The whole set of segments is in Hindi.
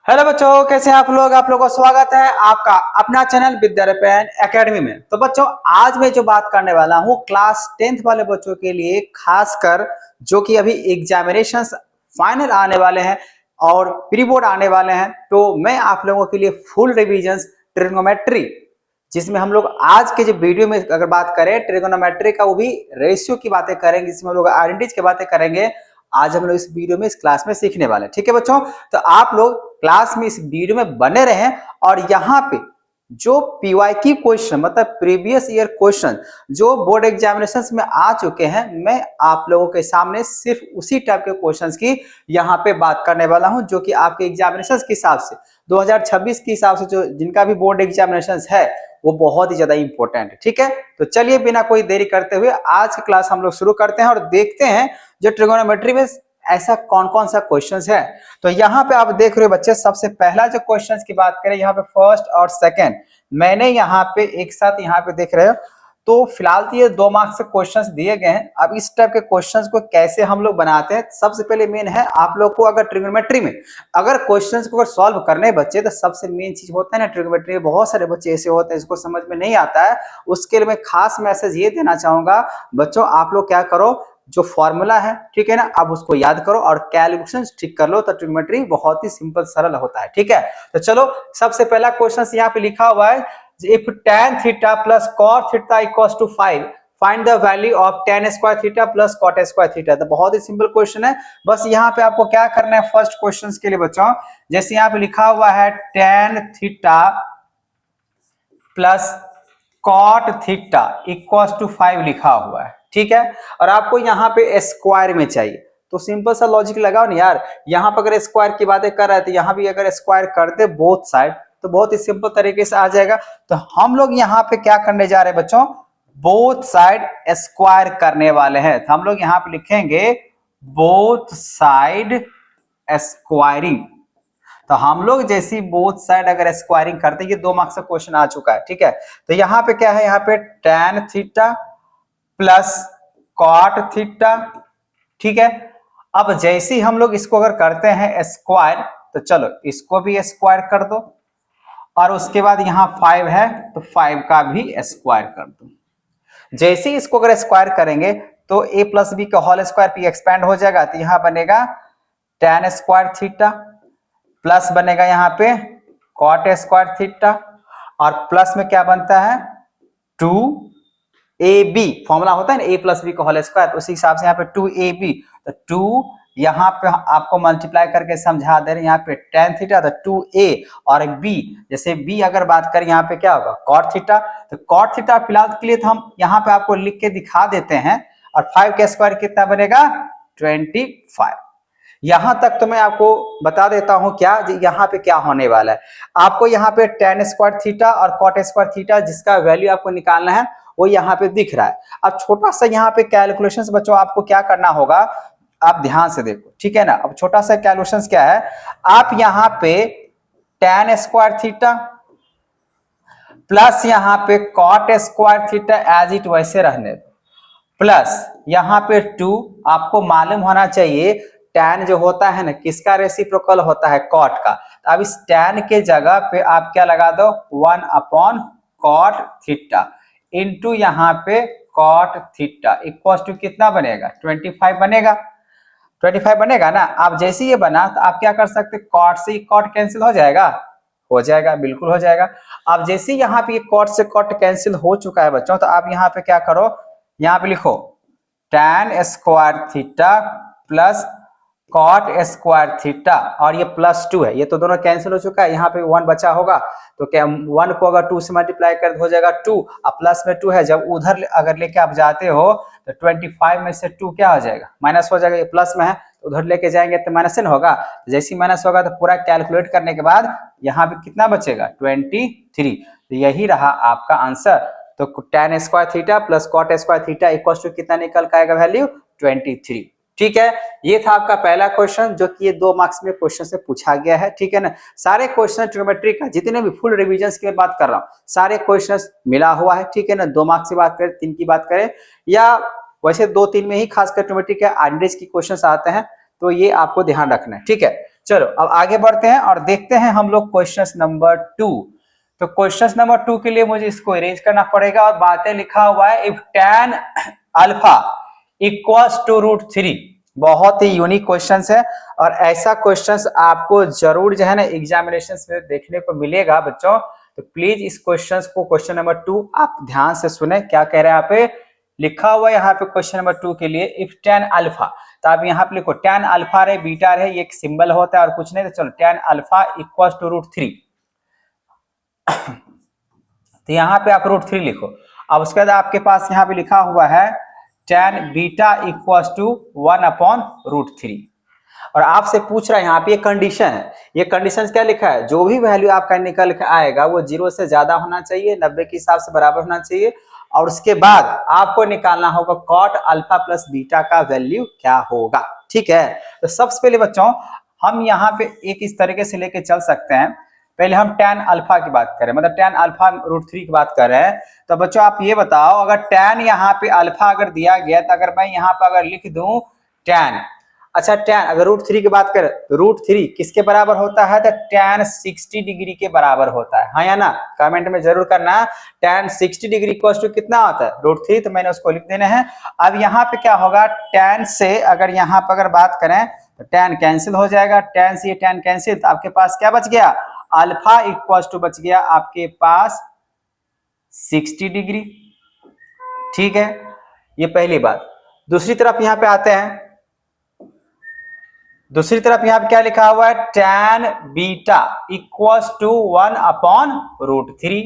हेलो बच्चों, कैसे हैं आप लोग। आप लोगों का स्वागत है आपका अपना चैनल विद्यारण्य एकेडमी में। तो बच्चों, आज मैं जो बात करने वाला हूं क्लास 10th वाले बच्चों के लिए, खासकर जो कि अभी एग्जामिनेशंस फाइनल आने वाले हैं और प्री बोर्ड आने वाले हैं। तो मैं आप लोगों के लिए फुल रिविजन ट्रिग्नोमेट्री, जिसमें हम लोग आज के जो वीडियो में अगर बात करें ट्रिग्नोमेट्री का, वो भी रेशियो की बातें करेंगे, जिसमें हम लोग आइडेंटिटीज की बातें करेंगे। आज हम लोग इस वीडियो में इस क्लास में सीखने वाले हैं। ठीक है बच्चों, तो आप लोग क्लास में इस वीडियो में बने रहें। और यहाँ पे जो पीवाईक्यू क्वेश्चन, मतलब प्रीवियस ईयर क्वेश्चन जो बोर्ड एग्जामिनेशंस में आ चुके हैं, मैं आप लोगों के सामने सिर्फ उसी टाइप के क्वेश्चंस की यहाँ पे बात करने वाला हूं, जो कि आपके एग्जामिनेशंस के हिसाब से 2026 के हिसाब से जो जिनका भी बोर्ड एग्जामिनेशंस है वो बहुत ही ज्यादा इंपॉर्टेंट है। ठीक है, तो चलिए बिना कोई देरी करते हुए आज की क्लास हम लोग शुरू करते हैं और देखते हैं जो ट्रिगोनोमेट्री में ऐसा कौन कौन सा क्वेश्चंस है। तो यहाँ पे आप देख रहे हो बच्चे, सबसे पहला जो क्वेश्चंस की बात करें, यहाँ पे फर्स्ट और सेकंड मैंने यहाँ पे एक साथ यहाँ पे देख रहे हो। तो फिलहाल तो ये 2 मार्क्स से क्वेश्चंस दिए गए हैं। अब इस टाइप के क्वेश्चंस को कैसे हम लोग बनाते हैं, सबसे पहले मेन है आप लोग को, अगर ट्रिग्नोमेट्री में अगर क्वेश्चंस को अगर सॉल्व करने बच्चे, तो सबसे मेन चीज होता है ना, ट्रिग्नोमेट्री में बहुत सारे बच्चे ऐसे होते हैं जिसको समझ में नहीं आता है। उसके लिए मैं खास मैसेज ये देना चाहूंगा बच्चों, आप लोग क्या करो, जो फॉर्मूला है, ठीक है ना, आप उसको याद करो और कैलकुलेशन ठीक कर लो, तो ट्रिग्नोमेट्री बहुत ही सिंपल सरल होता है। ठीक है, तो चलो सबसे पहला क्वेश्चन यहाँ पे लिखा हुआ है, if tan theta plus cot theta equals to 5, find the value of tan square theta plus cot square theta। तो बहुत ही सिंपल क्वेश्चन है। बस यहाँ पे आपको क्या करना है, फर्स्ट क्वेश्चन के लिए बच्चों, जैसे यहाँ पे लिखा हुआ है tan theta plus cot theta equals to 5 लिखा हुआ है। ठीक है, और आपको यहाँ पे स्क्वायर में चाहिए, तो सिंपल सा लॉजिक लगाओ ना यार। यहाँ पर अगर स्क्वायर की बातें कर रहे थे, यहाँ भी अगर स्क्वायर करते बोथ साइड, तो बहुत ही सिंपल तरीके से आ जाएगा। तो हम लोग यहाँ पे क्या करने जा रहे हैं बच्चों, बोथ साइड स्क्वायर करने वाले हैं। तो हम लोग यहाँ पे लिखेंगे बोथ साइड स्क्वायरिंग। तो हम लोग जैसी बोथ साइड अगर स्क्वायरिंग करते हैं, ये 2 मार्क्स का क्वेश्चन आ चुका है। ठीक है, तो यहाँ पे क्या है, यहाँ पे tan theta plus cot theta. ठीक है, अब जैसे ही हम लोग इसको अगर करते हैं स्क्वायर, तो चलो इसको भी स्क्वायर कर दो, और उसके बाद यहाँ 5 है तो 5 का भी स्क्वायर कर दो। जैसे ही इसको अगर स्क्वायर करेंगे तो a प्लस बी का होल स्क्वायर पी एक्सपैंड हो जाएगा, तो यहाँ बनेगा tan स्क्वायर थीटा प्लस बनेगा यहाँ पे कॉट स्क्वायर थीटा, और प्लस में क्या बनता है 2ab, फॉर्मूला होता है ना a प्लस बी का होल स्क्वायर, उसी हिसाब से यहाँ पे 2ab, तो 2 यहाँ पे आपको मल्टीप्लाई करके समझा दे रहे हैं, यहाँ पे tan थीटा तो 2a, और b, जैसे b अगर बात करें यहाँ पे क्या होगा cot थीटा। तो cot थीटा फिलहाल के लिए तो हम यहाँ पे आपको लिख के दिखा देते हैं, और 5 का स्क्वायर कितना बनेगा 25। यहां तक तो मैं आपको बता देता हूं क्या यहाँ पे क्या होने वाला है। आपको यहाँ पे tan स्क्वायर थीटा और cot स्क्वायर थीटा जिसका वैल्यू आपको निकालना है वो यहाँ पे दिख रहा है। अब छोटा सा यहाँ पे कैलकुलेशंस बच्चों आपको क्या करना होगा, आप ध्यान से देखो, ठीक है ना। अब छोटा सा कैलकुलेशंस क्या है, आप यहाँ पे tan स्क्वायर थीटा प्लस यहाँ पे cot square theta as it वैसे रहने दो, प्लस यहाँ पे 2, आपको मालूम होना चाहिए tan जो होता है ना किसका रेसिप्रोकल होता है, cot का। अब इस tan के जगह पे आप क्या लगा दो 1 अपॉन cot थीटा इंटू यहाँ पे cot थीटा इक्वल टू कितना बनेगा 25 बनेगा। 25 बनेगा ना। आप जैसे ये बना तो आप क्या कर सकते, cot से cot कैंसिल हो जाएगा, बिल्कुल हो जाएगा। अब जैसे यहाँ पे cot से cot कैंसिल हो चुका है बच्चों, तो आप यहाँ पे क्या करो, यहाँ पे लिखो tan square theta plus cot square theta, और ये प्लस 2 है, ये तो दोनों कैंसिल हो चुका है, यहाँ पे 1 बचा होगा, तो क्या 1 को अगर 2 से मल्टीप्लाई कर हो जाएगा 2, अब प्लस में 2 है, जब उधर अगर लेके आप जाते हो तो 25 में से 2 क्या हो जाएगा माइनस हो जाएगा, ये प्लस में है तो उधर लेके जाएंगे तो माइनस न होगा। जैसे ही माइनस होगा तो पूरा कैलकुलेट करने के बाद यहाँ पे कितना बचेगा 23। तो यही रहा आपका आंसर। तो tan square theta plus cot square theta equal to कितना निकल के आएगा वैल्यू 23। ठीक है, ये था आपका पहला क्वेश्चन जो कि ये 2 मार्क्स में क्वेश्चन से पूछा गया है। ठीक है ना, सारे क्वेश्चन ट्रिग्नोमेट्री का जितने भी फुल रिविजन की बात कर रहा हूँ सारे क्वेश्चन मिला हुआ है। ठीक है ना, 2 मार्क्स की बात करें 3 की बात करें, या वैसे 2-3 में ही खासकर ट्रिग्नोमेट्री के आइडेंटिटीज की क्वेश्चन आते हैं, तो ये आपको ध्यान रखना है। ठीक है, चलो अब आगे बढ़ते हैं और देखते हैं हम लोग क्वेश्चन नंबर 2। तो क्वेश्चन नंबर 2 के लिए मुझे इसको अरेंज करना पड़ेगा और बातें लिखा हुआ है if tan alpha equals to √3। बहुत ही यूनिक क्वेश्चंस है और ऐसा क्वेश्चंस आपको जरूर जो है ना एग्जामिनेशन में देखने को मिलेगा बच्चों। तो प्लीज इस क्वेश्चंस को क्वेश्चन नंबर 2 आप ध्यान से सुने क्या कह रहे हैं यहाँ पे लिखा हुआ है। यहाँ पे क्वेश्चन नंबर 2 के लिए इफ tan अल्फा, तो आप यहाँ पे लिखो tan अल्फा रहे बीटा रहे, ये एक सिंबल होता है और कुछ नहीं। तो चलो tan अल्फा इक्वल्स टू √3, तो यहाँ पे आप √3 लिखो। अब उसके बाद आपके पास यहाँ पे लिखा हुआ है tan बीटा इक्वल्स टू 1/√3 और आपसे पूछ रहा है यहाँ पे ये कंडीशन है। ये कंडीशन क्या लिखा है, जो भी वैल्यू आपका निकल के आएगा वो 0 से ज्यादा होना चाहिए, 90 के हिसाब से बराबर होना चाहिए और उसके बाद आपको निकालना होगा कॉट अल्फा प्लस बीटा का वैल्यू क्या होगा। ठीक है, तो सबसे पहले बच्चों हम यहाँ पे एक इस तरीके से लेके चल सकते हैं। पहले हम tan अल्फा की बात करें, मतलब tan अल्फा √3 की बात कर रहे हैं। तो बच्चों आप ये बताओ अगर tan यहाँ पे अल्फा अगर दिया गया तो अगर मैं यहाँ पे अगर लिख दूं tan, अच्छा tan अगर √3 की बात करें तो √3 किसके बराबर होता है, तो tan 60 डिग्री के बराबर होता है, हाँ या ना। कमेंट में जरूर करना tan 60 डिग्री इक्वल टू कितना होता है √3, तो मैंने उसको लिख देना है। अब यहाँ पे क्या होगा, tan से अगर यहाँ पे अगर बात करें तो tan कैंसिल हो जाएगा, tan से ये tan कैंसिल, तो आपके पास क्या बच गया, अल्फा इक्वल टू बच गया आपके पास 60 डिग्री। ठीक है, ये पहली बात। दूसरी तरफ यहाँ पे आते हैं, दूसरी तरफ यहाँ पे क्या लिखा हुआ है, tan बीटा इक्वल्स टू 1/√3।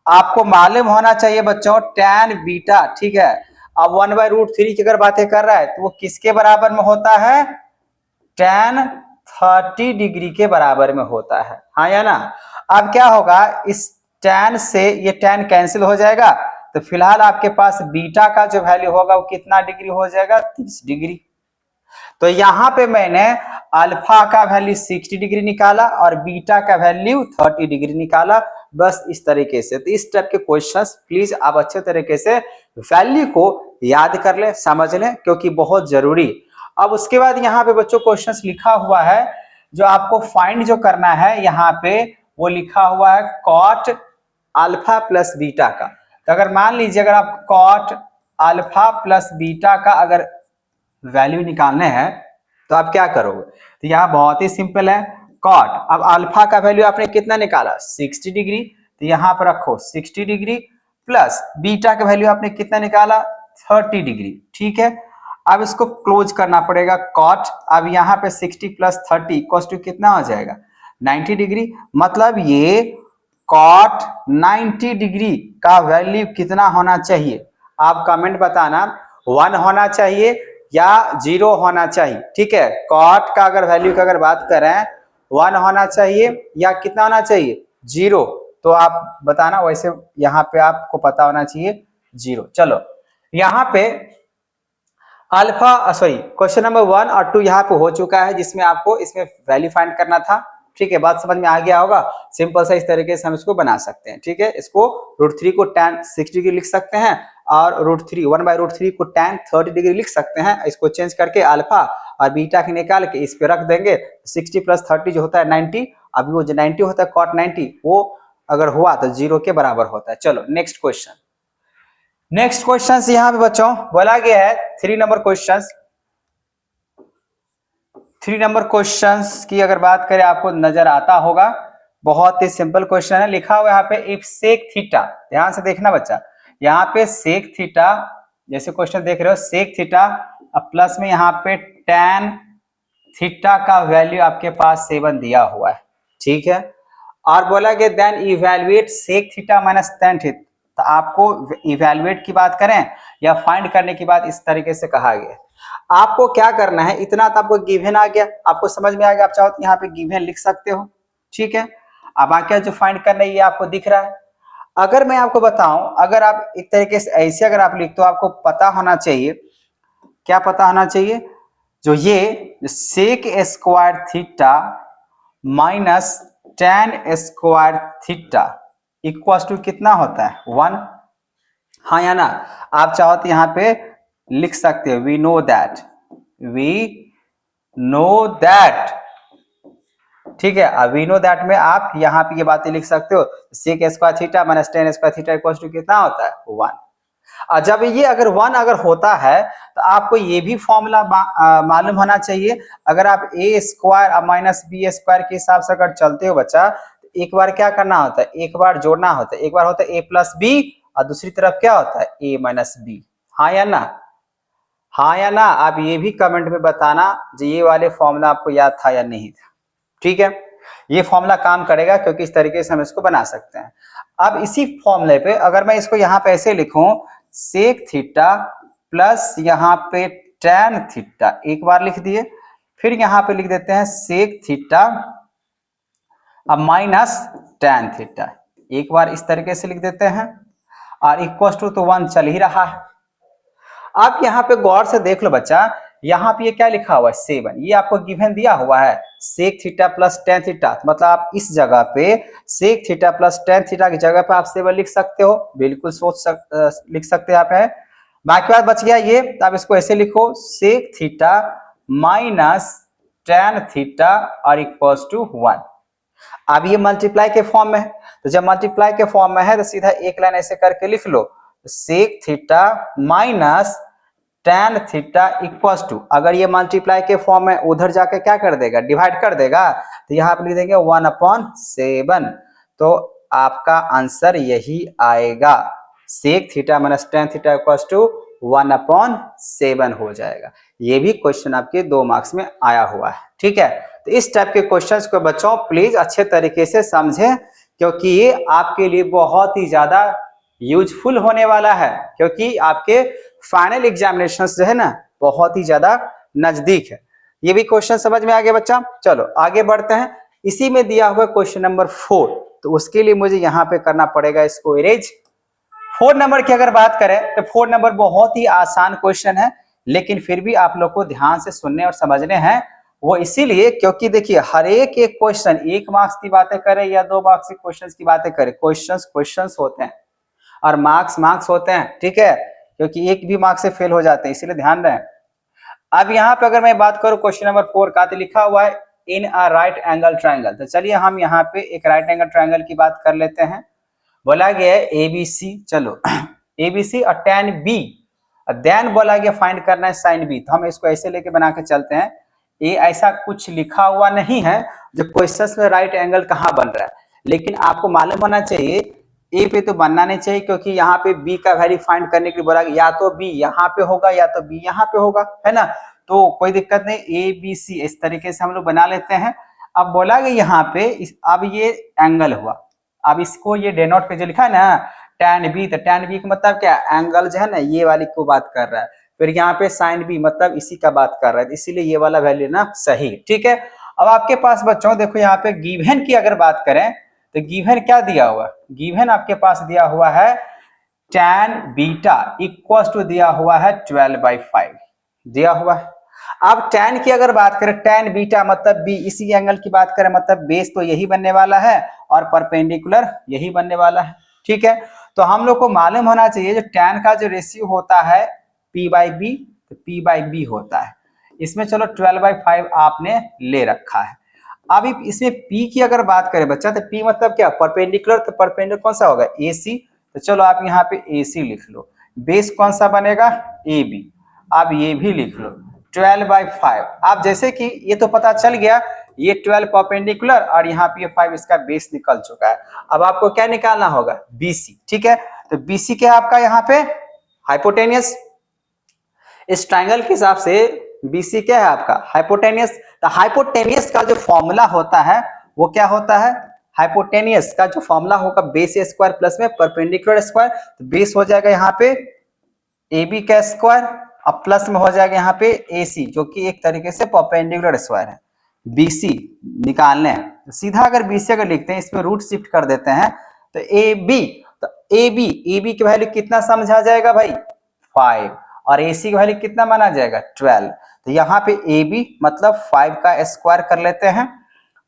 आपको मालूम होना चाहिए बच्चों tan बीटा, ठीक है। अब 1/√3 की अगर बातें कर रहा है तो वो किसके बराबर में होता है, tan 30 डिग्री के बराबर में होता है, हाँ या ना। अब क्या होगा, इस tan से ये tan कैंसिल हो जाएगा, तो फिलहाल आपके पास बीटा का जो वैल्यू होगा वो कितना डिग्री हो जाएगा, 30 डिग्री। तो यहां पे मैंने अल्फा का वैल्यू 60 डिग्री निकाला और बीटा का वैल्यू 30 डिग्री निकाला, बस इस तरीके से। तो इस टाइप के क्वेश्चंस प्लीज आप अच्छे तरीके से वैल्यू को याद कर ले, समझ ले, क्योंकि बहुत जरूरी। अब उसके बाद यहाँ पे बच्चों क्वेश्चंस लिखा हुआ है जो आपको फाइंड जो करना है, यहाँ पे वो लिखा हुआ है कॉट अल्फा प्लस बीटा का। तो अगर मान लीजिए अगर आप कॉट अल्फा प्लस बीटा का अगर वैल्यू निकालने हैं तो आप क्या करोगे, तो यहाँ बहुत ही सिंपल है, कॉट, अब अल्फा का वैल्यू आपने कितना निकाला 60 डिग्री, तो यहाँ पर रखो 60 डिग्री प्लस बीटा का वैल्यू आपने कितना निकाला 30 डिग्री। ठीक है, अब इसको क्लोज करना पड़ेगा कॉट। अब यहाँ पे 60 प्लस 30 इक्वल्स टू कितना हो जाएगा 90 डिग्री, मतलब ये कॉट 90 डिग्री का वैल्यू कितना होना चाहिए, आप कमेंट बताना 1 होना चाहिए या 0 होना चाहिए। ठीक है, कॉट का अगर वैल्यू की अगर बात करें 1 होना चाहिए या कितना होना चाहिए 0, तो आप बताना, वैसे यहाँ पे आपको पता होना चाहिए 0। चलो यहाँ पे अल्फा सॉरी क्वेश्चन नंबर 1 और 2 यहाँ पे हो चुका है, जिसमें आपको इसमें वैल्यू फाइंड करना था। ठीक है, बात समझ में आ गया होगा, सिंपल सा इस तरीके से हम इसको बना सकते हैं। ठीक है, इसको √3 को tan 60 डिग्री लिख सकते हैं और √3 1/√3 को tan 30 डिग्री लिख सकते हैं। इसको चेंज करके अल्फा और बीटा के निकाल के इस पे रख देंगे, 60 प्लस 30 जो होता है 90, अभी वो जो 90 होता है cot 90 वो अगर हुआ तो 0 के बराबर होता है। चलो नेक्स्ट क्वेश्चन, नेक्स्ट क्वेश्चन यहाँ पे बच्चों बोला गया है 3 नंबर क्वेश्चन। 3 नंबर क्वेश्चन की अगर बात करें आपको नजर आता होगा, बहुत ही सिंपल क्वेश्चन है। लिखा हुआ यहाँ पे इफ सेक थीटा, ध्यान से देखना बच्चा, यहाँ पे सेक थीटा, जैसे क्वेश्चन देख रहे हो सेक थीटा, अब प्लस में यहाँ पे tan थीटा का वैल्यू आपके पास 7 दिया हुआ है। ठीक है, और बोला गया then evaluate sec theta minus tan theta, तो आपको इवेलुएट की बात करें या फाइंड करने की बात इस तरीके से कहा गया। आपको क्या करना है, इतना तो आपको गिवन आ गया, आपको समझ में आ गया, आप चाहो तो यहाँ पे गिवन लिख सकते हो। ठीक है, अब आगे जो फाइंड करना है ये आपको दिख रहा है। अगर मैं आपको बताऊं, अगर आप एक तरीके से ऐसे अगर आप लिखते हो, आपको पता होना चाहिए, क्या पता होना चाहिए, जो ये sec square theta minus tan square theta equal to कितना होता है 1, हाँ या ना। आप चाहो तो यहाँ पे लिख सकते हो वी नो दैट ठीक है। अब वी नो दैट में आप यहाँ पे ये बातें लिख सकते हो, sec square theta minus tan square theta equal to कितना होता है 1। और जब ये अगर 1 अगर होता है तो आपको ये भी फॉर्मूला मालूम होना चाहिए। अगर आप ए स्क्वायर माइनस बी स्क्वायर के हिसाब से अगर चलते हो बच्चा, तो एक बार क्या करना होता है, एक बार जोड़ना होता है। एक बार होता है ए प्लस बी और दूसरी तरफ क्या होता है ए माइनस बी। हाँ या ना, हाँ या ना, आप ये भी कमेंट में बताना जो ये वाले फॉर्मूला आपको याद था या नहीं था। ठीक है, ये फॉर्मूला काम करेगा क्योंकि इस तरीके से हम इसको बना सकते हैं। अब इसी फॉर्मूले पे अगर मैं इसको यहाँ पे ऐसे लिखूं, सेक थीटा प्लस यहाँ पे टैन थीटा, एक बार लिख दिए, फिर यहाँ पे लिख देते हैं सेक थीटा अब माइनस टैन थीटा, एक बार इस तरीके से लिख देते हैं और इक्वल टू तो 1 चल ही रहा है। आप यहाँ पे गौर से देख लो बच्चा, यहाँ पे ये क्या लिखा हुआ है 7, ये आपको गिवन दिया हुआ है sec theta plus tan theta, मतलब आप इस जगह पे sec theta plus tan theta की जगह पे आप 7 लिख सकते हो, बिल्कुल लिख सकते हैं आप है। बाकी बात बच गया ये, तो आप इसको ऐसे लिखो sec theta minus tan theta और इक्वल टू 1। अब ये मल्टीप्लाई के फॉर्म में है, तो जब मल्टीप्लाई के फॉर्म में है तो सीधा एक लाइन ऐसे करके लिख लो, sec theta minus tan theta equals to, अगर ये मल्टीप्लाई के फॉर्म में उधर जाके क्या कर देगा डिवाइड कर देगा, तो यहाँ पे लिख देंगे 1/7। तो आपका आंसर यही आएगा, sec theta minus tan theta equals to 1/7 हो जाएगा। ये भी क्वेश्चन आपके 2 मार्क्स में आया हुआ है। ठीक है, तो इस टाइप के क्वेश्चंस को बच्चों प्लीज अच्छे तरीके से समझें, क्योंकि ये आपके लिए बहुत ही ज्यादा यूजफुल होने वाला है, क्योंकि आपके फाइनल एग्जामिनेशंस जो है ना बहुत ही ज्यादा नजदीक है। ये भी क्वेश्चन समझ में आ गया बच्चा। चलो आगे बढ़ते हैं। इसी में दिया हुआ क्वेश्चन नंबर 4, तो उसके लिए मुझे यहाँ पे करना पड़ेगा इसको इरेज। 4 नंबर की अगर बात करें तो 4 नंबर बहुत ही आसान क्वेश्चन है, लेकिन फिर भी आप लोग को ध्यान से सुनने और समझने हैं। वो इसीलिए क्योंकि देखिए हर एक क्वेश्चन 1 मार्क्स की बातें करें या 2 मार्क्स के क्वेश्चन की बातें करें, क्वेश्चंस होते हैं और मार्क्स होते हैं। ठीक है, क्योंकि एक भी मार्क्स से फेल हो जाते हैं, इसीलिए ध्यान रहे। अब यहाँ पे अगर मैं बात करूं क्वेश्चन नंबर 4 का, तो लिखा हुआ है इन अ राइट एंगल ट्रायंगल। तो चलिए हम यहाँ पे एक राइट एंगल ट्रायंगल की बात कर लेते हैं। बोला गया है एबीसी, चलो एबीसी और टैन बी, देन बोला गया फाइंड करना है साइन बी। तो हम इसको ऐसे लेके बना के चलते हैं, ये ऐसा कुछ लिखा हुआ नहीं है जो क्वेश्चंस में राइट एंगल कहाँ बन रहा है, लेकिन आपको मालूम होना चाहिए ए पे तो बनना नहीं चाहिए, क्योंकि यहाँ पे बी का वैल्यू फाइंड करने के लिए बोला या तो बी यहाँ पे होगा या तो बी यहाँ पे होगा, है ना। तो कोई दिक्कत नहीं, ए बी सी इस तरीके से हम लोग बना लेते हैं। अब बोला गया यहाँ पे अब ये एंगल हुआ, अब इसको ये डेनोट पे जो लिखा है ना टैन बी, तो टैन बी का मतलब क्या एंगल जो है ना ये वाली को बात कर रहा है, फिर यहाँ पे साइन बी मतलब इसी का बात कर रहा है, इसीलिए ये वाला वैल्यू ना सही। ठीक है, अब आपके पास बच्चों देखो यहाँ पे गिवन की अगर बात करें तो गिवन क्या दिया हुआ, गिवन आपके पास दिया हुआ है टैन बीटा इक्वल्स टू दिया हुआ है 12/5 दिया हुआ है। अब टैन की अगर बात करें, टैन बीटा मतलब बी, इसी एंगल की बात करें मतलब बेस तो यही बनने वाला है और परपेंडिकुलर यही बनने वाला है। ठीक है, तो हम लोग को मालूम होना चाहिए जो टैन का जो रेशियो होता है P/B, तो P/B होता है इसमें। चलो 12/5 आपने ले रखा है। अब इसमें P की अगर बात करें बच्चा, तो P मतलब क्या परपेंडिकुलर, तो परपेंडिकुलर कौन सा होगा AC, तो चलो आप यहाँ पे AC लिख लो। बेस कौन सा बनेगा AB, आप ये भी लिख लो 12/5। आप जैसे कि ये तो पता चल गया ये 12 परपेंडिकुलर और यहाँ पे 5 इसका बेस निकल चुका है। अब आपको क्या निकालना होगा BC। ठीक है, तो BC क्या आपका यहाँ पे हाइपोटेनियस, इस ट्रायंगल के हिसाब से BC क्या है आपका हाइपोटेनियस। तो हाइपोटेनियस का जो फॉर्मूला होता है वो क्या होता है, हाइपोटेनियस का जो फॉर्मूला होगा बेस स्क्वायर प्लस में परपेंडिकुलर स्क्वायर, तो बेस हो जाएगा यहाँ पे AB का स्क्वायर और प्लस में हो जाएगा यहाँ पे AC जो कि एक तरीके से परपेंडिकुलर स्क्वायर है। BC निकालने तो सीधा अगर BC अगर लिखते हैं इसमें रूट शिफ्ट कर देते हैं तो AB, तो AB की वैल्यू कितना समझा जाएगा भाई 5 और AC की वैल्यू कितना माना जाएगा 12। तो यहाँ पे AB मतलब 5 का स्क्वायर कर लेते हैं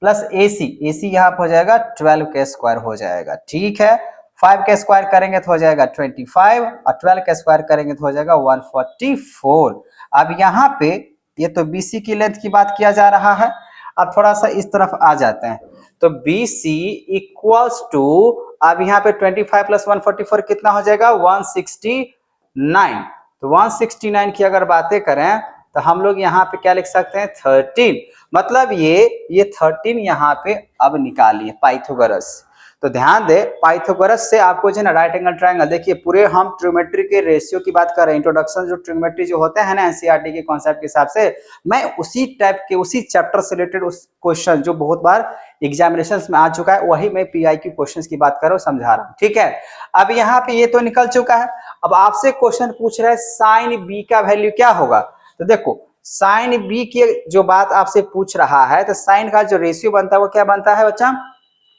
प्लस AC यहाँ पे हो जाएगा 12 का स्क्वायर हो जाएगा। ठीक है, 5 का स्क्वायर करेंगे तो हो जाएगा 25 और 12 का स्क्वायर करेंगे तो हो जाएगा 144। अब यहाँ पे ये तो BC की लेंथ की बात किया जा रहा है। अब थोड़ा सा इस तरफ आ जाते हैं, तो बी सी इक्वल्स टू, अब यहाँ पे 25 प्लस 144 कितना हो जाएगा 169। तो 169 की अगर बातें करें तो हम लोग यहाँ पे क्या लिख सकते हैं 13, मतलब ये 13 यहाँ पे अब निकालिए पाइथागोरस। तो ध्यान दे पाइथागोरस से आपको जो है ना राइट एंगल ट्रायंगल, देखिए पूरे हम ट्रिग्नोमेट्री के रेशियो की बात कर रहे हैं, इंट्रोडक्शन जो ट्रिग्नोमेट्री जो होते हैं ना एनसीईआरटी के कॉन्सेप्ट के हिसाब से, मैं उसी टाइप के उसी चैप्टर से रिलेटेड उस क्वेश्चन जो बहुत बार एग्जामिनेशंस में आ चुका है वही मैं पीआई की क्वेश्चंस की बात कर रहा हूं, समझा रहा हूं, ठीक है। अब यहाँ पे ये तो निकल चुका है, अब आपसे क्वेश्चन पूछ रहा है साइन बी का वैल्यू क्या होगा। तो देखो साइन बी की जो बात आपसे पूछ रहा है, तो साइन का जो रेशियो बनता है वो क्या बनता है बच्चा,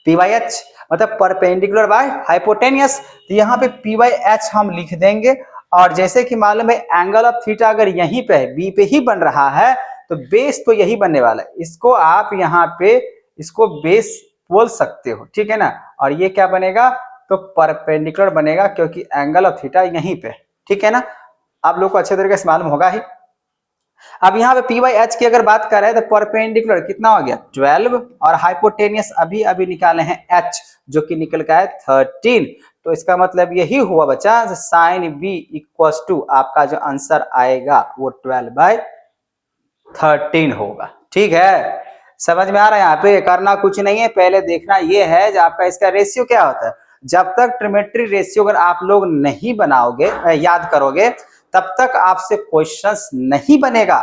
पी बाई एच, मतलब परपेंडिकुलर बाय हाइपोटेनियस। तो यहाँ पे पी बाई एच हम लिख देंगे, और जैसे कि मालूम है एंगल ऑफ थीटा अगर यहीं पे है बी पे ही बन रहा है तो बेस तो यही बनने वाला है, इसको आप यहाँ पे इसको बेस बोल सकते हो, ठीक है ना। और ये क्या बनेगा, तो परपेंडिकुलर बनेगा क्योंकि एंगल ऑफ थीटा यहीं पे, ठीक है ना। आप लोग को अच्छे तरीके से मालूम होगा ही। अब यहाँ पे पी बाई एच की अगर बात करें तो परपेंडिकुलर कितना हो गया 12, और हाइपोटेनियस अभी अभी निकाले हैं एच जो कि निकल का है 13। तो इसका मतलब यही हुआ बच्चा साइन बी इक्वल्स टू आपका जो आंसर आएगा वो 12/13 होगा, ठीक है। समझ में आ रहा है, यहाँ पे करना कुछ नहीं है, पहले देखना ये है जो आपका इसका रेशियो क्या होता है। जब तक ट्रिग्नोमेट्री रेशियो अगर आप लोग नहीं बनाओगे याद करोगे तब तक आपसे क्वेश्चंस नहीं बनेगा।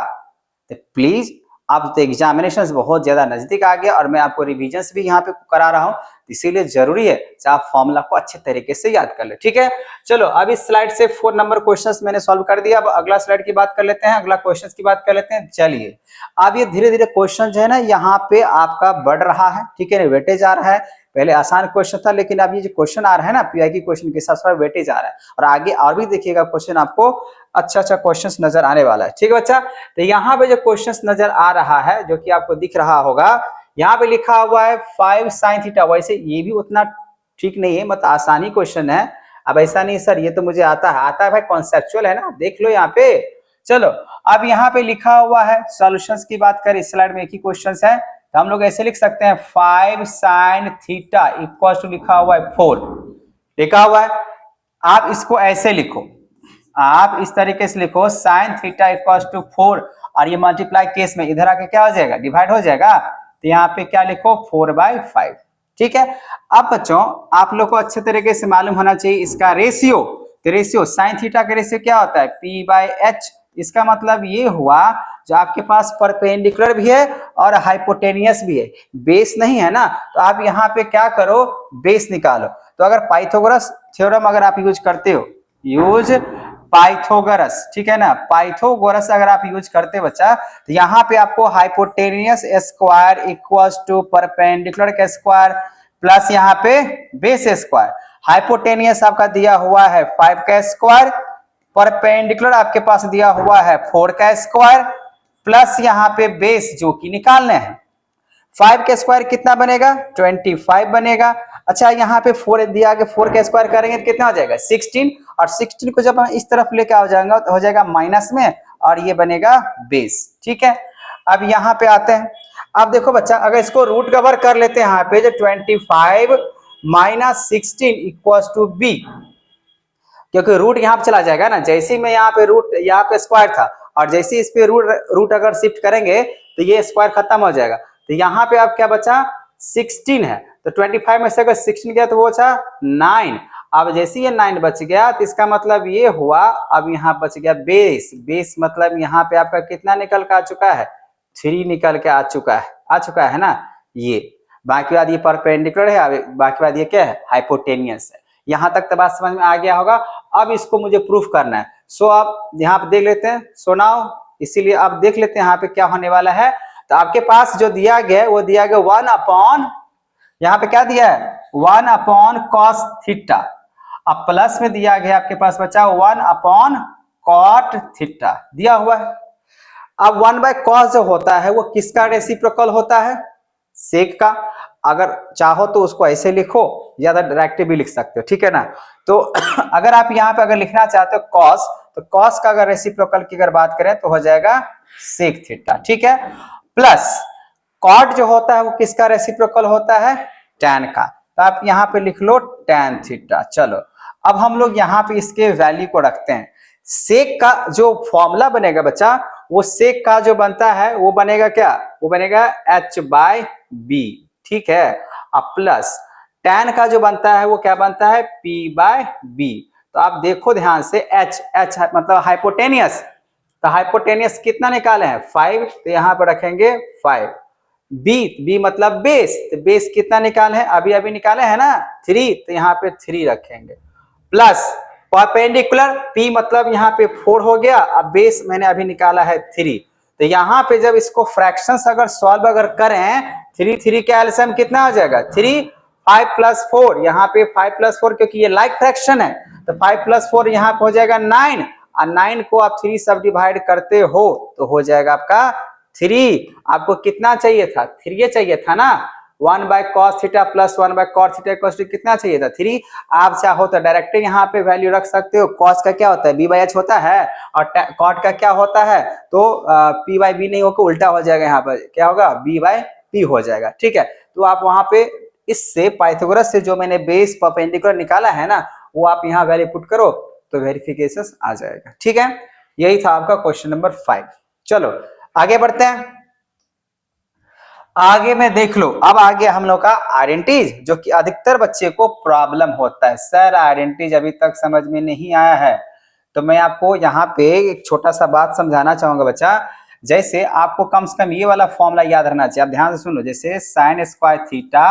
तो प्लीज अब तो एग्जामिनेशन बहुत ज्यादा नजदीक आ गया और मैं आपको रिविजन्स भी यहाँ पे करा रहा हूँ, इसीलिए जरूरी है कि आप फॉर्मूला को अच्छे तरीके से याद कर ले, ठीक है। चलो अब इस स्लाइड से 4 नंबर क्वेश्चंस मैंने सॉल्व कर दिया, अब अगला स्लाइड की बात कर लेते हैं, अगला क्वेश्चंस की बात कर लेते हैं। चलिए अब ये धीरे धीरे क्वेश्चन जो है ना यहाँ पे आपका बढ़ रहा है, ठीक है, वेटेज आ रहा है। पहले आसान क्वेश्चन था लेकिन अब ये जो क्वेश्चन आ रहा है ना पीआई की क्वेश्चन के साथ साथ वेटेज आ रहा है, और आगे और भी देखिएगा क्वेश्चन आपको अच्छा अच्छा क्वेश्चंस नजर आने वाला है, ठीक है बच्चा। तो यहाँ पे जो क्वेश्चंस नजर आ रहा है जो कि आपको दिख रहा होगा, यहाँ पे लिखा हुआ है 5 sin थीटा, वैसे ये भी उतना ठीक नहीं है, मतलब आसानी क्वेश्चन है। अब ऐसा नहीं सर ये तो मुझे आता है भाई, कॉन्सेप्चुअल है ना, देख लो यहाँ पे। चलो अब यहाँ पे लिखा हुआ है सॉल्यूशंस की बात करें, इस स्लाइड में एक ही क्वेश्चन है, तो हम लोग ऐसे लिख सकते हैं 5 sin थीटा इक्वल टू लिखा हुआ है 4, लिखा हुआ है। आप इसको ऐसे लिखो, आप इस तरीके से लिखो साइन थीटा इक्वल टू 4, और ये मल्टीप्लाई केस में इधर आके क्या हो जाएगा डिवाइड हो जाएगा, तो यहाँ पे क्या लिखो 4/5, ठीक है। अब बच्चों आप लोग को अच्छे तरीके से मालूम होना चाहिए इसका रेशियो, तो रेशियो साइन थीटा का रेशियो क्या होता है पी बाई एच। इसका मतलब ये हुआ जो आपके पास परपेंडिकुलर भी है और हाइपोटेनियस भी है, बेस नहीं है ना, तो आप यहाँ पे क्या करो बेस निकालो। तो अगर पाइथागोरस थ्योरम अगर आप यूज करते हो, यूज पाइथागोरस, ठीक है ना, पाइथागोरस अगर आप यूज करते बच्चा, तो यहाँ पे आपको hypotenuse square equals to perpendicular का स्क्वायर प्लस यहाँ पे बेस स्क्वायर। हाइपोटेनियस आपका दिया हुआ है 5 का स्क्वायर, परपेंडिकुलर आपके पास दिया हुआ है 4 का स्क्वायर, प्लस यहाँ पे बेस जो कि निकालने हैं। 5 का स्क्वायर कितना बनेगा 25 बनेगा। अच्छा यहाँ पे 4 दिया आगे 4 का स्क्वायर करेंगे तो कितना हो जाएगा 16, और 16 को जब हम इस तरफ लेके आ जाएंगे तो हो जाएगा माइनस में, और ये बनेगा बेस, ठीक है। अब यहाँ पे आते हैं, अब देखो बच्चा अगर इसको रूट कवर कर लेते हैं यहाँ पे जो 25 माइनस 16 इक्वल टू बी, क्योंकि रूट यहाँ पे चला जाएगा ना, जैसे ही मैं यहाँ पे रूट यहाँ पे स्क्वायर था और जैसे ही इस पे रूट अगर शिफ्ट करेंगे तो ये स्क्वायर खत्म हो जाएगा। तो यहाँ पे अब क्या बचा 16 है, तो 25 में से अगर 16 गया तो वो बचा 9। अब जैसे ये 9 बच गया तो इसका मतलब ये हुआ अब यहाँ बच गया बेस, बेस मतलब यहाँ पे आपका कितना निकल के आ चुका है 3 निकल के आ चुका है ना ये। बाकी बात ये परपेंडिकुलर है, बाकी बात ये क्या है हाइपोटेनियस है। यहाँ तक तो बात समझ में आ गया होगा। अब इसको मुझे प्रूफ करना है, सो आप यहाँ पे देख लेते हैं, सो नाउ इसीलिए आप देख लेते हैं यहाँ पे क्या होने वाला है। तो आपके पास जो दिया गया है वो दिया गया 1 अपॉन, यहाँ पे क्या दिया है 1 अपॉन कॉस थीटा, अब प्लस में दिया गया आपके पास बचा 1 अपॉन कॉट थीटा दिया हुआ है। अब 1/cos जो होता है वो किसका रेसिप्रोकल होता है सेक का। अगर चाहो तो उसको ऐसे लिखो या तो डायरेक्ट भी लिख सकते हो, ठीक है ना। तो अगर आप यहाँ पे अगर लिखना चाहते हो कॉस, तो कॉस का अगर रेसिप्रोकल की अगर बात करें तो हो जाएगा सेक थीटा, ठीक है। प्लस कॉट जो होता है वो किसका रेसिप्रोकल होता है, tan का। तो आप यहाँ पे लिख लो tan थीटा। चलो अब हम लोग यहाँ पे इसके वैल्यू को रखते हैं। सेक का जो फॉर्मूला बनेगा बच्चा, वो सेक का जो बनता है वो बनेगा क्या, वो बनेगा h/b, ठीक है। अब प्लस tan का जो बनता है वो क्या बनता है, p/b। तो आप देखो ध्यान से, h मतलब हाइपोटेनियस, तो हाइपोटेनियस कितना निकाले हैं 5, तो यहाँ पर रखेंगे 5। बी मतलब बेस, तो बेस कितना निकाले हैं, अभी अभी निकाले हैं ना 3, तो यहाँ पे 3 रखेंगे। प्लस परपेंडिकुलर, पी मतलब यहाँ पे 4 हो गया, अब बेस मैंने अभी निकाला है 3। तो यहाँ पे जब इसको फ्रैक्शंस अगर सॉल्व अगर करें, 3 का एलसीएम कितना हो जाएगा 3, 5 + 4, यहाँ पे 5 + 4 क्योंकि ये लाइक फ्रैक्शन है, तो 5 + 4 यहाँ पे हो जाएगा 9, और 9 को आप 3 सब डिवाइड करते हो तो हो जाएगा आपका 3। आपको कितना चाहिए था, 3 चाहिए था ना। 1/cos theta plus 1/cot theta equal to कितना चाहिए था 3। आप चाहो तो डायरेक्ट यहाँ पे वैल्यू रख सकते हो। cos का क्या होता है b/h होता है, और cot का क्या होता है, तो p/b नहीं होकर उल्टा हो जाएगा, यहाँ पर क्या होगा b/p हो जाएगा, ठीक है। तो आप वहां पे इससे पाइथागोरस से जो मैंने बेस परपेंडिकुलर निकाला है ना, वो आप यहाँ वैल्यू पुट करो तो वेरिफिकेशन आ जाएगा, ठीक है। यही था आपका क्वेश्चन नंबर 5। चलो आगे बढ़ते हैं। आगे में देख लो, अब आगे हम लोग का आइडेंटिटीज, जो कि अधिकतर बच्चे को प्रॉब्लम होता है, सर आइडेंटिटीज अभी तक समझ में नहीं आया है। तो मैं आपको यहाँ पे एक छोटा सा बात समझाना चाहूंगा बच्चा। जैसे आपको कम से कम ये वाला फॉर्मूला याद रहना चाहिए, आप ध्यान से सुन लो। जैसे sin स्क्वायर थीटा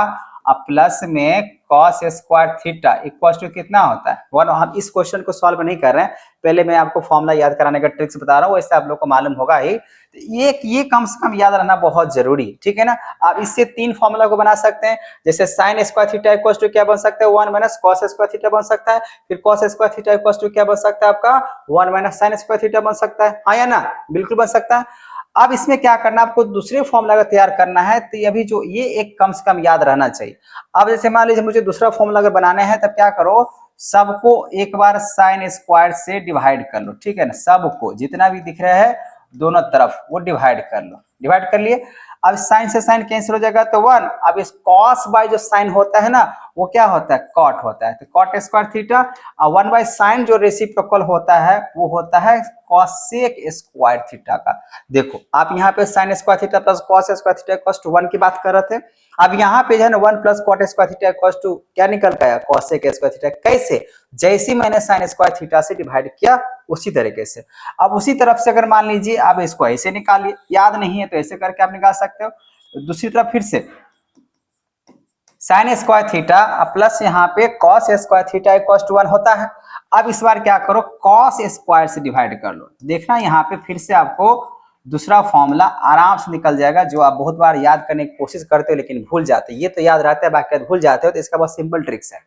अब प्लस में cos square theta equal to कितना होता है 1। हम इस क्वेश्चन को सॉल्व नहीं कर रहे हैं, पहले मैं आपको फॉर्मूला याद कराने का ट्रिक्स बता रहा हूँ, वैसे आप लोग को मालूम होगा ही। ये कम से कम याद रहना बहुत जरूरी, ठीक है ना। आप इससे 3 फॉर्मूला को बना सकते हैं। जैसे sin square theta equal to क्या बन सकता है 1 - cos स्क्वायर थीटा बन सकता है, फिर cos square theta equal to क्या बन सकता है आपका 1 - sin स्क्वायर थीटा बन सकता है, हाँ या ना, बिल्कुल बन सकता है। अब इसमें क्या करना, आपको दूसरे फॉर्मूला का तैयार करना है, तो ये भी जो ये एक कम से कम याद रहना चाहिए। अब जैसे मान लीजिए मुझे दूसरा फॉर्मूला अगर बनाना है, तब क्या करो, सबको एक बार sin स्क्वायर से डिवाइड कर लो, ठीक है ना। सबको जितना भी दिख रहा है दोनों तरफ वो डिवाइड कर लो, डिवाइड कर लिए। अब साइन से साइन कैंसिल हो जाएगा तो 1। अब इस cos बाय जो साइन होता है ना, वो क्या होता है cot होता है, तो cot स्क्वायर थीटा, और 1/sin जो रेसिप्रोकल होता है वो होता है cosec स्क्वायर थीटा का। देखो आप यहाँ पे sin square theta plus cos square theta equal to 1 की बात कर रहे थे। अब यहाँ पे जो है ना 1 + cot square theta equal to क्या निकल गया cosec स्क्वायर थीटा। कैसे, जैसे मैंने sin स्क्वायर थीटा से डिवाइड किया उसी तरीके से। अब उसी तरफ से अगर मान लीजिए आप इसको ऐसे निकालिए, याद नहीं है तो ऐसे करके आप निकाल सकते हो। दूसरी तरफ फिर से sin स्क्वायर थीटा प्लस यहाँ पे cos square theta equal to 1 होता है। अब इस बार क्या करो, cos स्क्वायर से डिवाइड कर लो। देखना यहाँ पे फिर से आपको दूसरा फॉर्मूला आराम से निकल जाएगा, जो आप बहुत बार याद करने की कोशिश करते हो लेकिन भूल जाते हो। ये तो याद रहता है, बाकी भूल जाते हो, तो इसका बहुत सिंपल ट्रिक्स है।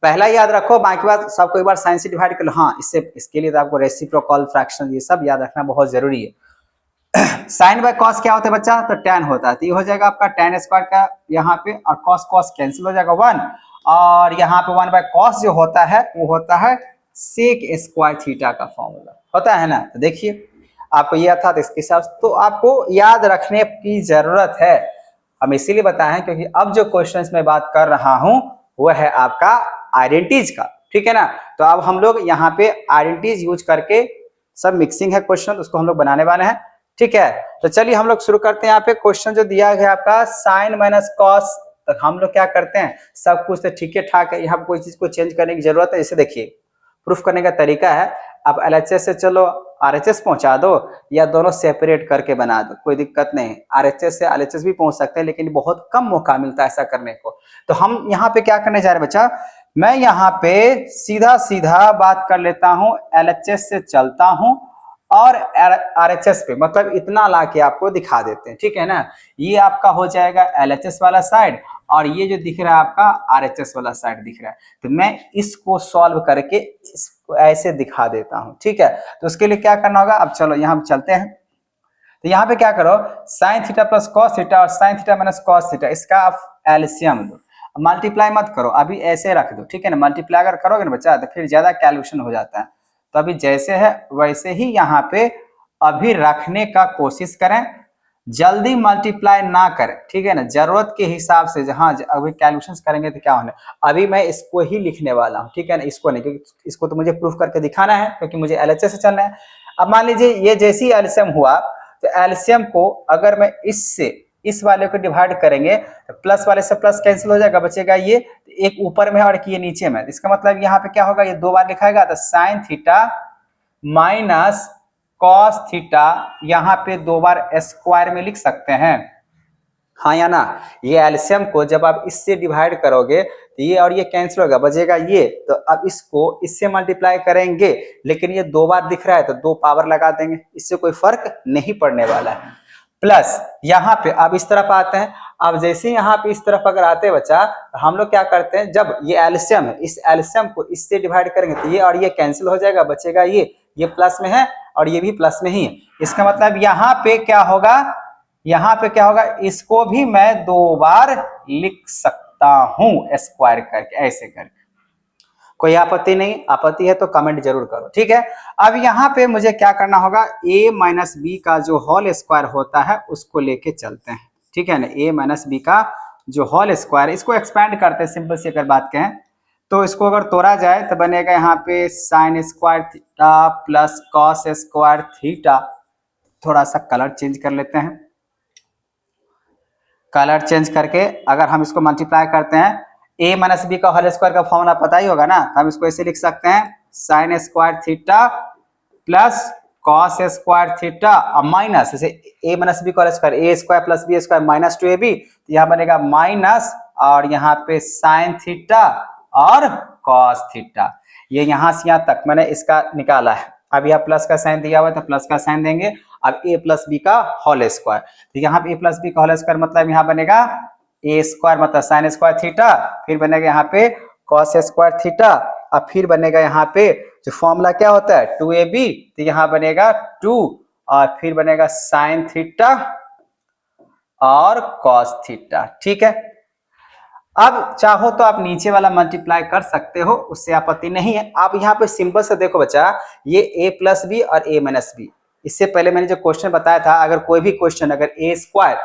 पहला याद रखो, बाकी बात सबको एक बार साइन से डिवाइड कर लो। हाँ, इसके लिए तो आपको रेसिप्रोकल फ्रैक्शन ये सब याद रखना बहुत जरूरी है। साइन बाय कॉस क्या होता है बच्चा, तो tan होता है, तो ये हो जाएगा आपका tan स्क्वायर का यहाँ पे, और cos cos कैंसिल हो जाएगा 1, और यहाँ पे 1/cos जो होता है वो होता है sec स्क्वायर थीटा का फॉर्मूला होता है ना। तो देखिए आपको ये था, तो इसके हिसाब से तो आपको याद रखने की जरूरत है। हम इसीलिए बताए हैं क्योंकि अब जो क्वेश्चन में बात कर रहा हूं वो है आपका आइडेंटिटीज का, ठीक है ना। तो अब हम लोग यहाँ पे आइडेंटिटीज यूज करके, सब मिक्सिंग है क्वेश्चन, उसको हम लोग बनाने वाले हैं, ठीक है। तो चलिए हम लोग शुरू करते हैं। यहाँ पे क्वेश्चन जो दिया गया आपका sin - cos, तो हम लोग क्या करते हैं, सब कुछ तो ठीक ठाक है, यहाँ कोई चीज को चेंज करने की जरूरत है। इसे देखिए प्रूफ करने का तरीका है, आप LHS से चलो RHS पहुंचा दो, या दोनों सेपरेट करके बना दो, कोई दिक्कत नहीं। RHS से LHS भी पहुंच सकते हैं, लेकिन बहुत कम मौका मिलता है ऐसा करने को। तो हम यहाँ पे क्या करने जा रहे हैं बच्चा, मैं यहाँ पे सीधा सीधा बात कर लेता हूँ, LHS से चलता हूँ और RHS पे, मतलब इतना ला के आपको दिखा देते हैं, ठीक है ना। ये आपका हो जाएगा LHS वाला साइड, और ये जो दिख रहा है आपका RHS वाला साइड दिख रहा है। तो मैं इसको सॉल्व करके इसको ऐसे दिखा देता हूं, ठीक है। तो उसके लिए क्या करना होगा, अब चलो यहाँ चलते हैं। तो यहाँ पे क्या करो, sine theta plus cos theta और sine theta minus cos theta, इसका आप एलसीएम लो। मल्टीप्लाई मत करो, अभी ऐसे रख दो, ठीक है ना। मल्टीप्लाई अगर करोगे ना बच्चा तो फिर ज्यादा कैलकुलेशन हो जाता है। तो अभी जैसे है वैसे ही यहाँ पे अभी रखने का कोशिश करें। जल्दी मल्टीप्लाई ना करें, ठीक है ना, जरूरत के हिसाब से। जहां अभी कैलकुलेशंस करेंगे तो क्या होने, अभी मैं इसको ही लिखने वाला हूं, ठीक है ना, इसको नहीं, क्योंकि इसको तो मुझे प्रूफ करके दिखाना है, क्योंकि मुझे एलएचएस से चलना है। अब मान लीजिए ये जैसी एलसीएम हुआ, तो एलसीएम को अगर मैं इससे इस वाले को डिवाइड करेंगे तो प्लस वाले से प्लस कैंसिल हो जाएगा, बचेगा ये, एक ऊपर में है और ये नीचे में। इसका मतलब यहाँ पे क्या होगा, ये दो बार लिखाएगा तो sign theta minus cos theta, यहाँ पे दो बार स्क्वायर में लिख सकते हैं, हाँ या ना। ये एलसीएम को जब आप इससे डिवाइड करोगे तो ये और ये कैंसिल होगा, बचेगा ये। तो अब इसको इससे मल्टीप्लाई करेंगे, लेकिन ये दो बार दिख रहा है तो दो पावर लगा देंगे, इससे कोई फर्क नहीं पड़ने वाला है। प्लस यहाँ पे अब इस तरफ आते हैं। अब जैसे यहाँ पे इस तरफ अगर आते हैं बच्चा, हम लोग क्या करते हैं, जब ये एलसीएम है, इस एलसीएम को इससे डिवाइड करेंगे तो ये और ये कैंसिल हो जाएगा, बचेगा ये प्लस में है और ये भी प्लस में ही है। इसका मतलब यहाँ पे क्या होगा, यहाँ पे क्या होगा, इसको भी मैं दो बार लिख सकता हूं स्क्वायर करके, ऐसे करके। कोई आपत्ति नहीं, आपत्ति है तो कमेंट जरूर करो, ठीक है। अब यहाँ पे मुझे क्या करना होगा, a माइनस बी का जो होल स्क्वायर होता है उसको लेके चलते हैं, ठीक है ना। a माइनस बी का जो होल स्क्वायर, इसको एक्सपैंड करते हैं, सिंपल सी अगर बात कहें तो इसको अगर तोड़ा जाए तो बनेगा यहाँ पे sine square theta plus cos square theta. थोड़ा सा कलर चेंज कर लेते हैं, कलर चेंज करके अगर हम इसको मल्टीप्लाई करते हैं, a माइनस बी का होल स्क्वायर का फॉर्मूला पता ही होगा ना, तो हम इसको ऐसे लिख सकते हैं sine square theta plus cos square theta और माइनस, जैसे a माइनस बी का whole square, A square plus B square minus 2ab, तो यहाँ बनेगा माइनस और यहाँ पे साइन थीटा और कॉस थीटा। ये यहाँ से यहाँ तक मैंने इसका निकाला है। अब यहाँ प्लस का साइन दिया हुआ है तो प्लस का साइन देंगे। अब a प्लस बी का होल स्क्वायर, तो यहाँ पे a प्लस बी का होल स्क्वायर मतलब यहाँ बनेगा a स्क्वायर मतलब साइन स्क्वायर थीटा, फिर बनेगा यहाँ पे कॉस स्क्वायर थीटा, और फिर बनेगा यहाँ पे जो फॉर्मूला क्या होता है 2ab, तो यहाँ बनेगा 2 और फिर बनेगा साइन थीटा और कॉस थीटा, ठीक है। अब चाहो तो आप नीचे वाला मल्टीप्लाई कर सकते हो, उससे आपत्ति नहीं है। आप यहाँ पे सिंपल से देखो बच्चा, ये a प्लस बी और a माइनस बी, इससे पहले मैंने जो क्वेश्चन बताया था, अगर कोई भी क्वेश्चन अगर a स्क्वायर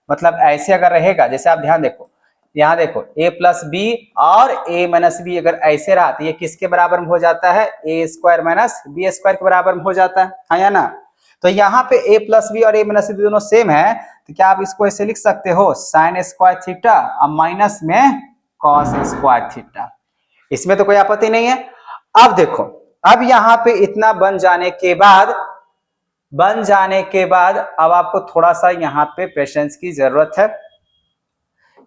मतलब ऐसे अगर रहेगा, जैसे आप ध्यान देखो, यहाँ देखो a प्लस बी और a माइनस बी अगर ऐसे रहा तो ये किसके बराबर में हो जाता है, a square minus B square के बराबर में हो जाता है, हाँ या ना। तो यहाँ पे a प्लस बी और a माइनस बी दोनों सेम है, तो क्या आप इसको ऐसे लिख सकते हो साइन स्क्वायर थीटा और माइनस में कॉस स्क्वायर थीटा, इसमें तो कोई आपत्ति नहीं है। अब देखो, अब यहाँ पे इतना बन जाने के बाद अब आपको थोड़ा सा यहाँ पे पेशेंस की जरूरत है,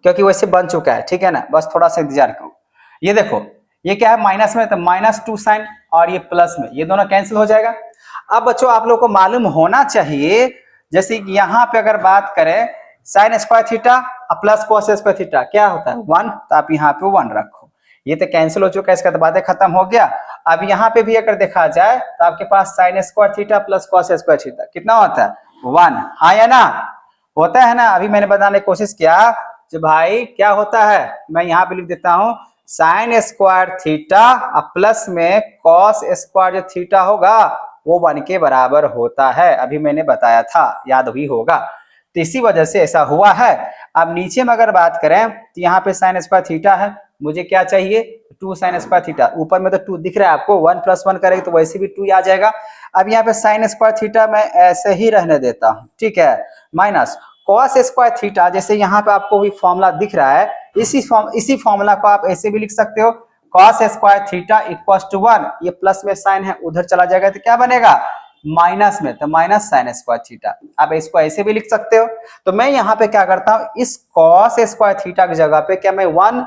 क्योंकि वैसे बन चुका है, ठीक है ना, बस थोड़ा सा इंतजार करो। ये देखो, ये क्या है माइनस में, तो माइनस 2 साइन और ये प्लस में, ये दोनों कैंसिल हो जाएगा। अब बच्चों आप लोगों को मालूम होना चाहिए, जैसे कि यहाँ पे अगर बात करें sign square theta plus cos square theta क्या होता है 1, तो आप यहाँ पे 1 रखो, ये तो कैंसिल हो चुका है, इसका तो बातें खत्म हो गया। अब यहाँ पे भी अगर देखा जाए तो आपके पास sine square theta plus cos square theta कितना होता है 1, हाँ या ना, होता है ना। अभी मैंने बताने की कोशिश किया जो भाई क्या होता है, मैं यहाँ पे लिख देता हूँ साइन स्क्वायर थीटा प्लस में कॉस स्क्वायर जो थीटा होगा वो 1 के बराबर होता है, अभी मैंने बताया था, याद भी होगा, तो इसी वजह से ऐसा हुआ है। अब नीचे में अगर बात करें तो यहाँ पे साइन स्क्वायर थीटा है, मुझे क्या चाहिए 2 साइन स्क्वायर थीटा, ऊपर में तो 2 दिख रहा है आपको, 1 + 1 करेंगे तो वैसे भी 2 आ जाएगा। अब यहाँ पे साइन स्क्वायर थीटा मैं ऐसे ही रहने देता हूँ, ठीक है, माइनस कॉस स्क्वायर थीटा, जैसे यहाँ पे आपको भी फॉर्मूला दिख रहा है, इसी फॉर्मूला को आप ऐसे भी लिख सकते हो cos square theta equals to 1, ये प्लस में साइन है उधर चला जाएगा तो क्या बनेगा माइनस में, तो माइनस साइन स्क्वायर थीटा, आप इसको ऐसे भी लिख सकते हो। तो मैं यहाँ पे क्या करता हूँ, इस कॉस स्क्वायर थीटा की जगह पे क्या मैं 1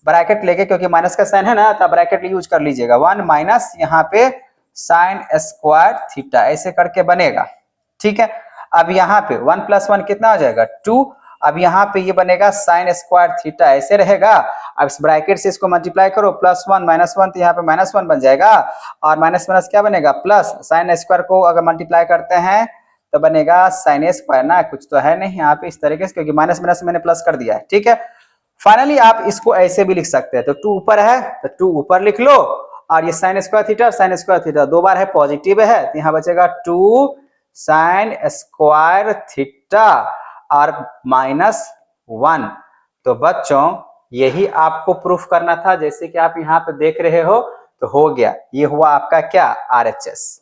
ब्रैकेट लेके, क्योंकि माइनस का साइन है ना तो ब्रैकेट यूज कर लीजिएगा, 1 माइनस यहाँ पे साइन स्क्वायर थीटा ऐसे करके बनेगा, ठीक है। अब यहाँ पे 1 + 1 कितना हो जाएगा 2, अब यहाँ पे ये बनेगा साइन स्क्वायर थीटा ऐसे रहेगा। अब इस ब्रैकेट से इसको मल्टीप्लाई करो, +1 -1 तो यहाँ पे -1 बन जाएगा, और माइनस माइनस क्या बनेगा प्लस, साइन स्क्वायर को अगर मल्टीप्लाई करते हैं तो बनेगा साइन स्क्वायर ना, कुछ तो है नहीं यहाँ पे इस तरीके से, क्योंकि माइनस माइनस मैंने प्लस कर दिया है, ठीक है। फाइनली आप इसको ऐसे भी लिख सकते हैं, तो 2 ऊपर है तो 2 ऊपर लिख लो, और ये साइन स्क्वायर थीटा दो बार है पॉजिटिव है, तो यहाँ बचेगा 2 साइन स्क्वायर थीटा और -1। तो बच्चों यही आपको प्रूफ करना था, जैसे कि आप यहाँ पे देख रहे हो तो हो गया। ये हुआ आपका क्या, RHS।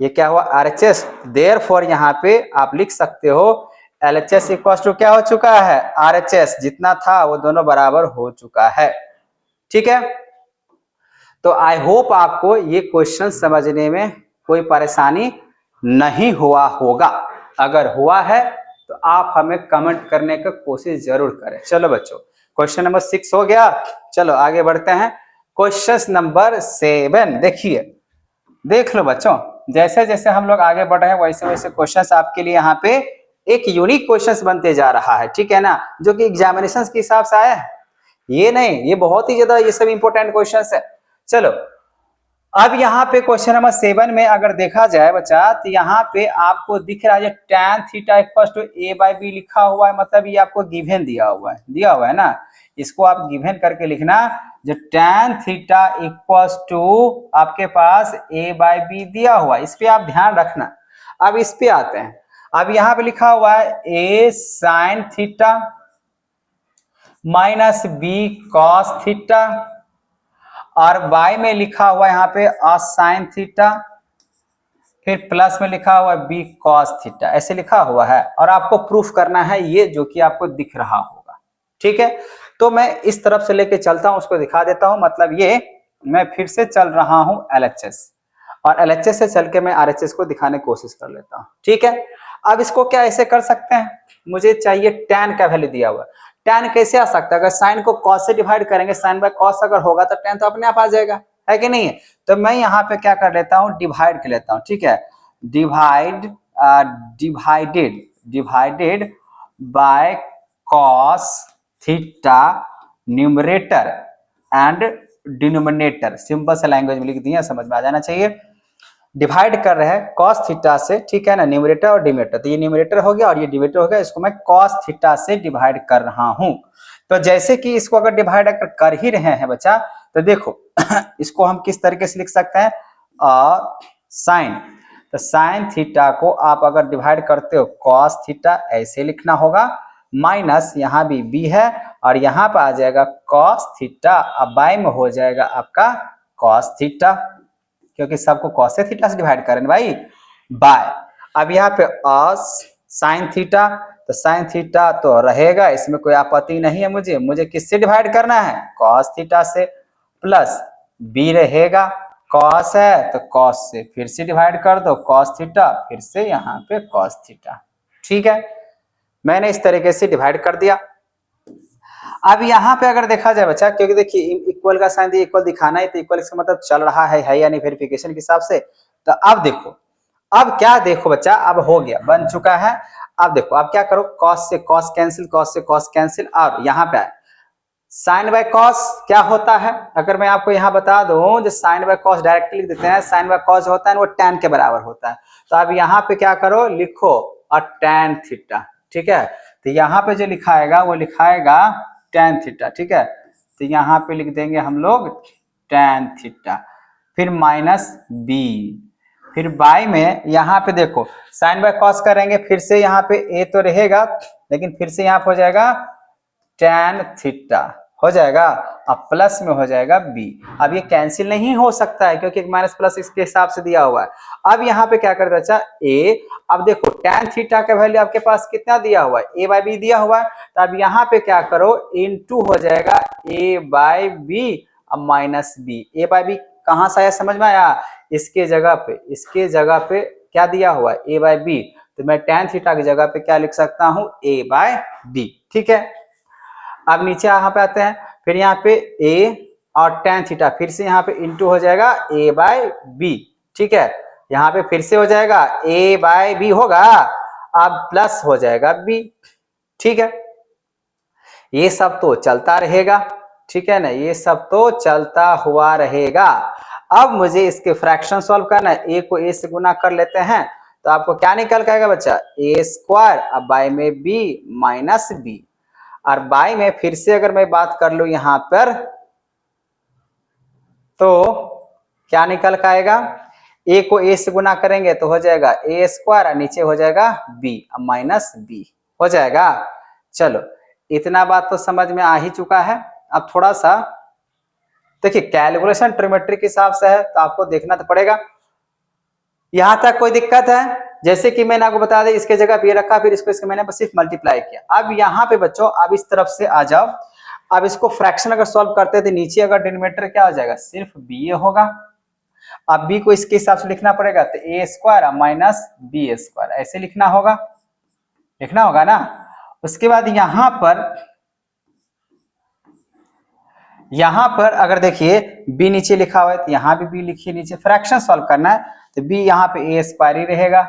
ये क्या हुआ, RHS। देयरफॉर यहाँ पे आप लिख सकते हो LHS इक्वल टू क्या हो चुका है, RHS। जितना था वो दोनों बराबर हो चुका है। ठीक है, तो आई होप आपको ये क्वेश्चन समझने में कोई परेशानी नहीं हुआ होगा। अगर हुआ है तो आप हमें कमेंट करने का कोशिश जरूर करें। चलो बच्चों, क्वेश्चन नंबर 6 हो गया। चलो आगे बढ़ते हैं। क्वेश्चन नंबर 7 देखिए, देख लो बच्चों, जैसे जैसे हम लोग आगे बढ़ रहे हैं वैसे वैसे क्वेश्चंस आपके लिए यहाँ पे एक यूनिक क्वेश्चंस बनते जा रहा है। ठीक है ना, जो कि एग्जामिनेशन के हिसाब से आया है, ये नहीं, ये बहुत ही ज्यादा ये सब इंपॉर्टेंट क्वेश्चंस है। चलो अब यहाँ पे क्वेश्चन नंबर 7 में अगर देखा जाए बच्चा, तो यहाँ पे आपको दिख रहा है tan theta equal to a/b लिखा हुआ है, मतलब ये आपको गिवन दिया हुआ है ना। इसको आप गिवन करके लिखना, जो tan थीटा इक्वल टू आपके पास a/b दिया हुआ है, इस पे आप ध्यान रखना। अब इस पे आते हैं। अब यहाँ पे लिखा हुआ है a sin theta minus b cos theta, और y में लिखा हुआ यहाँ पे साइन थीटा, फिर प्लस में लिखा हुआ है b cos थीटा, ऐसे लिखा हुआ है। और आपको प्रूफ करना है ये जो कि आपको दिख रहा होगा। ठीक है, तो मैं इस तरफ से लेके चलता हूं, उसको दिखा देता हूं। मतलब ये मैं फिर से चल रहा हूं LHS, और LHS से चल के मैं RHS को दिखाने की कोशिश कर लेता हूं। ठीक है, अब इसको क्या ऐसे कर सकते हैं, मुझे चाहिए tan का वैल्यू दिया हुआ। tan कैसे आ सकता है, अगर साइन को cos से डिवाइड करेंगे, साइन बाय cos अगर होगा तो tan तो अपने आप आ जाएगा, है कि नहीं है। तो मैं यहाँ पे क्या कर लेता हूँ, डिवाइड कर लेता हूँ। ठीक है, divided by cos theta numerator and denominator. Simple सा लैंग्वेज में लिख दिया, समझ में आ जाना चाहिए। डिवाइड कर रहे हैं cos थीटा से, ठीक है ना, न्यूमरेटर और डिनोमिनेटर। तो ये न्यूमरेटर हो गया और ये डिनोमिनेटर हो गया, इसको मैं cos थीटा से डिवाइड कर रहा हूं। तो जैसे कि इसको अगर डिवाइड कर ही रहे हैं बच्चा, तो देखो इसको हम किस तरीके से लिख सकते हैं, साइन। तो साइन थीटा को आप अगर डिवाइड करते हो cos थीटा, ऐसे लिखना होगा, माइनस यहाँ भी b है और यहाँ पर आ जाएगा cos थीटा, अब बाय में हो जाएगा आपका cos थीटा, क्योंकि सबको cos से थीटा से डिवाइड करें भाई, बाय। अब यहाँ पे साइन थीटा, तो साइन थीटा तो रहेगा, इसमें कोई आपत्ति नहीं है। मुझे किससे डिवाइड करना है, cos थीटा से, प्लस b रहेगा, cos है तो cos से फिर से डिवाइड कर दो, cos थीटा, फिर से यहाँ पे cos थीटा। ठीक है, मैंने इस तरीके से डिवाइड कर दिया। अब यहाँ पे अगर देखा जाए बच्चा, क्योंकि देखिए इक्वल का साइन इक्वल दिखाना है, तो इक्वल इसका मतलब चल रहा है या नहीं वेरिफिकेशन के हिसाब से। तो अब देखो, अब क्या देखो बच्चा, अब हो गया, बन चुका है। अब देखो, अब क्या करो, cos से cos कैंसिल, cos से cos कैंसिल, और यहाँ पे साइन बाय cos क्या होता है, अगर मैं आपको यहाँ बता दूं, जो साइन बाय cos डायरेक्टली लिख देते हैं, साइन बाय cos होता है वो tan के बराबर होता है। तो अब यहाँ पे क्या करो, लिखो और tan थीटा। ठीक है, तो यहाँ पे जो लिखाएगा वो लिखाएगा tan थीटा। ठीक है, तो यहाँ पे लिख देंगे हम लोग tan थीटा, फिर माइनस b, फिर बाय में यहाँ पे देखो साइन बाय cos करेंगे, फिर से यहाँ पे a तो रहेगा, लेकिन फिर से यहाँ पे हो जाएगा tan थीटा हो जाएगा, अब प्लस में हो जाएगा b। अब ये कैंसिल नहीं हो सकता है क्योंकि माइनस प्लस इसके हिसाब से दिया हुआ है। अब यहाँ पे क्या करता है अच्छा a, अब देखो tan थीटा का वैल्यू आपके पास कितना दिया हुआ है, a बाई बी दिया हुआ है। तो अब यहाँ पे क्या करो, इनटू हो जाएगा a बाई बी, अब minus b। a by B कहाँ से आया, समझ में आया, इसके जगह पे क्या दिया हुआ है, a बाई बी। तो मैं tan थीटा की जगह पे क्या लिख सकता हूँ, a बाई बी। ठीक है, अब नीचे यहाँ पे आते हैं, फिर यहाँ पे a और tan थीटा, फिर से यहाँ पे इंटू हो जाएगा a बाई बी। ठीक है, यहाँ पे फिर से हो जाएगा a बाई बी होगा, अब प्लस हो जाएगा b। ठीक है, ये सब तो चलता रहेगा। ठीक है ना, ये सब तो चलता हुआ रहेगा। अब मुझे इसके फ्रैक्शन सॉल्व करना है, a को a से गुना कर लेते हैं, तो आपको क्या निकल के आएगा बच्चा, a स्क्वायर, अब बाय में b माइनस b, और बाई में फिर से अगर मैं बात कर लू यहां पर, तो क्या निकल के आएगा, ए को ए से गुना करेंगे तो हो जाएगा ए स्क्वायर और नीचे हो जाएगा बी, माइनस बी हो जाएगा। चलो इतना बात तो समझ में आ ही चुका है। अब थोड़ा सा देखिए कैलकुलेशन ट्रिमेट्री के हिसाब से है तो आपको देखना तो पड़ेगा। यहां तक कोई दिक्कत है? जैसे कि मैंने आपको बता दें इसके जगह पे ये रखा, फिर इसको मैंने बस सिर्फ मल्टीप्लाई किया। अब यहाँ पे बच्चों अब इस तरफ से आ जाओ। अब इसको फ्रैक्शन अगर सॉल्व करते थे नीचे अगर डिनोमिनेटर क्या हो जाएगा, सिर्फ बी ए होगा। अब बी को इसके हिसाब से लिखना पड़ेगा तो A square minus B square ऐसे लिखना होगा ना। उसके बाद यहां पर अगर देखिए b नीचे लिखा हुआ है तो यहां भी b लिखिए नीचे। फ्रैक्शन सॉल्व करना है तो b यहाँ पे ए स्क्वायर ही रहेगा।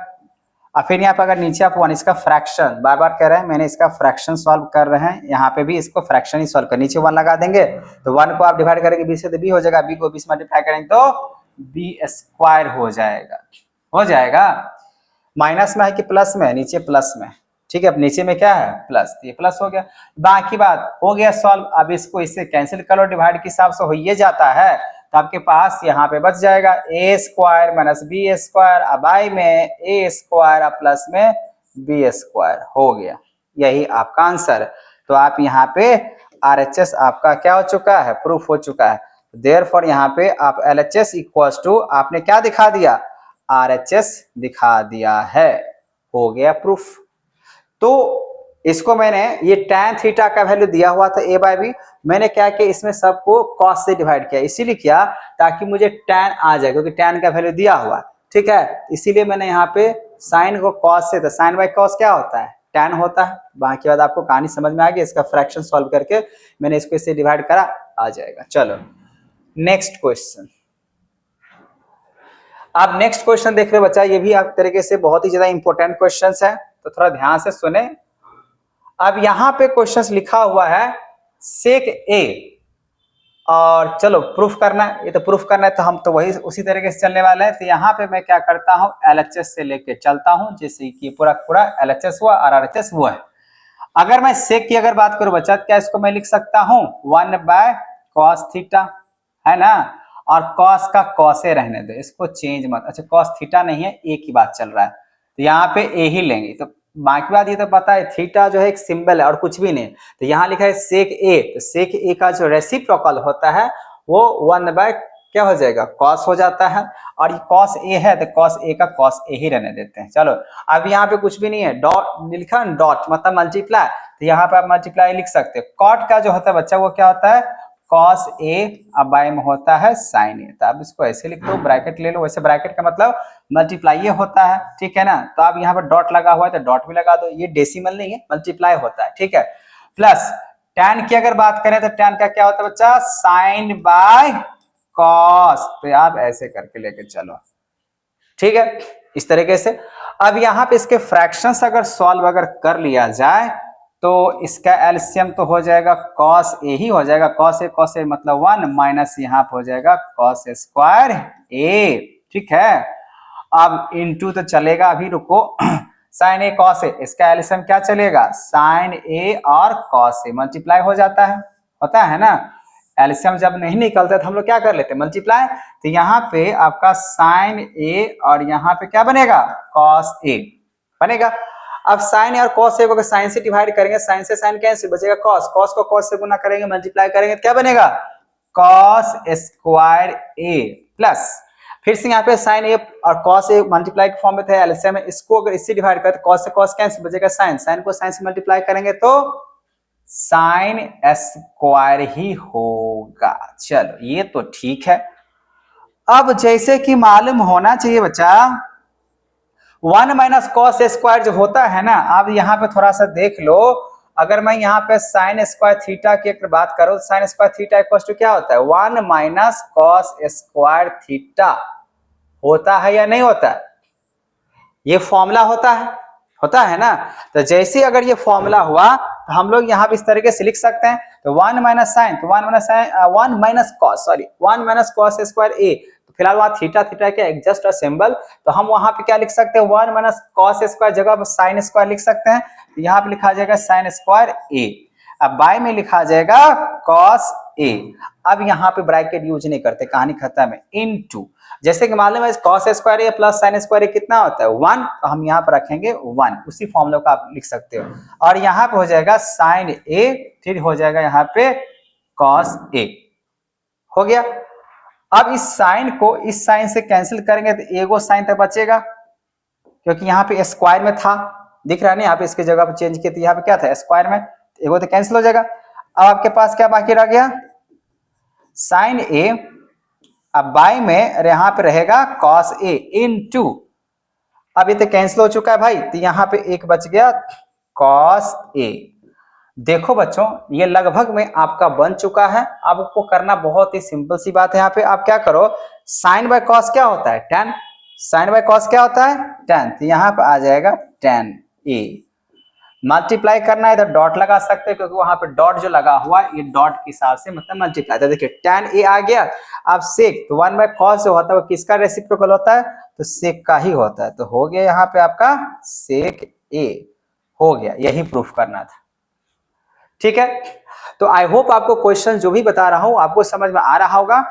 और फिर यहाँ पे अगर नीचे आप वन इसका फ्रैक्शन बार बार कह रहे हैं, मैंने इसका फ्रैक्शन सॉल्व कर रहे हैं, यहाँ पे भी इसको फ्रैक्शन ही सॉल्व कर, नीचे वन लगा देंगे तो वन को आप डिवाइड करेंगे बी से तो बी हो जाएगा, बी को बी से मल्टीप्लाई करेंगे तो बी स्क्वायर हो जाएगा। माइनस में है कि प्लस में है, नीचे प्लस में, ठीक है। अब नीचे में क्या है प्लस, ये प्लस हो गया। बाकी बात हो गया सॉल्व। अब इसको इससे कैंसिल कर लो, डिवाइड के हिसाब से हो ही जाता है तो आपके पास यहाँ पे बच जाएगा ए स्क्वायर माइनस बी स्क्वायर, अब आई में ए स्क्वायर प्लस में बी स्क्वायर हो गया। यही आपका आंसर। तो आप यहाँ पे RHS आपका क्या हो चुका है, प्रूफ हो चुका है। देयरफॉर यहाँ पे आप LHS इक्वल्स टू आपने क्या दिखा दिया, RHS दिखा दिया है, हो गया प्रूफ। तो इसको मैंने ये tan थीटा का वैल्यू दिया हुआ था a बाय बी, मैंने क्या किया इसमें सबको cos से डिवाइड किया, इसीलिए किया ताकि मुझे tan आ जाए, क्योंकि tan का वैल्यू दिया हुआ है, ठीक है। इसीलिए मैंने यहाँ पे sin को cos से, तो sin बाय cos क्या होता है, tan होता है। बाकी बात आपको कहानी समझ में आ गई, इसका फ्रैक्शन सॉल्व करके मैंने इसको इससे डिवाइड करा, आ जाएगा। चलो नेक्स्ट क्वेश्चन। आप नेक्स्ट क्वेश्चन देख रहे हो बच्चा, ये भी आप तरीके से बहुत ही ज्यादा इंपॉर्टेंट क्वेश्चन है, तो थोड़ा ध्यान से सुने। अब यहाँ पे क्वेश्चंस लिखा हुआ है सेक ए, और चलो प्रूफ करना है, ये तो प्रूफ करना है तो हम तो वही उसी तरीके से चलने वाले हैं। तो यहाँ पे मैं क्या करता हूँ LHS से लेके चलता हूँ, जैसे कि पूरा LHS हुआ और RHS हुआ है। अगर मैं सेक की अगर बात करूं बच्चा, क्या इसको मैं लिख सकता हूँ 1 बाय cos थीटा, है ना, और cos का cos ए रहने दो, इसको चेंज मत। अच्छा cos थीटा नहीं है, ए की बात चल रहा है तो यहाँ पे ए ही लेंगे। तो बाकी बात ये तो पता है थीटा जो है एक सिंबल है और कुछ भी नहीं। तो यहाँ लिखा है सेक ए, तो सेक ए का जो रेसिप्रोकल होता है वो 1 बाय क्या हो जाएगा cos हो जाता है, और ये cos ए है तो cos ए का cos ए ही रहने देते हैं। चलो अब यहाँ पे कुछ भी नहीं है, डॉट लिखा, डॉट मतलब मल्टीप्लाई, तो यहाँ पे आप मल्टीप्लाई लिख सकते हो। कॉट का जो होता है बच्चा वो क्या होता है cos ए, अब बाय में होता है sin ए, तो आप इसको ऐसे लिख दो, ब्रैकेट ले लो, वैसे ब्रैकेट का मतलब मल्टीप्लाई ये होता है, ठीक है ना। तो आप यहाँ पर डॉट लगा हुआ है तो डॉट भी लगा दो, ये डेसिमल नहीं है मल्टीप्लाई होता है, ठीक है। प्लस tan की अगर बात करें तो tan का क्या होता है बच्चा sin बाय cos, तो आप ऐसे करके लेके चलो, ठीक है, इस तरीके से। अब यहाँ पे इसके फ्रैक्शंस अगर सॉल्व अगर कर लिया जाए तो इसका एलसीएम तो हो जाएगा cos ए ही हो जाएगा, cos ए मतलब 1 माइनस यहाँ पे हो जाएगा cos स्क्वायर ए, ठीक है। अब इनटू तो चलेगा, अभी रुको sin ए cos ए, इसका एलसीएम क्या चलेगा sin ए और cos ए, मल्टीप्लाई हो जाता है, होता है ना। एलसीएम जब नहीं निकलता तो हम लोग क्या कर लेते हैं मल्टीप्लाई, तो यहाँ पे आपका sin ए और यहाँ पे क्या बनेगा cos ए बनेगा। अब sin ए और cos ए को अगर sin से डिवाइड करेंगे, sin से sin कैंसिल, बचेगा cos, cos को cos से गुना करेंगे, मल्टीप्लाई करेंगे, क्या बनेगा cos स्क्वायर ए प्लस, फिर से यहाँ पे sin ए और cos ए मल्टीप्लाई के फॉर्म में थे, एलसीएम में इसको अगर इससे डिवाइड करें तो cos से cos कैंसिल, बचेगा sin, sin को sin से मल्टीप्लाई करेंगे तो sin स्क्वायर ही होगा। चलो ये तो ठीक है। अब जैसे कि मालूम होना चाहिए बच्चा 1 माइनस कॉस स्क्वायर जो होता है ना, अब यहाँ पे थोड़ा सा देख लो, अगर मैं यहाँ पे साइन स्क्वायर थीटा की अगर बात करूं, sine square theta equal to क्या होता है 1 माइनस कॉस स्क्वायर थीटा, होता है या नहीं होता है, ये फॉर्मूला होता है ना। तो जैसे अगर ये फॉर्मूला हुआ तो हम लोग यहाँ पे इस तरीके से लिख सकते हैं, तो 1 माइनस साइन, तो 1 माइनस कॉस स्क्वायर ए, तो फिलहाल वहां थीटा के एडजस्ट सिंबल, तो हम वहां पे क्या लिख सकते हैं 1 माइनस कॉस स्क्वायर जगह पर साइन स्क्वायर लिख सकते हैं, तो यहाँ पे लिखा जाएगा साइन स्क्वायर ए, अब बाय में लिखा जाएगा कॉस ए। अब यहाँ पे ब्रैकेट यूज नहीं करते, कहानी खत्म है। इनटू, जैसे कि मालूम है कॉस स्क्वायर ए प्लस साइन स्क्वायर ए कितना होता है 1, तो हम यहाँ पर रखेंगे 1, उसी फॉर्मूला को आप लिख सकते हो। और यहाँ पे हो जाएगा साइन ए, फिर हो जाएगा यहाँ पे कॉस ए, हो गया। अब इस साइन को इस साइन से कैंसिल करेंगे तो एगो साइन तक बचेगा, क्योंकि यहाँ पे स्क्वायर में था, दिख रहा है ना, यहाँ पे इसकी जगह पर चेंज किया तो यहाँ पे क्या था स्क्वायर में, एगो तो कैंसिल हो जाएगा। अब आपके पास क्या बाकी रह गया साइन ए, अब बाई में यहाँ पे रहेगा कॉस ए इनटू, अब ये तो कैंसिल हो चुका है भाई, तो यहाँ पे एक बच गया कॉस ए। देखो बच्चों ये लगभग में आपका बन चुका है। अब आपको करना बहुत ही सिंपल सी बात है, यहाँ पे आप क्या करो, साइन बाय कॉस क्या होता है tan, साइन बाय कॉस क्या होता है tan, तो यहाँ पे आ जाएगा tan a। मल्टीप्लाई करना है इधर डॉट लगा सकते हैं, क्योंकि वहां पे डॉट जो लगा हुआ है ये डॉट के हिसाब से मतलब मल्टीप्लाई, तो देखिए tan a आ गया। अब सेक, तो 1 बाय कॉस जो होता है वो किसका रेसिप्रोकल होता है, तो सेक का ही होता है, तो हो गया यहाँ पे आपका सेक a हो गया, यही प्रूफ करना था। ठीक है, तो आई होप आपको क्वेश्चन जो भी बता रहा हूं आपको समझ में आ रहा होगा।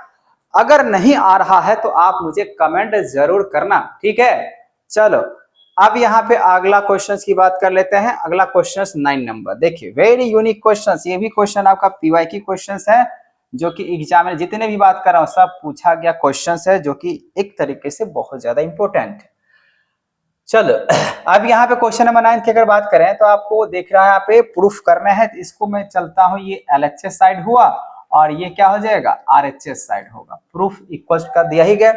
अगर नहीं आ रहा है तो आप मुझे कमेंट जरूर करना, ठीक है। चलो अब यहाँ पे अगला क्वेश्चन की बात कर लेते हैं। अगला क्वेश्चन 9 नंबर, देखिए वेरी यूनिक क्वेश्चन, ये भी क्वेश्चन आपका पीवाईक्यू क्वेश्चन है, जो कि एग्जाम में जितने भी बात कर रहा हूं सब पूछा गया क्वेश्चन है, जो कि एक तरीके से बहुत ज्यादा इंपॉर्टेंट है। चलो अब यहाँ पे क्वेश्चन नंबर 9 की अगर बात करें तो आपको देख रहा है यहाँ पे प्रूफ करना है, तो इसको मैं चलता हूँ, ये LHS साइड हुआ और ये क्या हो जाएगा RHS साइड होगा, प्रूफ इक्वल कर दिया ही गया।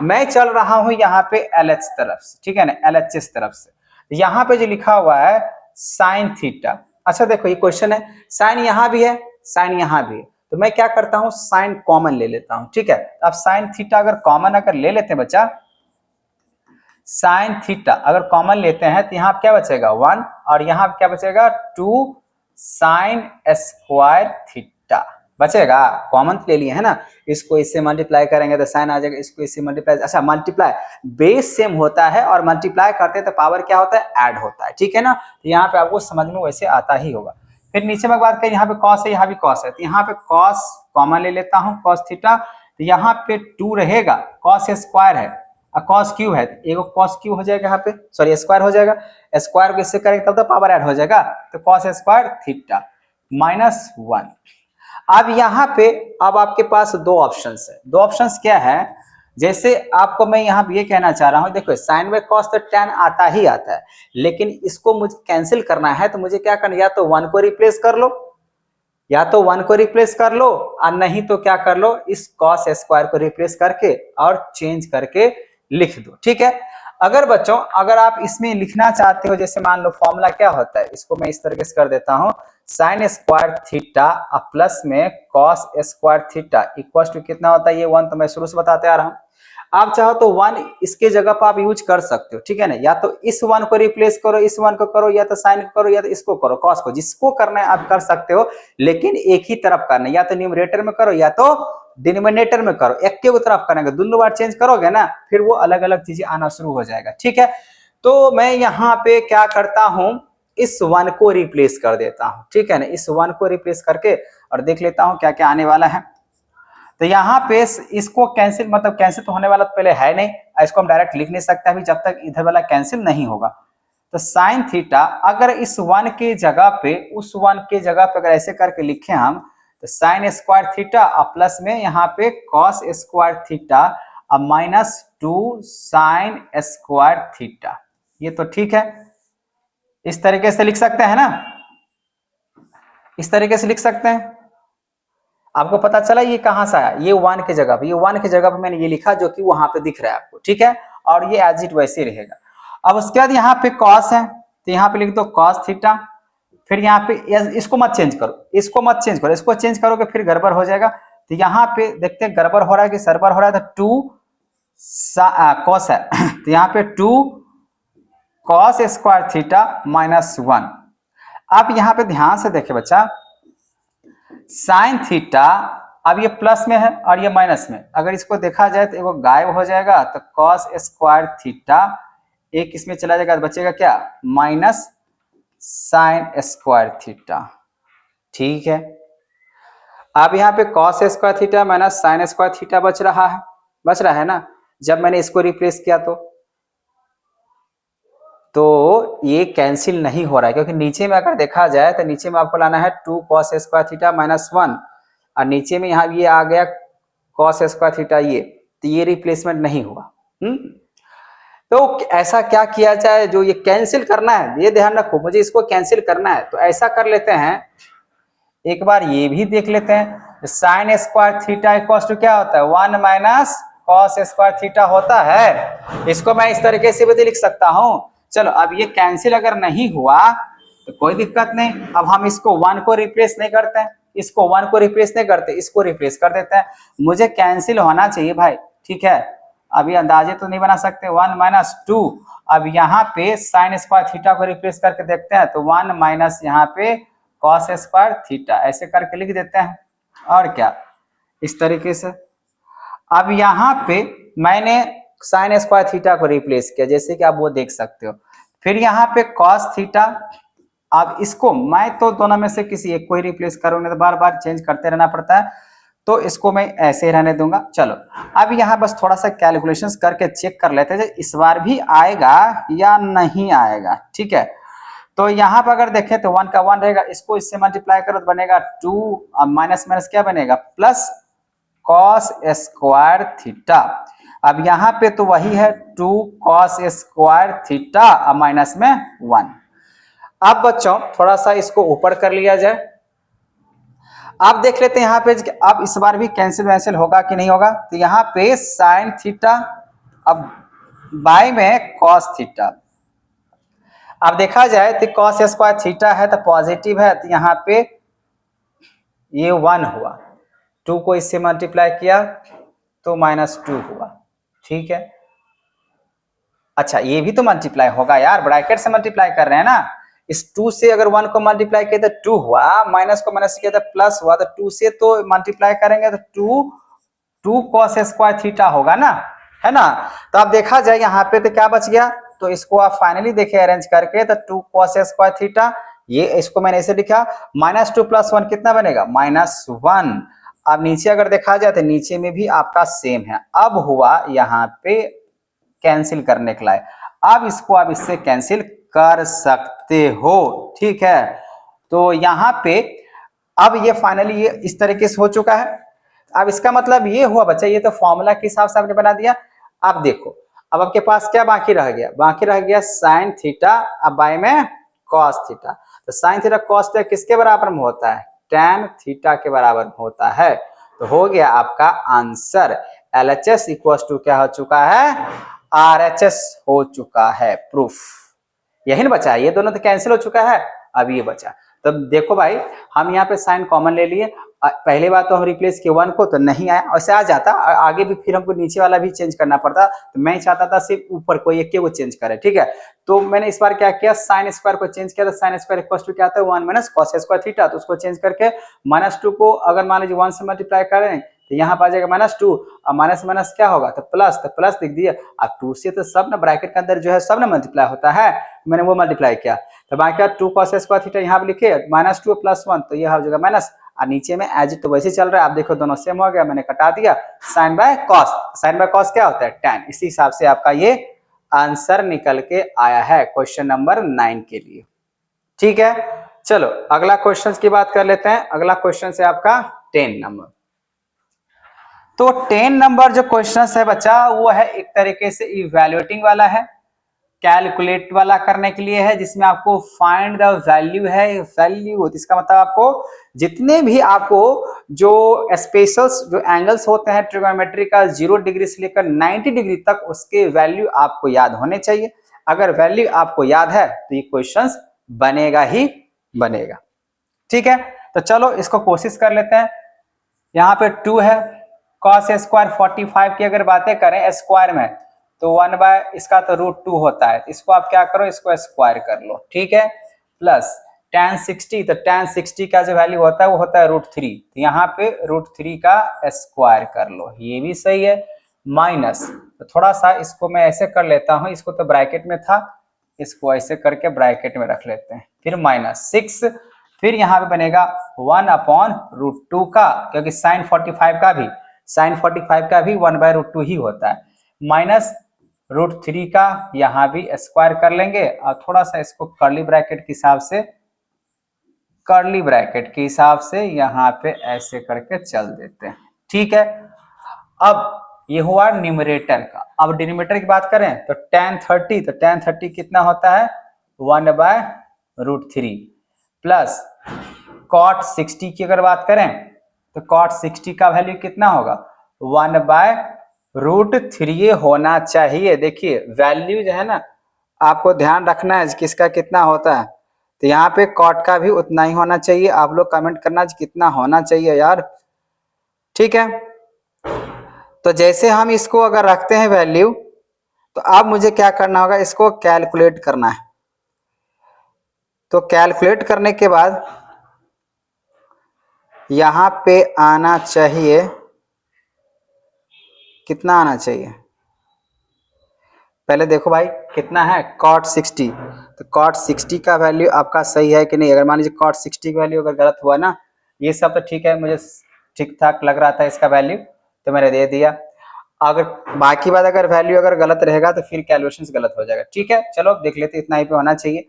मैं चल रहा हूँ यहाँ पे LH तरफ से, ठीक है ना, LHS तरफ से। यहाँ पे जो लिखा हुआ है साइन थीटा, अच्छा देखो ये क्वेश्चन है, साइन यहाँ भी है साइन यहाँ भी है, तो मैं क्या करता हूँ साइन कॉमन ले लेता हूँ, ठीक है। अब साइन थीटा अगर कॉमन अगर ले लेते हैं बच्चा, साइन थीटा अगर कॉमन लेते हैं तो यहाँ क्या बचेगा 1, और यहाँ क्या बचेगा 2 साइन स्क्वायर थीटा बचेगा, कॉमन ले लिए है ना, इसको इससे मल्टीप्लाई करेंगे तो साइन आ जाएगा, इसको इससे मल्टीप्लाई, अच्छा मल्टीप्लाई बेस सेम होता है और मल्टीप्लाई करते हैं तो पावर क्या होता है ऐड होता है, ठीक है ना, तो यहाँ पे आपको समझ में वैसे आता ही होगा। फिर नीचे में बात करें, यहाँ पे कॉस है यहाँ भी कॉस है, तो यहाँ पे कॉस कॉमन ले लेता हूँ कॉस थीटा, तो यहाँ पे 2 रहेगा, कॉस स्क्वायर है कॉस क्यू है, एगो कॉस क्यू हो जाएगा यहाँ पे, सॉरी स्क्वायर हो जाएगा, स्क्वायर को इससे करेंगे तब तो पावर ऐड हो जाएगा, तो कॉस स्क्वायर थीटा -1। अब यहाँ पे अब आपके पास दो ऑप्शंस है, दो ऑप्शंस क्या है, जैसे आपको मैं यहाँ ये कहना चाह रहा हूँ, देखो साइन बाय कॉस तो tan आता ही आता है, लेकिन इसको मुझे कैंसिल करना है तो मुझे क्या करना है, या तो 1 को रिप्लेस कर लो, या तो 1 को रिप्लेस कर लो, और नहीं तो क्या कर लो इस कॉस स्क्वायर को रिप्लेस करके और चेंज करके लिख दो, ठीक है। अगर बच्चों अगर आप इसमें लिखना चाहते हो, जैसे मान लो फॉर्मूला क्या होता है, इसको मैं इस तरीके से कर देता हूं, साइन स्क्वायर थीटा प्लस में cos square theta equal to कितना होता है, ये 1 तो मैं शुरू से बताते आ रहा हूं। आप चाहो तो 1 इसके जगह पर आप यूज कर सकते हो, ठीक है ना, या तो इस 1 को रिप्लेस करो, इस 1 को करो, या तो साइन को करो, या तो इसको करो कॉस को, जिसको करना है आप कर सकते हो, लेकिन एक ही तरफ करना है, या तो न्यूमरेटर में करो या तो डिनोमिनेटर में करो, एक के तरफ करेंगे, दोनों बार चेंज करोगे ना फिर वो अलग अलग चीजें आना शुरू हो जाएगा, ठीक है। तो मैं यहाँ पे क्या करता हूं, इस 1 को रिप्लेस कर देता हूं, ठीक है ना, इस 1 को रिप्लेस करके और देख लेता हूं क्या क्या आने वाला है। तो यहाँ पे इसको कैंसिल, मतलब कैंसिल तो होने वाला तो पहले है नहीं, इसको हम डायरेक्ट लिख नहीं सकते अभी जब तक इधर वाला कैंसिल नहीं होगा। तो साइन थीटा अगर इस 1 के जगह पे उस 1 के जगह पे अगर ऐसे करके लिखे हम, तो साइन स्क्वायर थीटा प्लस में यहाँ पे कॉस स्क्वायर थीटा अब -2 साइन स्क्वायर थीटा, ये तो ठीक है, इस तरीके से लिख सकते हैं ना, इस तरीके से लिख सकते हैं। आपको पता चला ये कहां से आया, ये 1 के जगह पे, ये 1 के जगह पे मैंने ये लिखा जो कि वहां पे दिख रहा है आपको, ठीक है, और ये एज इट वैसे रहेगा। अब उसके बाद यहाँ पे कॉस है तो यहाँ पे लिख दो कॉस थीटा, फिर यहाँ पे इसको मत चेंज करो, इसको मत चेंज करो, इसको चेंज करोगे फिर गड़बड़ हो जाएगा। तो यहाँ पे देखते हैं गड़बड़ हो रहा है कि सरबर हो रहा है, तो 2 कॉस है तो यहाँ पे 2 कॉस स्क्वायर थीटा -1। अब यहाँ पे ध्यान से देखे बच्चा, साइन थीटा अब ये प्लस में है और ये माइनस में, अगर इसको देखा जाए तो एगो गायब हो जाएगा, तो कॉस स्क्वायर थीटा एक इसमें चला जाएगा, तो बचेगा क्या माइनस साइन स्क्वायर थीटा, ठीक है। अब यहाँ पे cos square theta minus sign square theta बच रहा है ना, जब मैंने इसको रिप्लेस किया तो ये कैंसिल नहीं हो रहा है, क्योंकि नीचे में अगर देखा जाए तो नीचे में आपको लाना है 2 cos स्क्वायर थीटा माइनस 1 और नीचे में यहाँ ये आ गया cos स्क्वायर थीटा, तो ये रिप्लेसमेंट नहीं हुआ। तो ऐसा क्या किया जाए जो ये कैंसिल करना है, ये ध्यान रखो, मुझे इसको कैंसिल करना है, तो ऐसा कर लेते हैं, एक बार ये भी देख लेते हैं। Sine square theta equal to क्या होता है 1 माइनस कॉस स्क्वायर थीटा होता है। इसको मैं इस तरीके से भी लिख सकता हूं। चलो अब ये कैंसिल अगर नहीं हुआ तो कोई दिक्कत नहीं, अब हम इसको 1 को रिप्लेस नहीं करते हैं, इसको 1 को रिप्लेस नहीं करते, इसको रिप्लेस कर देते हैं। मुझे कैंसिल होना चाहिए भाई, ठीक है, अभी अंदाजे तो नहीं बना सकते। 1 माइनस 2, अब यहाँ पे साइन स्क्वायर थीटा को रिप्लेस करके देखते हैं, तो 1 माइनस यहाँ पे कॉस स्क्वायर थीटा ऐसे करके लिख देते हैं, और क्या इस तरीके से। अब यहाँ पे मैंने साइन स्क्वायर थीटा को रिप्लेस किया, जैसे कि आप वो देख सकते हो। फिर यहाँ पे कॉस थीटा, अब इसको मैं तो दोनों में से किसी एक को ही रिप्लेस करूंगा, तो बार बार चेंज करते रहना पड़ता है, तो इसको मैं ऐसे ही रहने दूंगा। चलो अब यहाँ बस थोड़ा सा कैलकुलेशंस करके चेक कर लेते हैं इस बार भी आएगा या नहीं आएगा, ठीक है। तो यहाँ पर अगर देखें तो 1 का 1 रहेगा, इसको इससे मल्टीप्लाई करो तो बनेगा 2 माइनस माइनस क्या बनेगा प्लस कॉस स्क्वायर थीटा। अब यहाँ पे तो वही है 2 कॉस स्क्वायर थीटा माइनस में 1। अब बच्चों थोड़ा सा इसको ऊपर कर लिया जाए। अब देख लेते हैं यहाँ पे अब इस बार भी कैंसिल होगा कि नहीं होगा। तो यहाँ पे साइन थीटा, अब बाय में कॉस थीटा। अब देखा जाए तो कॉस स्क्वायर थीटा है तो पॉजिटिव है, तो यहाँ पे ये 1 हुआ, 2 को इससे मल्टीप्लाई किया तो -2 हुआ, ठीक है। अच्छा ये भी तो मल्टीप्लाई होगा यार, ब्रैकेट से मल्टीप्लाई कर रहे हैं ना। इस 2 से अगर 1 को मल्टीप्लाई किया तो 2 हुआ, माइनस को माइनस किया तो प्लस हुआ, तो 2 से तो मल्टीप्लाई करेंगे तो 2 cos स्क्वायर थीटा होगा ना, है ना। तो अब देखा जाए यहाँ पे तो क्या बच गया, तो इसको आप फाइनली देखिए अरेंज करके, तो 2 cos स्क्वायर थीटा, ये इसको मैंने ऐसे लिखा, -2 + 1 कितना बनेगा -1। अब नीचे अगर देखा जाए तो नीचे में भी आपका सेम है। अब हुआ यहाँ पे कैंसिल करने के लायक, अब इसको आप इससे कैंसिल कर सकते हो, ठीक है। तो यहाँ पे अब ये फाइनली ये इस तरीके से हो चुका है। अब इसका मतलब ये हुआ बच्चा, ये तो फॉर्मूला के हिसाब से आपने बना दिया। अब देखो अब आपके पास क्या बाकी रह गया, बाकी रह गया साइन थीटा, अब बाय में कॉस थीटा। तो साइन थीटा कॉस थीटा किसके बराबर में होता है, tan थीटा के बराबर में होता है। तो हो गया आपका आंसर LHS इक्वल टू क्या हो चुका है, RHS हो चुका है। प्रूफ यही ना बचा, ये दोनों तो कैंसिल हो चुका है, अब ये बचा। तब देखो भाई हम यहाँ पे साइन कॉमन ले लिए, पहली बार तो हम रिप्लेस किए 1 को तो नहीं आया, वैसे आ जाता आगे भी, फिर हमको नीचे वाला भी चेंज करना पड़ता, तो मैं चाहता था सिर्फ ऊपर को एक को चेंज करे, ठीक है। तो मैंने इस बार क्या किया, साइन स्क्वायर को चेंज किया, तो साइन स्क्वायर इक्वल टू क्या आता है 1 माइनस कॉस स्क्वायर थीटा। तो उसको चेंज करके -2 को अगर मान लीजिए 1 से मल्टीप्लाई करें तो यहाँ पर आ जाएगा -2, और माइनस माइनस क्या होगा तो प्लस लिख दिया। अब 2 से तो सब ना ब्रैकेट के अंदर जो है सब ना मल्टीप्लाई होता है, मैंने वो मल्टीप्लाई किया, तो बाकी 2 cos स्क्वायर थीटा यहाँ पे लिखे -2 + 1, तो ये हो जाएगा माइनस, और नीचे में एज तो वैसे चल रहा है, आप देखो दोनों सेम हो गया, मैंने कटा दिया। Sine by cos, sine by cos क्या होता है tan, इसी हिसाब से आपका ये आंसर निकल के आया है क्वेश्चन नंबर 9 के लिए, ठीक है। चलो अगला क्वेश्चन की बात कर लेते हैं। अगला क्वेश्चन है आपका 10 नंबर। तो 10 नंबर जो क्वेश्चन है बच्चा वो है एक तरीके से इवैल्यूएटिंग वाला है, कैलकुलेट वाला करने के लिए है, जिसमें आपको फाइंड द वैल्यू है, वैल्यू इसका मतलब आपको जितने भी आपको जो स्पेशल्स जो एंगल्स होते हैं ट्रिगोनोमेट्री का 0 डिग्री से लेकर 90 डिग्री तक, उसके वैल्यू आपको याद होने चाहिए। अगर वैल्यू आपको याद है तो ये क्वेश्चन बनेगा ही बनेगा, ठीक है। तो चलो इसको कोशिश कर लेते हैं। यहाँ पे 2 है, cos स्क्वायर 45 की अगर बातें करें स्क्वायर में तो 1 बाय इसका तो √2 होता है, इसको आप क्या करो इसको स्क्वायर कर लो, ठीक है। प्लस tan 60, तो tan 60 का जो वैल्यू होता है वो होता है √3, तो यहाँ पे √3 का स्क्वायर कर लो, ये भी सही है। माइनस, तो थोड़ा सा इसको मैं ऐसे कर लेता हूँ, इसको तो ब्रैकेट में था, इसको ऐसे करके ब्रैकेट में रख लेते हैं। फिर -6 फिर यहाँ पे बनेगा 1/√2 का, क्योंकि साइन 45 का भी 1/√2 ही होता है, माइनस √3 का यहाँ भी स्क्वायर कर लेंगे और थोड़ा सा इसको कर्ली ब्रैकेट के हिसाब से यहाँ पे ऐसे करके चल देते हैं। ठीक है, अब ये हुआ न्यूमरेटर का। अब डिनोमिनेटर की बात करें तो tan 30 कितना होता है 1/√3 प्लस cot 60 की अगर बात करें तो cot 60 का वैल्यू कितना होगा 1/√3 होना चाहिए। देखिए वैल्यू जो है ना आपको ध्यान रखना है किसका कितना होता है, तो यहाँ पे cot का भी उतना ही होना चाहिए। आप लोग कमेंट करना कितना होना चाहिए यार। ठीक है, तो जैसे हम इसको अगर रखते हैं वैल्यू, तो अब मुझे क्या करना होगा, इसको कैलकुलेट करना है। तो कैलकुलेट करने के बाद यहाँ पे आना चाहिए, कितना आना चाहिए पहले देखो भाई कितना है cot 60, तो cot 60 का वैल्यू आपका सही है कि नहीं। अगर मान लीजिए cot 60 की वैल्यू अगर गलत हुआ ना, ये सब तो ठीक है, मुझे ठीक ठाक लग रहा था इसका वैल्यू तो मैंने दे दिया। अगर बाकी बात अगर वैल्यू अगर गलत रहेगा तो फिर कैलकुलेशन गलत हो जाएगा। ठीक है, चलो देख लेते, इतना ही पे होना चाहिए।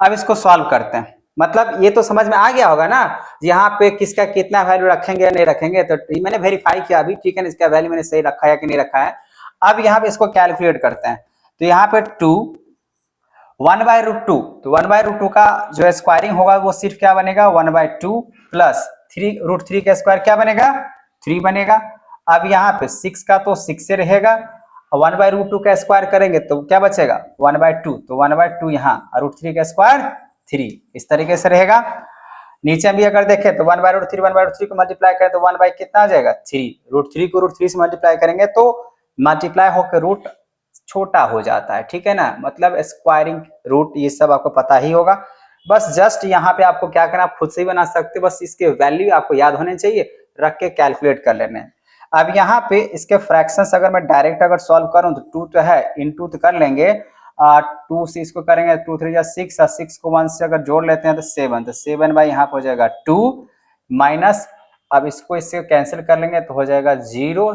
अब इसको सॉल्व करते हैं, मतलब ये तो समझ में आ गया होगा ना यहाँ पे किसका कितना वैल्यू रखेंगे या नहीं रखेंगे। तो मैंने वेरीफाई किया अभी, ठीक है ना, इसका वैल्यू मैंने सही रखा है कि नहीं रखा है। अब यहाँ पे इसको कैलकुलेट करते हैं, तो यहाँ पे 1/√2, तो 1/√2 का जो स्क्वायरिंग होगा वो सिर्फ क्या बनेगा 1/2 प्लस √3 का स्क्वायर क्या बनेगा 3 बनेगा। अब यहाँ पे 6 का तो 6 से रहेगा, 1/√2 का स्क्वायर करेंगे तो क्या बचेगा 1/2, तो 1/2 यहाँ √3 का स्क्वायर 3, इस तरीके से रहेगा। नीचे भी अगर देखें तो 1/√3 को मल्टीप्लाई करें तो 1 बाई कितना आ जाएगा 3, √3 को √3 से मल्टीप्लाई करेंगे तो मल्टीप्लाई होकर रूट छोटा हो जाता है। ठीक है ना, मतलब स्क्वायरिंग रूट ये सब आपको पता ही होगा। बस जस्ट यहाँ पे आपको क्या करना, आप खुद से ही बना सकते हो, बस इसके वैल्यू आपको याद होने चाहिए, रख के कैलकुलेट कर लेने। अब यहाँ पे इसके फ्रैक्शंस अगर मैं डायरेक्ट अगर सॉल्व करूं तो 2 तो है, इनटू तो कर लेंगे, 2 से इसको करेंगे 2 3 या 6 और 6 को 1 से अगर जोड़ लेते हैं तो 7, तो 7 बाई यहाँ पे हो जाएगा 2 माइनस, अब इसको इससे कैंसिल कर लेंगे तो हो जाएगा 0।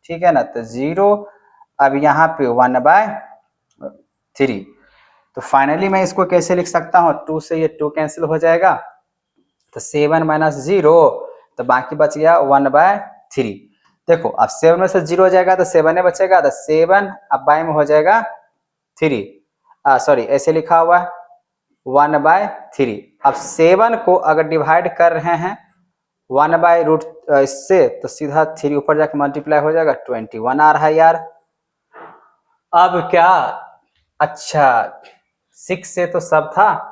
ठीक है ना, तो 0, अब यहाँ पे 1/3, तो फाइनली मैं इसको कैसे लिख सकता हूँ, 2 से ये 2 कैंसिल हो जाएगा, तो 7 माइनस 0, तो बाकी बच गया 1/3। देखो अब 7 में से 0 हो जाएगा तो 7 ही बचेगा, तो 7 अब बाई में हो जाएगा 3, सॉरी ऐसे लिखा हुआ है 1/3। अब 7 को अगर डिवाइड कर रहे हैं 1/रूट इससे, तो सीधा 3 ऊपर जाके मल्टीप्लाई हो जाएगा, 21 आ रहा है यार। अब क्या, अच्छा 6 से तो सब था,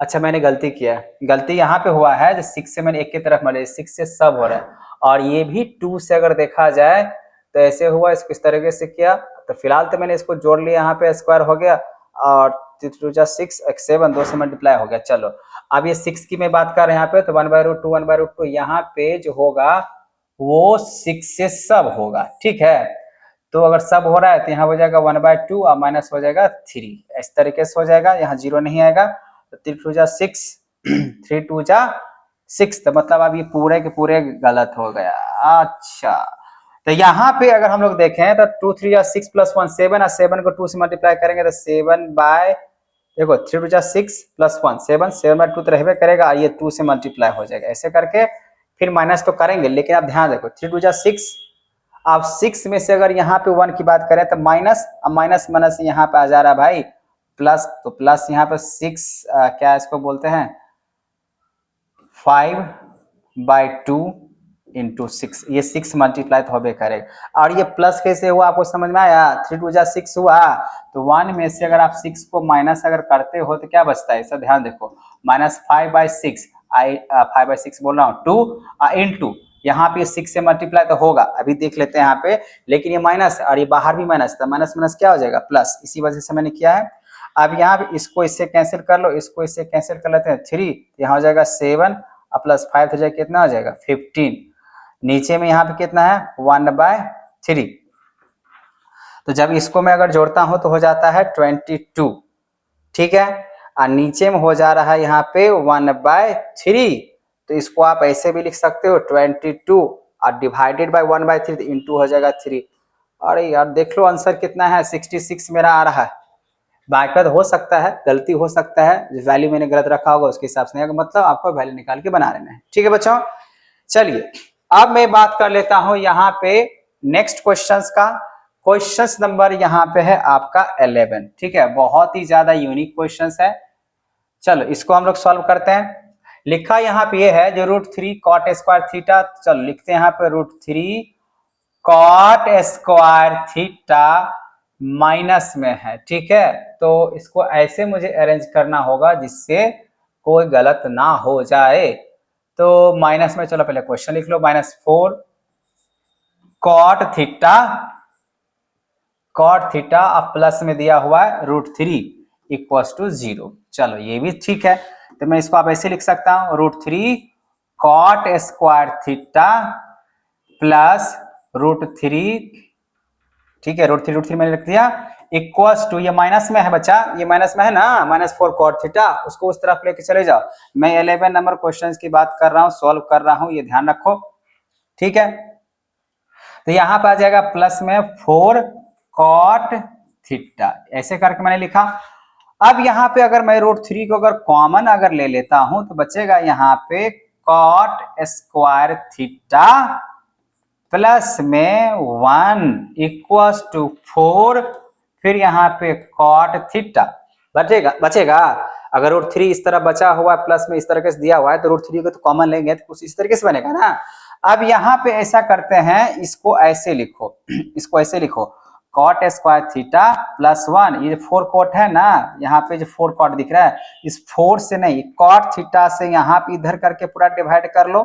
अच्छा मैंने गलती किया है, गलती यहाँ पे हुआ है जो 6 से मैंने एक की तरफ मले, 6 से सब हो रहा है, और ये भी 2 से अगर देखा जाए तो ऐसे हुआ, इसको इस तरीके से किया, तो फिलहाल तो मैंने इसको जोड़ लिया, यहाँ पे स्क्वायर हो गया और 2 जा 6 7 2 से मल्टीप्लाई हो गया। चलो अब ये 6 की मैं बात कर रहे हैं यहाँ पे, तो 1/√2 यहाँ पे जो होगा वो 6 से सब होगा। ठीक है, तो अगर सब हो रहा है तो यहाँ हो जाएगा 1/2 और माइनस हो जाएगा 3, इस तरीके से हो जाएगा, यहाँ 0 नहीं आएगा, तो 3 2 जा 6 3 2 जा 6, तो मतलब अब ये पूरे के पूरे गलत हो गया। अच्छा, तो यहाँ पे अगर हम लोग देखें तो 2 3 जा 6 प्लस 1 7, और 7 को 2 से मल्टीप्लाई करेंगे तो 7 बाय, देखो 3 2 जा 6 प्लस 1 7/2 तो रहबे करेगा, ये 2 से मल्टीप्लाई हो जाएगा, ऐसे करके फिर माइनस तो करेंगे, लेकिन आप ध्यान देखो 3 2 जा 6, आप 6 में से अगर यहाँ पे 1 की बात करें तो माइनस, अब माइनस माइनस यहाँ पे आ जा रहा है भाई प्लस, तो प्लस यहाँ पे 6 क्या इसको बोलते हैं 5/2 इंटू 6, ये 6 मल्टीप्लाई तो होबे करेगा। और ये प्लस कैसे हुआ आपको समझ में आया, 3 2 जा 6 हुआ, तो 1 में से अगर आप 6 को माइनस अगर करते हो तो क्या बचता है, इसे ध्यान देखो, माइनस 5/6, 5/6 बोल रहा हूँ 2 इंटू, यहाँ पे 6 से मल्टीप्लाई तो होगा, अभी देख लेते हैं यहाँ पे, लेकिन ये माइनस और ये बाहर भी माइनस था, माइनस माइनस क्या हो जाएगा प्लस, इसी वजह से मैंने किया है। अब यहाँ पे इसको इससे कैंसिल कर लो, इसको इससे कैंसिल कर लेते हैं 3, यहाँ हो जाएगा 7 और प्लस 5 हो जाएगा, कितना हो जाएगा 15, नीचे में यहाँ पे कितना है 1/3, तो जब इसको मैं अगर जोड़ता हूं तो हो जाता है 22। ठीक है, और नीचे में हो जा रहा है यहाँ पे 1/3, तो इसको आप ऐसे भी लिख सकते हो 22 और डिवाइडेड बाय 1/3 तो इंटू हो जाएगा 3। अरे यार देख लो आंसर कितना है, 66 मेरा आ रहा है। बाइकआउट हो सकता है, गलती हो सकता है, वैल्यू मैंने गलत रखा होगा उसके हिसाब से, मतलब आपको वैल्यू निकाल के बना लेना है। ठीक है बच्चों, चलिए अब मैं बात कर लेता हूं यहाँ पे नेक्स्ट क्वेश्चंस का। क्वेश्चंस नंबर यहाँ पे है आपका 11। ठीक है, बहुत ही ज्यादा यूनिक क्वेश्चंस है। चलो इसको हम लोग सॉल्व करते हैं। लिखा यहाँ पे ये है जो √3 कॉट स्क्वायर थीटा, चलो लिखते हैं यहाँ पे √3 कॉट स्क्वायर थीटा माइनस में है। ठीक है, तो इसको ऐसे मुझे अरेंज करना होगा जिससे कोई गलत ना हो जाए। तो माइनस में, चलो पहले क्वेश्चन लिख लो, -4 कॉट थीटा अब प्लस में दिया हुआ है √3 = 0। चलो ये भी ठीक है, तो मैं इसको आप ऐसे लिख सकता हूं √3 कॉट स्क्वायर थीटा प्लस √3, ठीक है √3 मैंने लिख दिया, = ये माइनस में है बच्चा, ये माइनस में है ना, -4 कॉट थीटा, उसको उस तरफ लेके चले जाओ। मैं 11 नंबर क्वेश्चंस की बात कर रहा हूं, सॉल्व कर रहा हूं, ये ध्यान रखो। ठीक है, तो यहां पर आ जाएगा प्लस में 4 कॉट थीटा, ऐसे करके मैंने लिखा। अब यहाँ पे अगर मैं √3 को अगर कॉमन अगर ले लेता हूं तो बचेगा यहाँ पे कॉट स्क्वायर थीटा प्लस में 1 = 4, फिर यहाँ पे कॉट थीटा बचेगा। अगर √3 इस तरह बचा हुआ है प्लस में इस तरीके से दिया हुआ है तो √3 को तो कॉमन लेंगे तो कुछ इस तरीके से बनेगा ना। अब यहाँ पे ऐसा करते हैं, इसको ऐसे लिखो इसको ऐसे लिखो कॉट स्क्वायर थीटा प्लस 1, ये 4 कॉट है ना, यहाँ पे जो 4 कॉट दिख रहा है, इस 4 से नहीं, कॉट थीटा से यहाँ पे इधर करके पूरा डिवाइड कर लो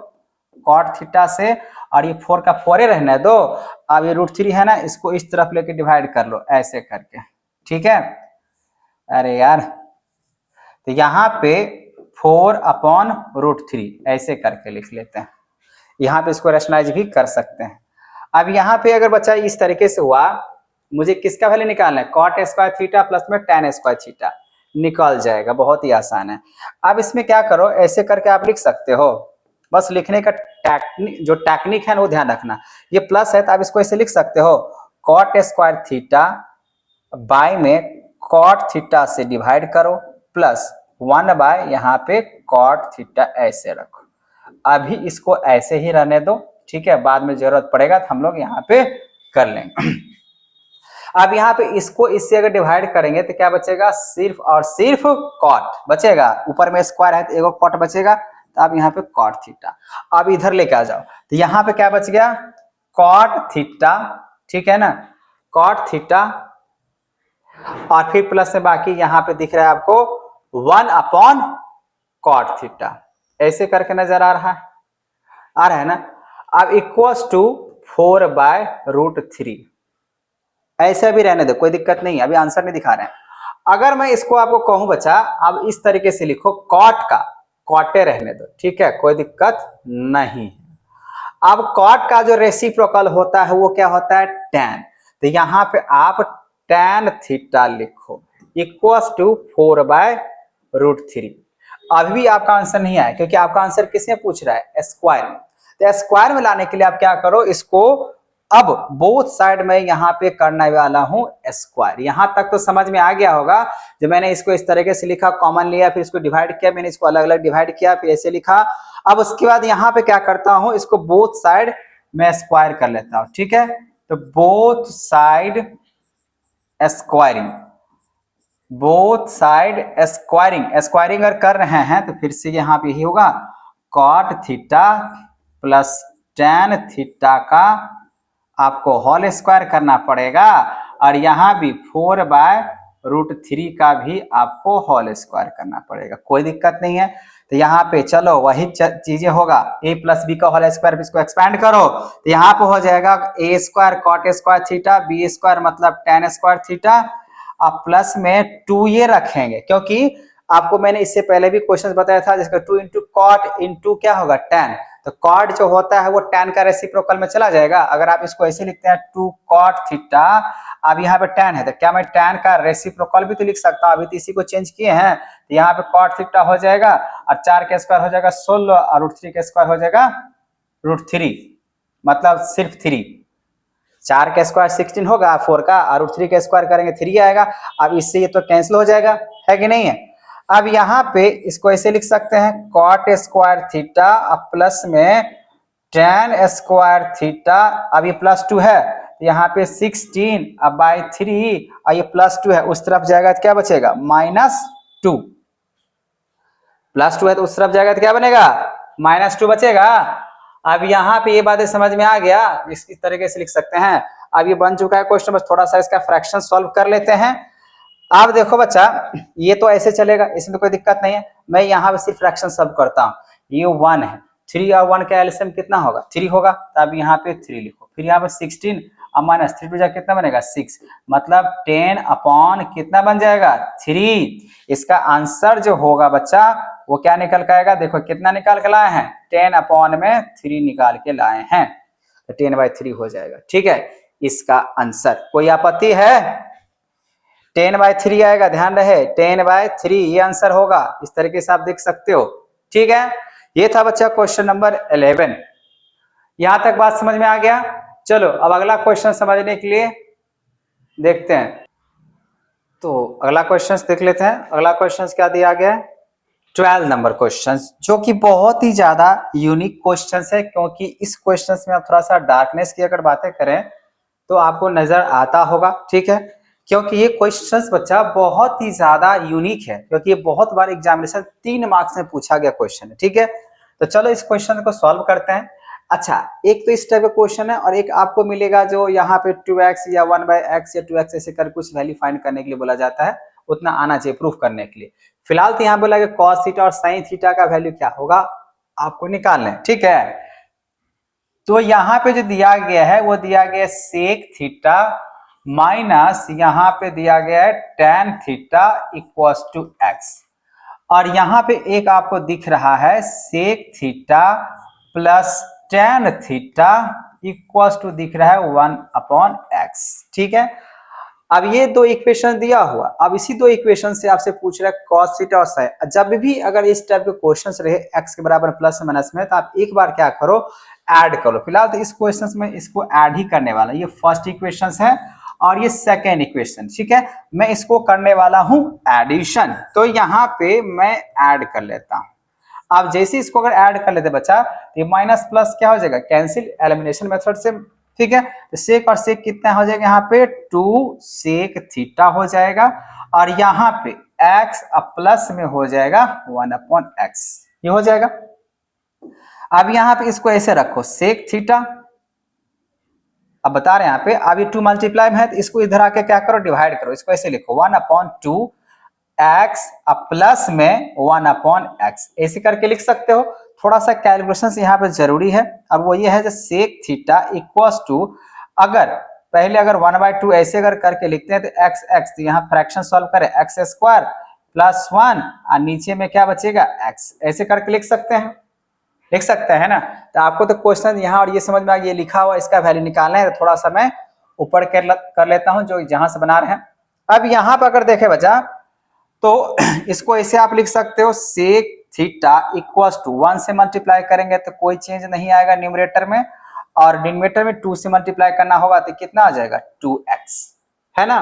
कॉट थीटा से, और ये 4 का 4 ही रहने दो। अब ये √3 है ना, इसको इस तरफ लेके डिवाइड कर लो ऐसे करके। ठीक है, अरे यार, तो यहाँ पे 4/√3 ऐसे करके लिख लेते हैं। यहाँ पे इसको रेशनलाइज भी कर सकते हैं। अब यहाँ पे अगर बच्चा इस तरीके से हुआ, मुझे किसका वैल्यू निकालना है, कॉट स्क्वायर थीटा प्लस में tan स्क्वायर थीटा, निकल जाएगा, बहुत ही आसान है। अब इसमें क्या करो, ऐसे करके आप लिख सकते हो, बस लिखने का जो टेक्निक है ना वो ध्यान रखना। ये प्लस है तो आप इसको ऐसे लिख सकते हो कॉट स्क्वायर थीटा बाय में कॉट थीटा से डिवाइड करो प्लस 1/, यहाँ पे कॉट थीटा ऐसे रखो। अभी इसको ऐसे ही रहने दो, ठीक है, बाद में जरूरत पड़ेगा तो हम लोग यहाँ पे कर लेंगे। अब यहाँ पे इसको इससे अगर डिवाइड करेंगे तो क्या बचेगा, सिर्फ और सिर्फ कॉट बचेगा, ऊपर में स्क्वायर है तो एगो कॉट बचेगा, तो अब यहाँ पे कॉट थीटा। अब इधर लेके आ जाओ, तो यहाँ पे क्या बच गया, कॉट थीटा, ठीक है ना, कॉट थीटा, और फिर प्लस में बाकी यहाँ पे दिख रहा है आपको 1/कॉट थीटा, ऐसे करके नजर आ रहा है ना। अब = 4/√3, ऐसा भी रहने दो, कोई दिक्कत नहीं, अभी आंसर नहीं दिखा रहे हैं। अगर मैं इसको आपको कहूं बच्चा, अब इस तरीके से लिखो, कॉट का कॉटे रहने दो, ठीक है, कोई दिक्कत नहीं। अब कॉट का जो रेसिप्रोकल होता है वो क्या होता है, tan, तो यहाँ पे आप tan थीटा लिखो = 4/√3। अभी भी आपका आंसर नहीं आया क्योंकि आपका आंसर किसमें पूछ रहा है, स्क्वायर में। तो स्क्वायर में लाने के लिए आप क्या करो, इसको अब बोथ साइड में यहाँ पे करने वाला हूं स्क्वायर। यहां तक तो समझ में आ गया होगा, जब मैंने इसको इस तरीके से लिखा, कॉमन लिया, फिर इसको डिवाइड किया, मैंने इसको अलग अलग डिवाइड किया, फिर ऐसे लिखा। अब उसके बाद यहाँ पे क्या करता हूं, इसको बोथ साइड में स्क्वायर कर लेता हूं, ठीक है, तो both side squaring, both side squaring अगर कर रहे हैं तो फिर से यहाँ पे यही होगा, cot theta plus tan theta का आपको होल स्क्वायर करना पड़ेगा, और यहाँ भी 4/√3 का भी आपको होल स्क्वायर करना पड़ेगा, कोई दिक्कत नहीं है। तो यहाँ पे चलो वही चीजें होगा, a + b का होल स्क्वायर, इसको एक्सपैंड करो तो यहाँ पे हो जाएगा a² cot square theta, b² मतलब tan स्क्वायर थीटा, अब प्लस में 2 ये रखेंगे, क्योंकि आपको मैंने इससे पहले भी क्वेश्चन बताया था जिसका 2 × कॉट × क्या होगा, tan, तो कॉट जो होता है वो tan का रेसिप्रोकल में चला जाएगा। अगर आप इसको ऐसे लिखते हैं 2 cot थीटा, अब यहाँ पे tan है तो क्या मैं tan का रेसिप्रोकल भी तो लिख सकता हूँ, अभी तो इसी को चेंज किए हैं। तो यहाँ पे cot थीटा हो जाएगा और 4 का स्क्वायर हो जाएगा 16 और √3 का स्क्वायर हो जाएगा √3, मतलब सिर्फ 3। 4 का स्क्वायर 16 होगा 4 का, और √3 का स्क्वायर करेंगे 3 आएगा। अब इससे ये तो कैंसिल हो जाएगा, है कि नहीं है। अब यहाँ पे इसको ऐसे लिख सकते हैं cot स्क्वायर थीटा अब प्लस में tan स्क्वायर थीटा, अब ये +2 है तो यहाँ पे 16 अब बाई 3 और ये +2 है, उस तरफ जाएगा तो क्या बचेगा -2। +2 है तो उस तरफ जाएगा तो क्या बनेगा -2 बचेगा। अब यहाँ पे ये बातें समझ में आ गया, इस तरीके से लिख सकते हैं। अब ये बन चुका है क्वेश्चन, बस थोड़ा सा इसका फ्रैक्शन सॉल्व कर लेते हैं। अब देखो बच्चा, ये तो ऐसे चलेगा, इसमें कोई दिक्कत नहीं है। मैं यहाँ पे सिर्फ फ्रैक्शन सॉल्व करता हूँ। ये 1 है, 3 और 1 का एलसीएम कितना होगा 3 होगा, तो अब यहाँ पे 3 लिखो। फिर यहाँ पे 16 और -3 टू जा कितना बनेगा 6, मतलब 10 अपॉन कितना बन जाएगा 3। इसका आंसर जो होगा बच्चा वो क्या निकल के आएगा, देखो कितना निकाल के लाए हैं 10 अपॉन में 3 निकाल के लाए हैं, तो 10/3 हो जाएगा। ठीक है, इसका आंसर। कोई आपत्ति है? 10/3 आएगा, ध्यान रहे 10/3 ये आंसर होगा। इस तरीके से आप देख सकते हो। ठीक है, ये था बच्चा क्वेश्चन नंबर 11। यहां तक बात समझ में आ गया। चलो अब अगला क्वेश्चन समझने के लिए देखते हैं। तो अगला क्वेश्चन देख लेते हैं। अगला क्वेश्चन क्या दिया गया है, 12 नंबर क्वेश्चन, जो कि बहुत ही ज्यादा यूनिक क्वेश्चन है, क्योंकि इस क्वेश्चन में आप थोड़ा सा डार्कनेस की अगर बातें करें तो आपको नजर आता होगा। ठीक है, क्योंकि ये क्वेश्चंस बच्चा बहुत ही ज्यादा यूनिक है, क्योंकि ये बहुत बार एग्जामिनेशन 3 मार्क्स में पूछा गया क्वेश्चन है। ठीक है, तो चलो इस क्वेश्चन को सॉल्व करते हैं। अच्छा, एक तो इस टाइप का क्वेश्चन है और एक आपको मिलेगा जो यहाँ पे 2x या 1/x या 2x ऐसे कर कुछ वैल्यू फाइंड करने के लिए बोला जाता है, उतना आना चाहिए प्रूफ करने के लिए। फिलहाल तो यहाँ बोला कि cos थीटा और sin थीटा का वैल्यू क्या होगा आपको निकालना है। ठीक है, तो यहाँ पे जो दिया गया है वो दिया गया सेक थीटा माइनस यहाँ पे दिया गया है tan theta equals to x, और यहाँ पे एक आपको दिख रहा है sec theta plus tan theta equals to दिख रहा है 1/x। ठीक है, अब ये दो इक्वेशन दिया हुआ, अब इसी दो इक्वेशन से आपसे पूछ रहा है cos थीटा और sin। जब भी अगर इस टाइप के क्वेश्चंस रहे x के बराबर प्लस माइनस में, तो आप एक बार क्या करो ऐड करो। फिलहाल तो इस क्वेश्चंस में इसको ऐड ही करने वाला, ये फर्स्ट इक्वेशन है और ये सेकेंड इक्वेशन। ठीक है, मैं इसको करने वाला हूं एडिशन, तो यहाँ पे मैं ऐड कर लेता हूं। अब जैसे इसको अगर ऐड कर लेते बच्चा, तो ये माइनस प्लस क्या हो जाएगा कैंसिल, एलिमिनेशन मेथड से। ठीक है, तो सेक और सेक कितना हो जाएगा यहाँ पे 2 सेक थीटा हो जाएगा, और यहाँ पे x अब प्लस में हो जाएगा 1/x, ये हो जाएगा। अब यहाँ पे इसको ऐसे रखो सेक थीटा, अब बता रहे हैं यहाँ पे, अब ये 2 मल्टीप्लाई में है तो इसको इधर आके क्या करो डिवाइड करो, इसको ऐसे लिखो 1/2 x अब प्लस में 1/x, ऐसे करके लिख सकते हो। थोड़ा सा कैलकुलेशन यहाँ पे जरूरी है। अब वो ये है जो सेक थीटा इक्वल्स टू, अगर पहले अगर 1/2 ऐसे अगर करके लिखते हैं तो x, तो यहाँ फ्रैक्शन सॉल्व करें x² + 1 और नीचे में क्या बचेगा x, ऐसे करके लिख सकते हैं, लिख सकते हैं ना। तो आपको तो क्वेश्चन यहाँ और ये समझ में आ गया, ये लिखा हुआ इसका वैल्यू निकालना है। तो थोड़ा सा मैं ऊपर कर लेता हूँ जो जहां से बना रहे हैं। अब यहाँ पर अगर देखे बच्चा, तो इसको ऐसे आप लिख सकते हो सेक थीटा इक्वल्स टू 1 से मल्टीप्लाई करेंगे तो कोई चेंज नहीं आएगा न्यूमरेटर में, और डिनोमिनेटर में 2 से मल्टीप्लाई करना होगा तो कितना आ जाएगा 2x, है ना।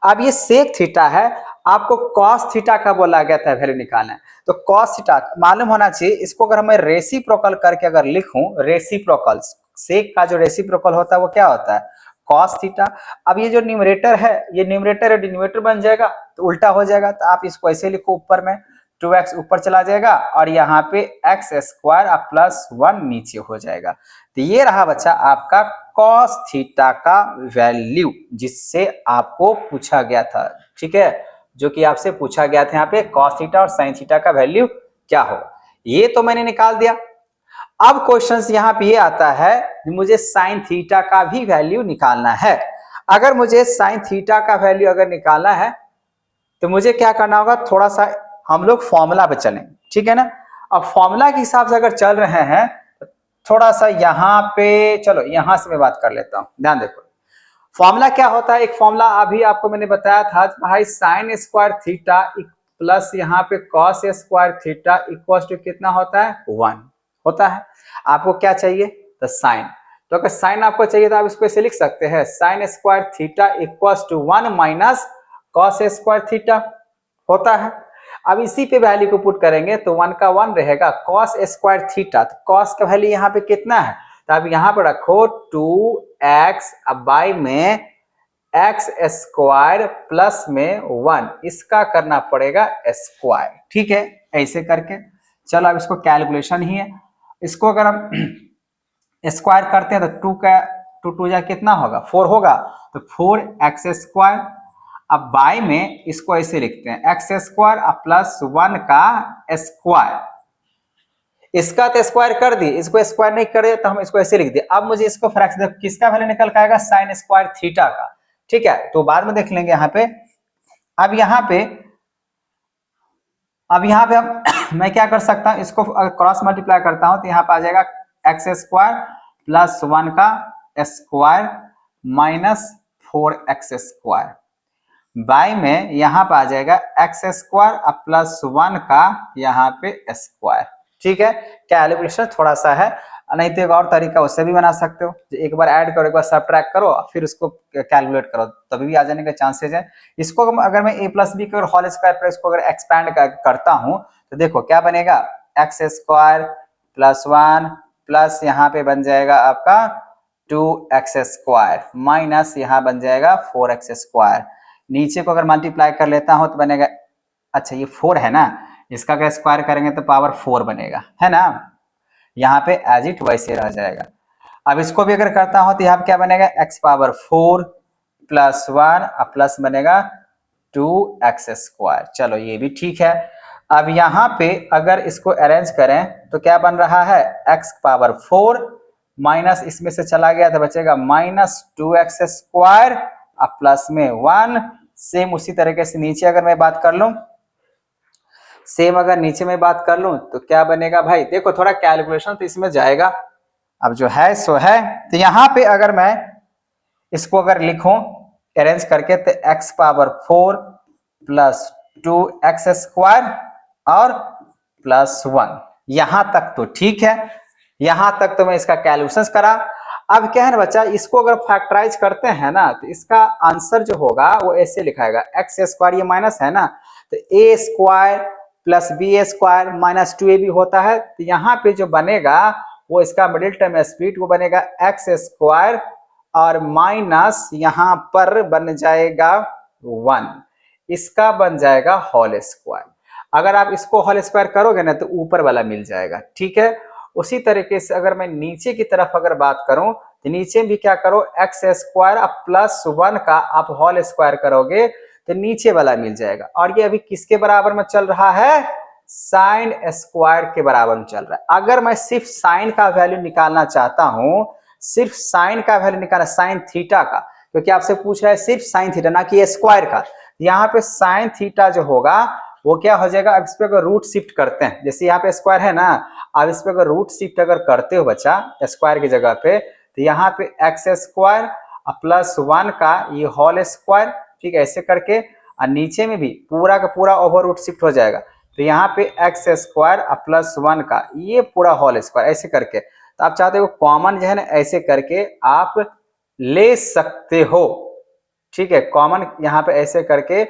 अब ये सेक थीटा है, आपको cos थीटा का बोला गया था वैल्यू निकालना है, तो cos थीटा मालूम होना चाहिए। इसको अगर मैं रेसिप्रोकल करके अगर लिखूं, रेसिप्रोकल सेक का जो रेसिप्रोकल होता है वो क्या होता है cos थीटा। अब ये जो न्यूमरेटर है ये न्यूमरेटर है डिनोमिनेटर बन जाएगा तो उल्टा हो जाएगा, तो आप इसको ऐसे लिखो ऊपर में 2x ऊपर चला जाएगा और यहाँ पे x² + 1 नीचे हो जाएगा। तो ये रहा बच्चा आपका cos थीटा का वैल्यू जिससे आपको पूछा गया था। ठीक है, जो कि आपसे पूछा गया था यहाँ पे cos थीटा और sin थीटा का वैल्यू क्या होगा, ये तो मैंने निकाल दिया। अब क्वेश्चन यहाँ पे ये आता है मुझे साइन थीटा का भी वैल्यू निकालना है। अगर मुझे साइन थीटा का वैल्यू अगर निकालना है तो मुझे क्या करना होगा, थोड़ा सा हम लोग फॉर्मूला पे चलें। ठीक है ना, अब फॉर्मूला के हिसाब से अगर चल रहे हैं थोड़ा सा यहाँ पे, चलो यहाँ से मैं बात कर लेता हूँ, ध्यान देखो फॉर्मूला क्या होता है। एक फॉर्मूला अभी आपको मैंने बताया था भाई, साइन स्क्वायर थीटा प्लस यहाँ पे cos square theta equal to कितना होता है, 1 होता है। आपको क्या चाहिए, तो साइन। तो अगर साइन आपको चाहिए तो आप इसको ऐसे लिख सकते हैं, sine square theta equal to 1 minus cos square theta होता है। अब इसी पे वैल्यू को पुट करेंगे तो 1 का 1 रहेगा, कॉस स्क्वायर थीटा, तो कॉस का वैल्यू यहाँ पे कितना है, तो आप यहाँ पे रखो 2x, अब बाई में एक्स स्क्वायर प्लस में 1, इसका करना पड़ेगा स्क्वायर, ठीक है। ऐसे करके चलो अब इसको कैलकुलेशन ही है, इसको अगर हम स्क्वायर करते हैं तो 2 का 2 जा कितना होगा, 4 होगा, तो 4x स्क्वायर। अब बाय में इसको ऐसे लिखते हैं, एक्स स्क्वायर प्लस 1 का स्क्वायर, इसका तो स्क्वायर कर दी, इसको स्क्वायर नहीं करे तो हम इसको ऐसे लिख दिए। अब मुझे इसको फ्रैक्शन किसका वैल्यू निकल के आएगा, साइन स्क्वायर थीटा का, ठीक है, तो बाद में देख लेंगे यहाँ पे। अब यहाँ पे हम मैं क्या कर सकता हूँ, इसको क्रॉस मल्टीप्लाई करता हूँ तो यहाँ पे आ जाएगा एक्स स्क्वायर प्लस 1 का square minus 4x square, bye में यहाँ पे आ जाएगा एक्स स्क्वायर प्लस 1 का यहाँ पे स्क्वायर, ठीक है। कैलकुलेशन थोड़ा सा है, नहीं तो एक और तरीका उससे भी बना सकते हो, एक बार ऐड करो, एक बार सबट्रैक्ट करो, फिर उसको कैलकुलेट करो, तभी भी आ जाने के चांसेस है। इसको अगर मैं a प्लस बी के होल स्क्वायर पर इसको अगर एक्सपैंड करता हूँ तो देखो क्या बनेगा, एक्स स्क्वायर प्लस 1 प्लस यहाँ पे बन जाएगा आपका 2x स्क्वायर माइनस यहाँ बन जाएगा 4x स्क्वायर। नीचे को अगर मल्टीप्लाई कर लेता हूँ तो बनेगा, अच्छा ये 4 है ना, इसका अगर स्क्वायर करेंगे तो पावर 4 बनेगा, है ना, यहाँ पे एज इट वैसे रह जाएगा। अब इसको भी अगर करता हूं तो यहाँ पे क्या बनेगा, x पावर 4 प्लस 1 प्लस बनेगा 2x स्क्वायर, चलो ये भी ठीक है। अब यहाँ पे अगर इसको अरेंज करें तो क्या बन रहा है, x पावर 4 माइनस इसमें से चला गया तो बचेगा माइनस 2x स्क्वायर प्लस में 1। सेम उसी तरीके से नीचे अगर मैं बात कर लूं, तो क्या बनेगा भाई, देखो थोड़ा कैलकुलेशन तो इसमें जाएगा, अब जो है सो है। तो यहाँ पे अगर मैं इसको अगर लिखूं अरेंज करके तो x power 4 plus 2x square और प्लस 1, यहां तक तो ठीक है, यहां तक तो मैं इसका कैलकुलेशन करा। अब क्या है ना बच्चा, इसको अगर फैक्टराइज करते हैं ना तो इसका आंसर जो होगा वो ऐसे लिखाएगा, एक्स स्क्वायर ये माइनस है ना, तो A square plus B square minus 2ab होता है, तो यहाँ पे जो बनेगा वो इसका मिडिल टर्म स्प्लिट वो बनेगा एक्स स्क्वायर और माइनस यहाँ पर बन जाएगा 1, इसका बन जाएगा होल स्क्वायर। अगर आप इसको होल स्क्वायर करोगे ना तो ऊपर वाला मिल जाएगा, ठीक है। उसी तरीके से अगर मैं नीचे की तरफ अगर बात करूं तो नीचे भी क्या करो, एक्स स्क्वायर प्लस 1 का आप होल स्क्वायर करोगे तो नीचे वाला मिल जाएगा, और ये अभी किसके बराबर में चल रहा है, साइन स्क्वायर के बराबर में चल रहा है। अगर मैं सिर्फ साइन का वैल्यू निकालना चाहता हूं, सिर्फ साइन का वैल्यू निकालना, साइन थीटा का, क्योंकि आपसे पूछ रहा है सिर्फ साइन थीटा ना कि स्क्वायर का, यहाँ पे साइन थीटा जो होगा वो क्या हो जाएगा, अब इस पे अगर रूट शिफ्ट करते हैं, जैसे यहाँ पे स्क्वायर है ना, अब इस पे अगर रूट शिफ्ट अगर करते हो बच्चा स्क्वायर की जगह पे, तो यहाँ पे एक्स स्क्वायर प्लस 1 का ये होल स्क्वायर, ठीक है, ऐसे करके, और नीचे में भी पूरा का पूरा ओवर रूट शिफ्ट हो जाएगा, तो यहाँ पे एक्स स्क्वायर प्लस 1 का ये पूरा होल स्क्वायर ऐसे करके। तो आप चाहते हो कॉमन जो है ना ऐसे करके आप ले सकते हो, ठीक है, कॉमन यहाँ पे ऐसे करके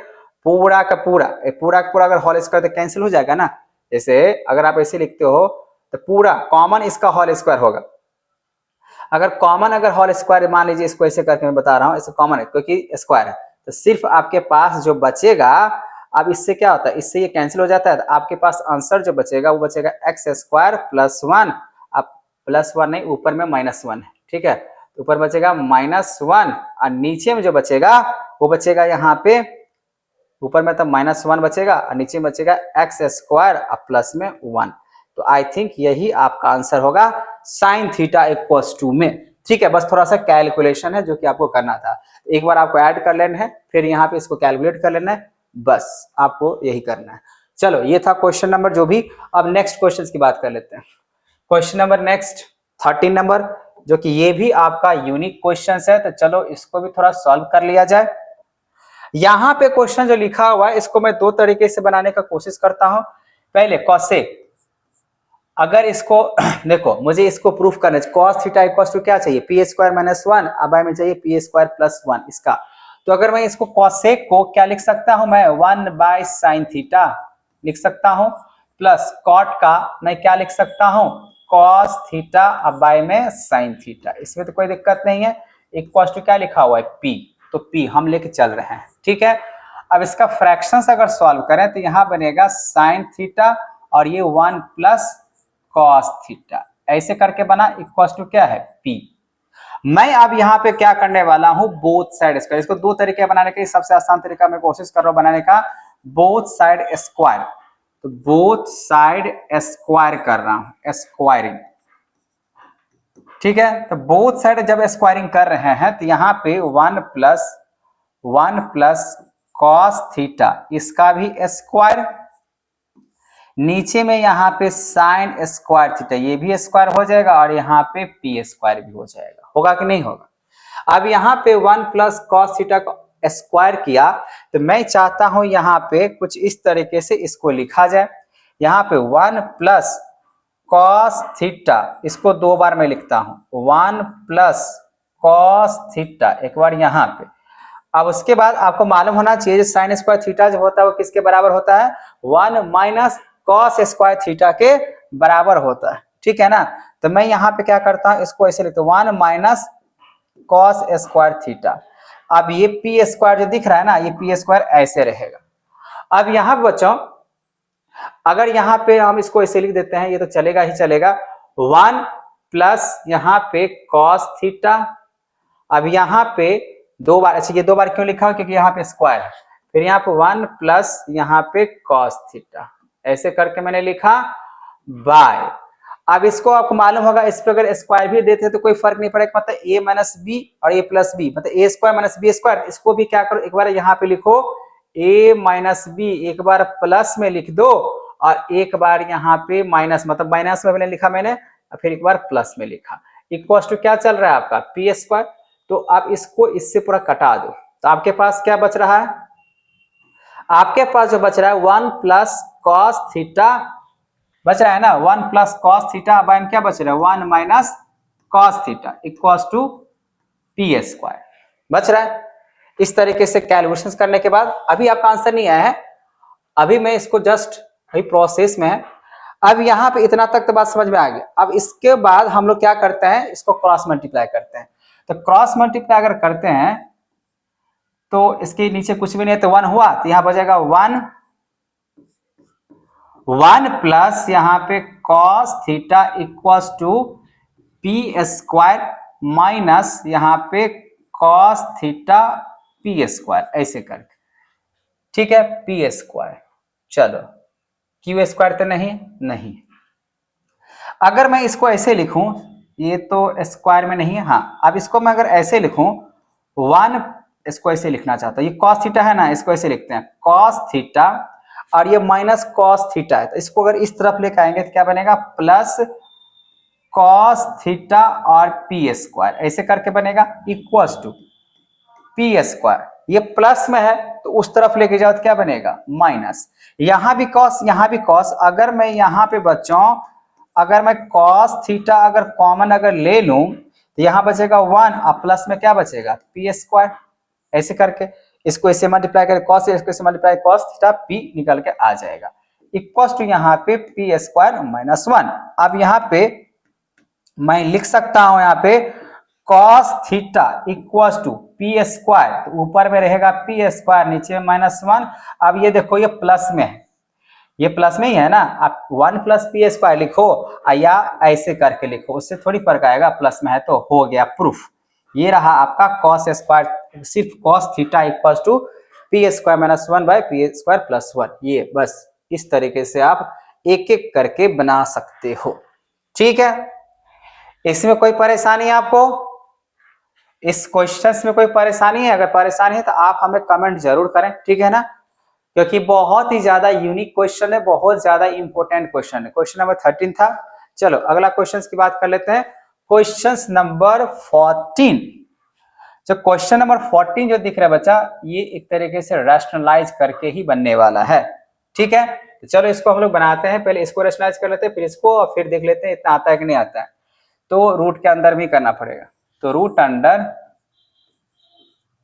पूरा का पूरा अगर होल स्क्वायर तो कैंसिल हो जाएगा ना, जैसे अगर आप ऐसे लिखते हो तो पूरा कॉमन इसका होल स्क्वायर होगा। अगर कॉमन अगर होल स्क्वायर मान लीजिए, इसको ऐसे करके मैं बता रहा हूँ, ऐसे कॉमन है क्योंकि स्क्वायर है, तो सिर्फ आपके पास जो बचेगा, अब इससे क्या होता है, इससे ये कैंसिल हो जाता है, तो आपके पास आंसर जो बचेगा वो बचेगा एक्स स्क्वायर प्लस 1, अब प्लस 1 नहीं ऊपर में माइनस 1 है, ठीक है, ऊपर बचेगा -1 और नीचे में जो बचेगा वो बचेगा यहाँ पे ऊपर में तो -1 बचेगा और नीचे में बचेगा एक्स स्क्वायर प्लस में 1। तो आई थिंक यही आपका आंसर होगा साइन थीटा इक्वल्स टू में, ठीक है। बस थोड़ा सा कैलकुलेशन है जो कि आपको करना था, एक बार आपको ऐड कर लेना है, फिर यहाँ पे इसको कैलकुलेट कर लेना है, बस आपको यही करना है। चलो ये था क्वेश्चन नंबर जो भी। अब नेक्स्ट क्वेश्चन की बात कर लेते हैं। क्वेश्चन नंबर नेक्स्ट, 13 नंबर, जो कि ये भी आपका यूनिक क्वेश्चन है। तो चलो इसको भी थोड़ा सॉल्व कर लिया जाए। यहां पे क्वेश्चन जो लिखा हुआ है इसको मैं दो तरीके से बनाने का कोशिश करता हूं। पहले कॉसेक, अगर इसको देखो मुझे इसको प्रूफ करना है, cos थीटा इक्वल टू क्या चाहिए, पी स्क्वायर माइनस वन, अब में चाहिए पी स्क्वायर प्लस वन इसका। तो अगर मैं इसको कॉसेक को क्या लिख सकता हूं, मैं 1/sin थीटा लिख सकता हूं, प्लस कॉट का मैं क्या लिख सकता हूं, cos थीटा अब में sin थीटा। इसमें तो कोई दिक्कत नहीं है। इक्वल टू क्या लिखा हुआ है, p, तो p हम लेके चल रहे हैं, ठीक है। अब इसका फ्रैक्शंस अगर सॉल्व करें तो यहां बनेगा sin थीटा और ये 1 प्लस cos थीटा, ऐसे करके बना, इक्वल टू क्या है, p। मैं अब यहाँ पे क्या करने वाला हूं, बोथ साइड स्क्वायर। इसको दो तरीके बनाने के, सबसे आसान तरीका मैं कोशिश कर रहा हूं बनाने का, बोथ साइड स्क्वायर। तो बोथ साइड स्क्वायर कर रहा हूं, स्क्वायरिंग, ठीक है। तो बोथ साइड जब स्क्वायरिंग कर रहे हैं तो यहाँ पे 1 प्लस cos थीटा, इसका भी स्क्वायर, नीचे में यहाँ पे साइन स्क्वायर थीटा, ये भी स्क्वायर हो जाएगा, और यहाँ पे पी स्क्वायर भी हो जाएगा। होगा कि नहीं होगा। अब यहाँ पे 1 प्लस cos थीटा को स्क्वायर किया, तो मैं चाहता हूं यहाँ पे कुछ इस तरीके से इसको लिखा जाए। यहाँ पे 1 प्लस cos थीटा, इसको दो बार मैं लिखता हूं, 1 प्लस cos थीटा एक बार यहाँ पे। अब उसके बाद आपको मालूम होना चाहिए साइन स्क्वायर थीटा जो होता है वो किसके बराबर होता है, 1 माइनस cos स्क्वायर थीटा के बराबर होता है, ठीक है ना। तो मैं यहाँ पे क्या करता हूँ, इसको ऐसे लिखता हूँ, 1 माइनस cos स्क्वायर थीटा। अब ये पी स्क्वायर जो दिख रहा है ना, ये पी स्क्वायर ऐसे रहेगा। अब यहाँ बच्चों अगर यहाँ पे हम इसको ऐसे लिख देते हैं, ये तो चलेगा ही चलेगा, 1 प्लस यहाँ पे cos थीटा। अब यहाँ पे दो बार, अच्छा ये दो बार क्यों लिखा, क्योंकि यहाँ पे स्क्वायर है, फिर यहाँ पे 1 प्लस यहाँ पे cos थीटा, ऐसे करके मैंने लिखा बाय। अब इसको आपको मालूम होगा, इस पे अगर स्क्वायर भी देते हैं तो कोई फर्क नहीं पड़ेगा, मतलब a माइनस बी और a प्लस बी, मतलब a square minus B square. इसको भी क्या करो, एक बार यहाँ पे लिखो a माइनस बी, एक बार प्लस में लिख दो और एक बार यहाँ पे माइनस, मतलब माइनस में लिखा मैंने, फिर एक बार प्लस में लिखा। इक्वल टू क्या चल रहा है आपका, पी स्क्वायर। तो आप इसको इससे पूरा कटा दो, तो आपके पास क्या बच रहा है, आपके पास जो बच रहा है 1 प्लस cos थीटा बच रहा है ना, 1 प्लस cos थीटा, अब क्या बच रहा है, 1 minus cos theta equal to P square बच रहा है। इस तरीके से कैलकुलेशन करने के बाद, अभी आपका आंसर नहीं आया है, अभी मैं इसको जस्ट अभी प्रोसेस में है। अब यहाँ पे इतना तक तो बात समझ में आ गया। अब इसके बाद हम लोग क्या करते हैं, इसको क्रॉस मल्टीप्लाई करते हैं। तो क्रॉस मल्टीप्लाई अगर करते हैं तो इसके नीचे कुछ भी नहीं है, तो 1 हुआ, तो यहाँ बचेगा 1 प्लस यहाँ पे cos theta equals to P square minus यहाँ पे cos थीटा पी स्क्वायर, ऐसे करके, ठीक है, पी स्क्वायर। चलो क्यू स्क्वायर तो नहीं। अगर मैं इसको ऐसे लिखूं, ये तो स्क्वायर में नहीं है, हाँ, अब इसको मैं अगर ऐसे लिखूं 1, इसको ऐसे लिखना चाहता हूं, ये cos थीटा है ना, इसको ऐसे लिखते हैं cos थीटा, और ये माइनस cos थीटा है, तो इसको अगर इस तरफ लेकर आएंगे तो क्या बनेगा, प्लस cos थीटा और पी स्क्वायर, ऐसे करके बनेगा इक्वल्स टू पी स्क्वायर। ये प्लस में है तो उस तरफ लेके जाओ तो क्या बनेगा, माइनस। यहां भी cos, यहां भी cos, अगर मैं यहां पे बच्चों अगर मैं cos थीटा अगर कॉमन अगर ले लूं तो यहां बचेगा 1 और प्लस में क्या बचेगा, पी स्क्वायर, ऐसे करके इसको इससे मल्टीप्लाई करके cos, इसको इससे मल्टीप्लाई cos थीटा p निकल के आ जाएगा इक्वल टू यहाँ पे पी स्क्वायर माइनस 1। अब यहाँ पे मैं लिख सकता हूं यहाँ पे cos theta equal to P square, तो ऊपर में रहेगा पी स्क्वायर, नीचे में माइनस 1। अब ये देखो ये प्लस में है, ये प्लस में ही है ना, आप 1 प्लस पी स्क्वायर लिखो या ऐसे करके लिखो, उससे थोड़ी फर्क आएगा, प्लस में है तो हो गया प्रूफ। ये रहा आपका cos स्क्वायर, सिर्फ cos theta equal to P square minus 1 by P square plus 1। ये बस इस तरीके से आप एक एक करके बना सकते हो, ठीक है। इसमें कोई परेशानी है आपको, इस क्वेश्चंस में कोई परेशानी है, अगर परेशानी है तो आप हमें कमेंट जरूर करें, ठीक है ना, क्योंकि बहुत ही ज्यादा यूनिक क्वेश्चन है, बहुत ज्यादा इंपॉर्टेंट क्वेश्चन है। क्वेश्चन नंबर 13 था। चलो अगला क्वेश्चन की बात कर लेते हैं। Question number 14। जो क्वेश्चन नंबर 14 जो दिख रहा है बच्चा, ये एक तरीके से रैशनलाइज करके ही बनने वाला है। ठीक है, तो चलो इसको हम लोग बनाते हैं। पहले इसको रैशनलाइज कर लेते हैं, फिर इसको, और फिर देख लेते हैं इतना आता है कि नहीं आता है। तो रूट के अंदर भी करना पड़ेगा। तो रूट अंडर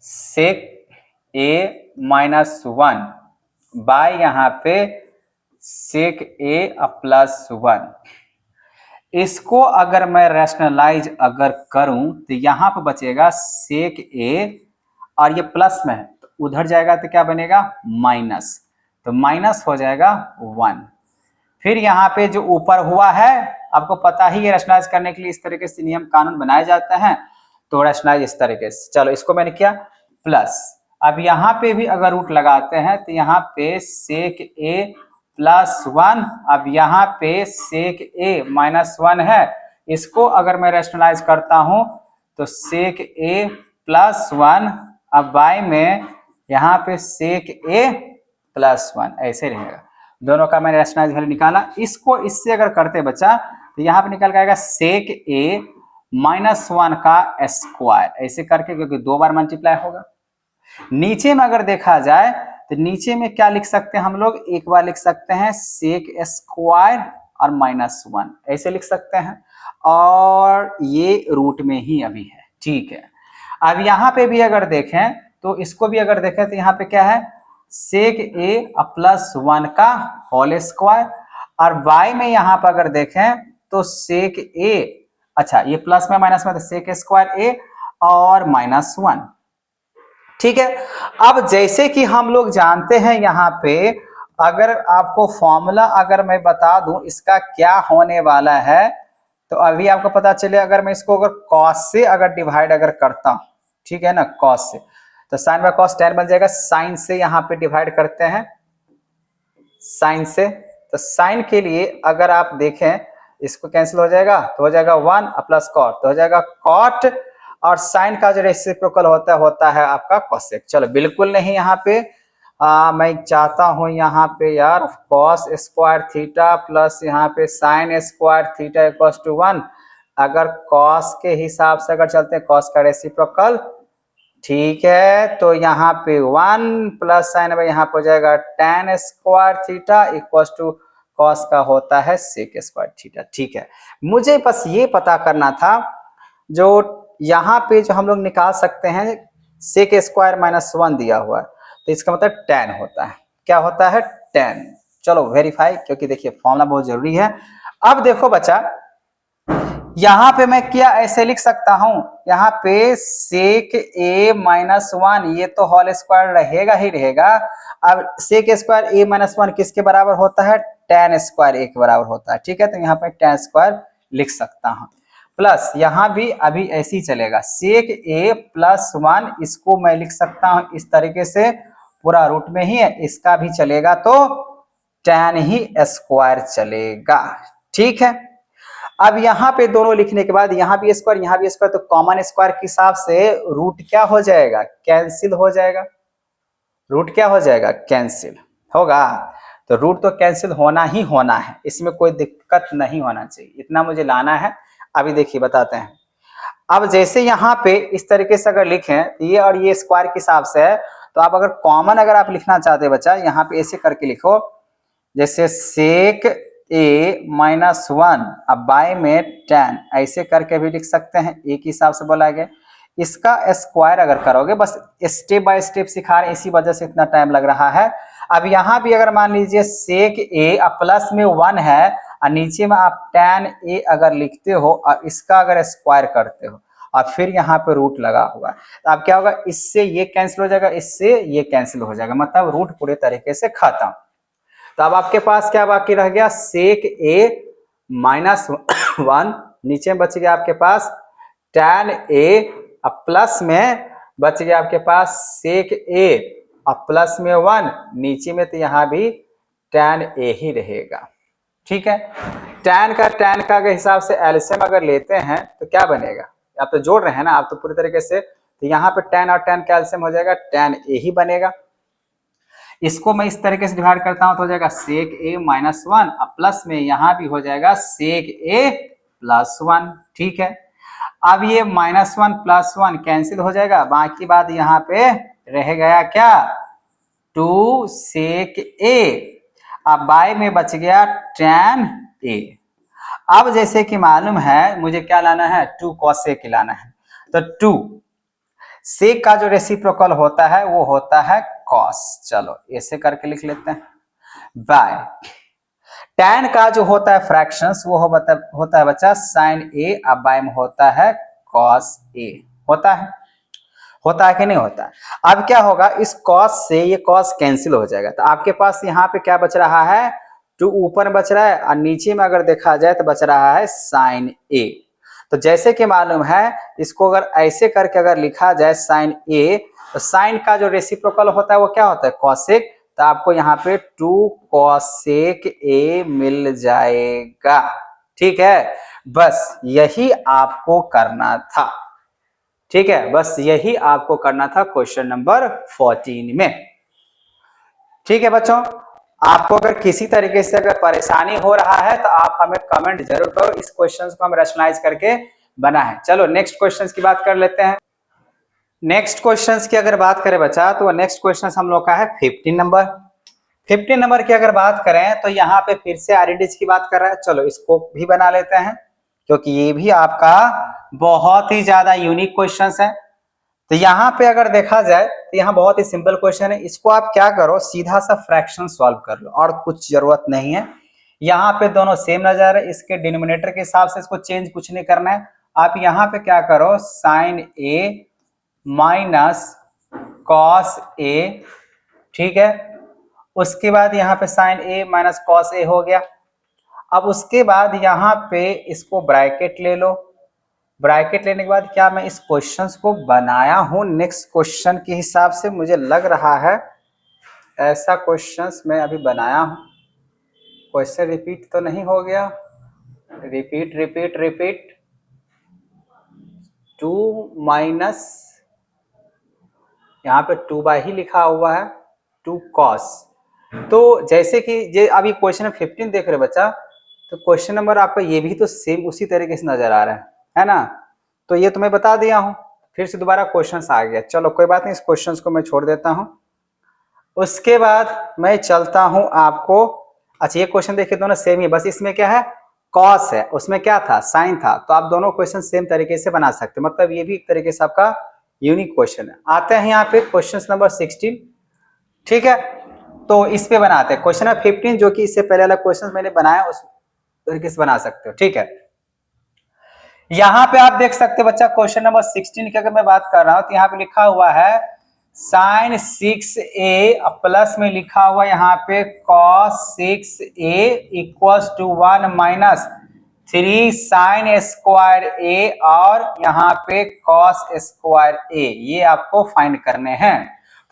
सेक ए माइनस 1 बाय यहाँ पे सेक ए प्लस 1। इसको अगर मैं रैशनलाइज अगर करूं तो यहाँ पे बचेगा सेक ए, और ये प्लस में है तो उधर जाएगा तो क्या बनेगा माइनस, तो माइनस हो जाएगा 1। फिर यहाँ पे जो ऊपर हुआ है, आपको पता ही है रैशनलाइज करने के लिए इस तरीके से नियम कानून बनाए जाते हैं। तो रैशनलाइज इस तरीके से, चलो इसको मैंने किया प्लस। अब यहाँ पे भी अगर रूट लगाते हैं तो यहाँ पे सेक ए प्लस 1, अब यहाँ पे सेक ए माइनस 1 है। इसको अगर मैं रैशनलाइज करता हूं तो सेक ए प्लस 1, अब बाय में यहाँ पे सेक ए प्लस 1 ऐसे रहेगा। दोनों का मैंने रैशनलाइज वैल्यू निकाला। इसको इससे अगर करते बच्चा तो यहाँ पे निकल आएगा सेक ए माइनस 1 का स्क्वायर, ऐसे करके, क्योंकि 2 बार मल्टीप्लाई होगा। नीचे में अगर देखा जाए तो नीचे में क्या लिख सकते हैं हम लोग, एक बार लिख सकते हैं सेक स्क्वायर और माइनस 1 ऐसे लिख सकते हैं, और ये रूट में ही अभी है। ठीक है, अब यहाँ पे भी अगर देखें तो इसको भी अगर देखें तो यहाँ पे क्या है सेक ए प्लस 1 का होल स्क्वायर, और बाय में यहाँ पर अगर देखें तो सेक ए, अच्छा ये प्लस में माइनस में तो सेक स्क्वायर ए और माइनस 1। ठीक है, अब जैसे कि हम लोग जानते हैं यहाँ पे, अगर आपको फॉर्मूला अगर मैं बता दूं इसका क्या होने वाला है, तो अभी आपको पता चले अगर मैं इसको अगर कॉस से अगर डिवाइड अगर करता हूं, ठीक है ना, कॉस से, तो साइन बाय कॉस tan बन जाएगा। साइन से यहाँ पे डिवाइड करते हैं, साइन से, तो साइन के लिए अगर आप देखें इसको कैंसिल हो जाएगा तो हो जाएगा 1 प्लस कॉट, तो हो जाएगा कॉट, और साइन का जो रेसिप्रोकल होता है आपका कोसेक। चलो बिल्कुल नहीं, यहाँ पे मैं चाहता हूं यहाँ पे यार कॉस स्क्वायर थीटा प्लस यहाँ पे sine square theta equals to 1। अगर कॉस के हिसाब से अगर चलते हैं, कॉस का रेसिप्रोकल, ठीक है, तो यहाँ पे 1 प्लस साइन में यहाँ पे हो जाएगा tan square theta equals to cos का होता है सेक स्क्वायर थीटा। ठीक है, मुझे बस ये पता करना था, जो यहाँ पे जो हम लोग निकाल सकते हैं सेक स्क्वायर माइनस 1 दिया हुआ है, तो इसका मतलब tan होता है। क्या होता है tan। चलो वेरीफाई, क्योंकि देखिए फॉर्मूला बहुत जरूरी है। अब देखो बच्चा, यहाँ पे मैं क्या ऐसे लिख सकता हूं, यहाँ पे सेक ए माइनस 1, ये तो होल स्क्वायर रहेगा ही रहेगा। अब सेक स्क्वायर ए माइनस 1 किसके बराबर होता है, tan स्क्वायर ए के बराबर होता है। ठीक है, तो यहाँ पे tan स्क्वायर लिख सकता हूं, प्लस यहाँ भी अभी ऐसे ही चलेगा सेक ए प्लस 1, इसको मैं लिख सकता हूं इस तरीके से, पूरा रूट में ही है, इसका भी चलेगा तो tan ही स्क्वायर चलेगा। ठीक है, अब यहाँ पे दोनों लिखने के बाद यहाँ भी स्क्वायर यहाँ भी स्क्वायर, तो कॉमन स्क्वायर के हिसाब से रूट क्या हो जाएगा, कैंसिल हो जाएगा। रूट क्या हो जाएगा, कैंसिल होगा। तो रूट तो कैंसिल होना ही होना है, इसमें कोई दिक्कत नहीं होना चाहिए, इतना मुझे लाना है। अभी देखिए बताते हैं। अब जैसे यहाँ पे इस तरीके से अगर लिखें ये और ये स्क्वायर के हिसाब से है, तो आप अगर कॉमन अगर आप लिखना चाहते हैं बच्चा, यहाँ पे ऐसे करके लिखो, जैसे सेक ए माइनस 1 अब बाय में tan, ऐसे करके भी लिख सकते हैं, एक ही हिसाब से बोला गया। इसका स्क्वायर अगर करोगे, बस स्टेप बाय स्टेप सिखा रहे, इसी वजह से इतना टाइम लग रहा है। अब यहाँ भी अगर मान लीजिए सेक ए प्लस में 1 है, और नीचे में आप tan ए अगर लिखते हो और इसका अगर स्क्वायर करते हो और फिर यहाँ पे रूट लगा हुआ है, तो अब क्या होगा, इससे ये कैंसिल हो जाएगा, इससे ये कैंसिल हो जाएगा, मतलब रूट पूरे तरीके से खत्म। तो अब आपके पास क्या बाकी रह गया, सेक ए माइनस 1, नीचे में बच गया आपके पास tan ए, अब प्लस में बच गया आपके पास सेक ए अब प्लस में 1, नीचे में तो यहाँ भी tan ए ही रहेगा। ठीक है, tan का के हिसाब से एलसीएम अगर लेते हैं तो क्या बनेगा, आप तो जोड़ रहे हैं ना, आप तो पूरी तरीके से, तो यहाँ पे tan और tan का एलसीएम हो जाएगा, tan ए ही बनेगा। इसको मैं इस तरीके से डिवाइड करता हूं तो हो जाएगा सेक ए माइनस 1, अब प्लस में यहां भी हो जाएगा सेक ए प्लस 1। ठीक है, अब ये -1 + 1 कैंसिल हो जाएगा, बाकी बात यहाँ पे रह गया क्या, 2 sec a। अब बाय में बच गया tan a। अब जैसे कि मालूम है मुझे क्या लाना है, 2 cos a लाना है, तो 2 sec का जो रेसिप्रोकल होता है वो होता है cos। चलो ऐसे करके लिख लेते हैं, बाय tan का जो होता है फ्रैक्शंस वो होता है बच्चा sin a। अब बाय में होता है cos a। होता है कि नहीं होता है। अब क्या होगा, इस cos से ये cos कैंसिल हो जाएगा, तो आपके पास यहाँ पे क्या बच रहा है, 2 ऊपर बच रहा है और नीचे में अगर देखा जाए तो बच रहा है sin a। तो जैसे कि मालूम है इसको अगर ऐसे करके अगर लिखा जाए sin a, तो sin का जो रेसिप्रोकल होता है वो क्या होता है, cosec। तो आपको यहाँ पे 2 cosec a मिल जाएगा। ठीक है, बस यही आपको करना था। ठीक है, बस यही आपको करना था क्वेश्चन नंबर 14 में। ठीक है बच्चों, आपको अगर किसी तरीके से अगर परेशानी हो रहा है तो आप हमें कमेंट जरूर करो, इस क्वेश्चन को हम रैशनलाइज करके बनाए। चलो नेक्स्ट क्वेश्चन की बात कर लेते हैं। नेक्स्ट क्वेश्चन की अगर बात करें बच्चा, तो नेक्स्ट क्वेश्चन हम लोग का है 15 नंबर। 15 नंबर की अगर बात करें तो यहाँ पे फिर से आइडेंटिटीज की बात कर रहा है। चलो इसको भी बना लेते हैं, क्योंकि ये भी आपका बहुत ही ज्यादा यूनिक क्वेश्चन है। तो यहाँ पे अगर देखा जाए तो यहाँ बहुत ही सिंपल क्वेश्चन है, इसको आप क्या करो, सीधा सा फ्रैक्शन सॉल्व कर लो और कुछ जरूरत नहीं है। यहाँ पे दोनों सेम नजर है, इसके डिनोमिनेटर के हिसाब से इसको चेंज कुछ नहीं करना है। आप यहाँ पे क्या करो, sign A minus cos A. ठीक है, उसके बाद यहाँ पे sign A minus cos A हो गया। अब उसके बाद यहाँ पे इसको ब्रैकेट ले लो। ब्रैकेट लेने के बाद क्या मैं इस क्वेश्चन को बनाया हूं नेक्स्ट क्वेश्चन के हिसाब से, मुझे लग रहा है ऐसा क्वेश्चन मैं अभी बनाया हूं। क्वेश्चन रिपीट तो नहीं हो गया, रिपीट रिपीट रिपीट 2 माइनस यहाँ पे 2 ही लिखा हुआ है 2 cos। तो जैसे कि ये अभी क्वेश्चन 15 देख रहे बच्चा, तो क्वेश्चन नंबर आपका ये भी तो सेम उसी तरीके से नजर आ रहा है ना। तो ये तो मैं बता दिया हूं, फिर से दोबारा क्वेश्चन आ गया। चलो कोई बात नहीं, इस क्वेश्चन को मैं छोड़ देता हूं। उसके बाद मैं चलता हूं आपको, अच्छा ये क्वेश्चन देखिए दोनों सेम ही, बस इसमें क्या है कॉस है, उसमें क्या था साइन था। तो आप दोनों क्वेश्चन सेम तरीके से बना सकते हैं, मतलब ये भी एक तरीके से आपका यूनिक क्वेश्चन है। आते हैं यहाँ पे क्वेश्चन नंबर 16। ठीक है, तो इस पे बनाते हैं क्वेश्चन नंबर 15, जो कि इससे पहले वाला क्वेश्चन मैंने बनाया उस तरीके से बना सकते हो। ठीक है, यहां पे आप देख सकते हो बच्चा क्वेश्चन नंबर 16 की अगर मैं बात कर रहा हूं तो यहाँ पे लिखा हुआ है साइन 6a प्लस में लिखा हुआ यहाँ पे cos 6a equals to 1 minus 3 sine square a और यहाँ पे cos स्क्वायर a। ये आपको फाइंड करने हैं,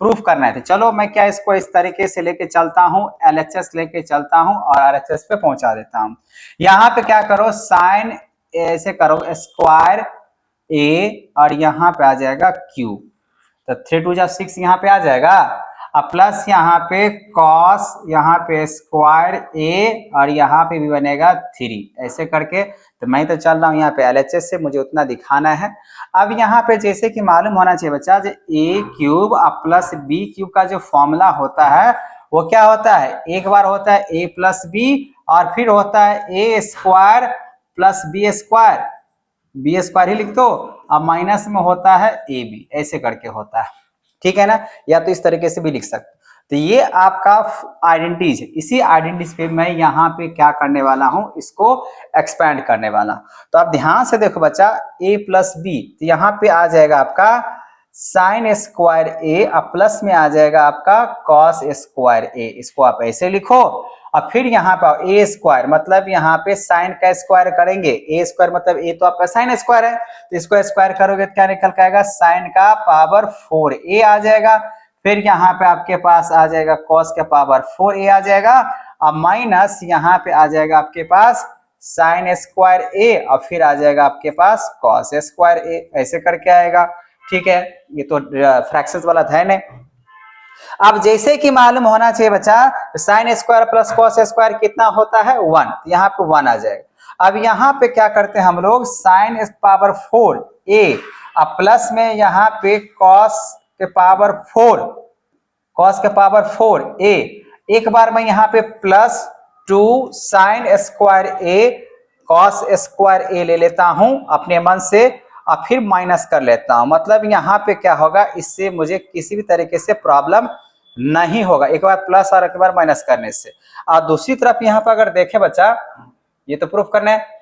प्रूफ करना है। तो चलो मैं क्या इसको इस तरीके से लेके चलता हूँ, LHS लेके चलता हूँ और RHS पे पहुंचा देता हूँ। यहाँ पे क्या करो, साइन ऐसे करो स्क्वायर a और यहाँ पे आ जाएगा q, तो 3 2 6 यहाँ पे आ जाएगा, अब प्लस यहाँ पे कॉस यहाँ पे स्क्वायर ए और यहाँ पे भी बनेगा 3, ऐसे करके। तो मैं तो चल रहा हूँ यहाँ पे LHS से, मुझे उतना दिखाना है। अब यहाँ पे जैसे कि मालूम होना चाहिए बच्चा, जो a cube plus b cube का जो फॉर्मूला होता है वो क्या होता है, एक बार होता है a प्लस b और फिर होता है a square plus B square ही लिख दो, अब माइनस में होता है ए बी, ऐसे करके होता है। ठीक है ना, या तो इस तरीके से भी लिख सकते। तो ये आपका आइडेंटिटीज है, इसी आइडेंटिटीज पे मैं यहाँ पे क्या करने वाला हूँ, इसको एक्सपैंड करने वाला हूँ। तो आप ध्यान से देखो बच्चा, a प्लस बी, तो यहाँ पे आ जाएगा आपका साइन स्क्वायर ए और प्लस में आ जाएगा आपका कॉस स्क्वायर ए। इसको आप ऐसे लिखो और फिर यहाँ पे ए स्क्वायर, मतलब यहाँ पे साइन का स्क्वायर करेंगे, ए स्क्वायर मतलब ए तो आपका साइन स्क्वायर है, तो इसको स्क्वायर करोगे तो क्या निकल के आएगा, साइन का पावर 4a आ जाएगा। फिर यहाँ पे आपके पास आ जाएगा कॉस का पावर 4a आ जाएगा और माइनस यहाँ पे आ जाएगा आपके पास साइन स्क्वायर ए और फिर आ जाएगा आपके पास कॉस स्क्वायर ए, ऐसे करके आएगा। ठीक है, ये तो फ्रैक्शंस वाला था नहीं। अब जैसे कि मालूम होना चाहिए बच्चा, sine square plus cos square कितना होता है 1, यहाँ पे 1 आ जाएगा। अब यहाँ पे क्या करते हैं हम लोग, साइन पावर 4 ए अब प्लस में यहाँ पे कॉस के पावर 4 ए, एक बार मैं यहाँ पे प्लस 2 साइन स्क्वायर ए कॉस स्क्वायर ए ले लेता हूं अपने मन से और फिर माइनस कर लेता हूं। मतलब यहाँ पे क्या होगा, इससे मुझे किसी भी तरीके से प्रॉब्लम नहीं होगा, एक बार प्लस और एक बार माइनस करने से। और दूसरी तरफ यहाँ पर अगर देखें बच्चा, ये तो प्रूफ करना है,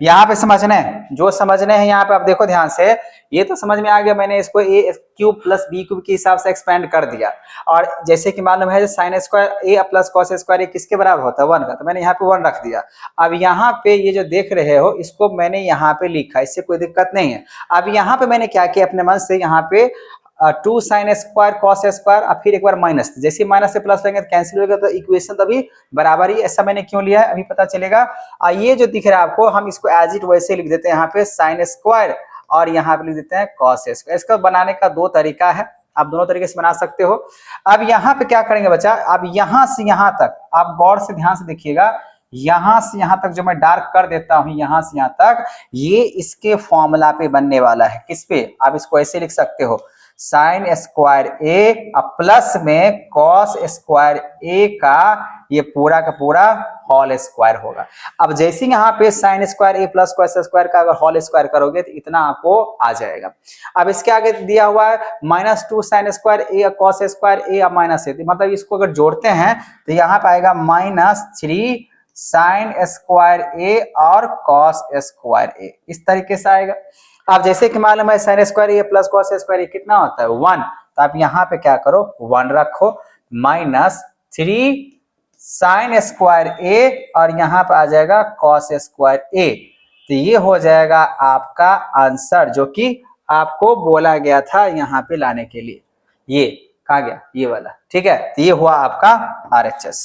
यहाँ पे समझना है, जो समझने हैं यहाँ पे आप देखो ध्यान से, ये तो समझ में आ गया, मैंने इसको ए क्यूब प्लस बी क्यूब के हिसाब से एक्सपेंड कर दिया। और जैसे कि मालूम है साइन स्क्वायर ए प्लस कॉस स्क्वायर ए किसके बराबर होता है, 1 का, तो मैंने यहाँ पे 1 रख दिया। अब यहाँ पे ये जो देख रहे हो इसको मैंने यहाँ पे लिखा, इससे कोई दिक्कत नहीं है। अब यहाँ पे मैंने क्या किया अपने मन से, यहाँ पे 2 साइन स्क्वायर कॉस स्क्वायर और फिर एक बार माइनस, जैसे माइनस से प्लस लेंगे तो कैंसिल होगा, तो इक्वेशन तभी बराबर ही, ऐसा मैंने क्यों लिया है अभी पता चलेगा। ये जो दिख रहा है आपको, हम इसको एज इट वैसे लिख देते हैं, यहाँ पे साइन स्क्वायर और यहाँ पे लिख देते हैं कॉस स्क्वायर। इसका बनाने का 2 तरीका है, आप दोनों तरीके से बना सकते हो। अब यहाँ पे क्या करेंगे बच्चा, अब यहाँ से यहाँ तक आप गौर से ध्यान से देखिएगा, यहां से यहां तक जो मैं डार्क कर देता हूं, यहां से यहां तक, ये इसके फॉर्मूला पे बनने वाला है। किस पे, आप इसको ऐसे लिख सकते हो, साइन स्क्वायर ए प्लस में कॉस स्क्वायर ए का ये पूरा का पूरा होल स्क्वायर होगा। अब जैसे यहाँ पे साइन स्क्वायर ए प्लस कॉस स्क्वायर का अगर होल स्क्वायर करोगे तो इतना आपको आ जाएगा। अब इसके आगे दिया हुआ है -2 साइन स्क्वायर ए कॉस स्क्वायर ए अब माइनस ए, मतलब इसको अगर जोड़ते हैं तो यहाँ पे आएगा -3 साइन स्क्वायर ए और कॉस स्क्वायर ए, इस तरीके से आएगा। अब जैसे कि मालूम है साइन स्क्वायर ए प्लस कॉस स्क्वायर ए कितना होता है 1, तो आप यहाँ पे क्या करो 1 रखो, -3 साइन स्क्वायर ए और यहाँ पे आ जाएगा कॉस स्क्वायर ए। तो ये हो जाएगा आपका आंसर, जो कि आपको बोला गया था यहाँ पे लाने के लिए। ये कहाँ गया, ये वाला, ठीक है। तो ये हुआ आपका RHS,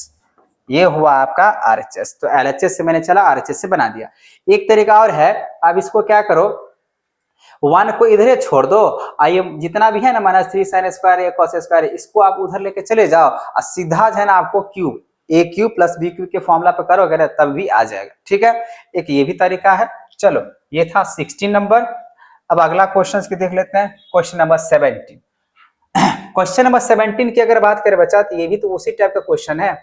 ये हुआ आपका RHS। तो LHS से मैंने चला RHS से बना दिया। एक तरीका और है, अब इसको क्या करो, 1 को इधर छोड़ दो, आइए जितना भी है ना -3 साइन स्क्वायर ए कॉस स्क्वायर, इसको आप उधर लेके चले जाओ और सीधा जो है ना आपको क्यूब ए क्यूब प्लस बी क्यूब के फॉर्मूला पे करोगे ना तब भी आ जाएगा, ठीक है। एक ये भी तरीका है। चलो ये था 16 नंबर। अब अगला क्वेश्चन की देख लेते हैं, क्वेश्चन नंबर 17। क्वेश्चन नंबर 17 की अगर बात करें बच्चा, तो ये भी तो उसी टाइप का क्वेश्चन है,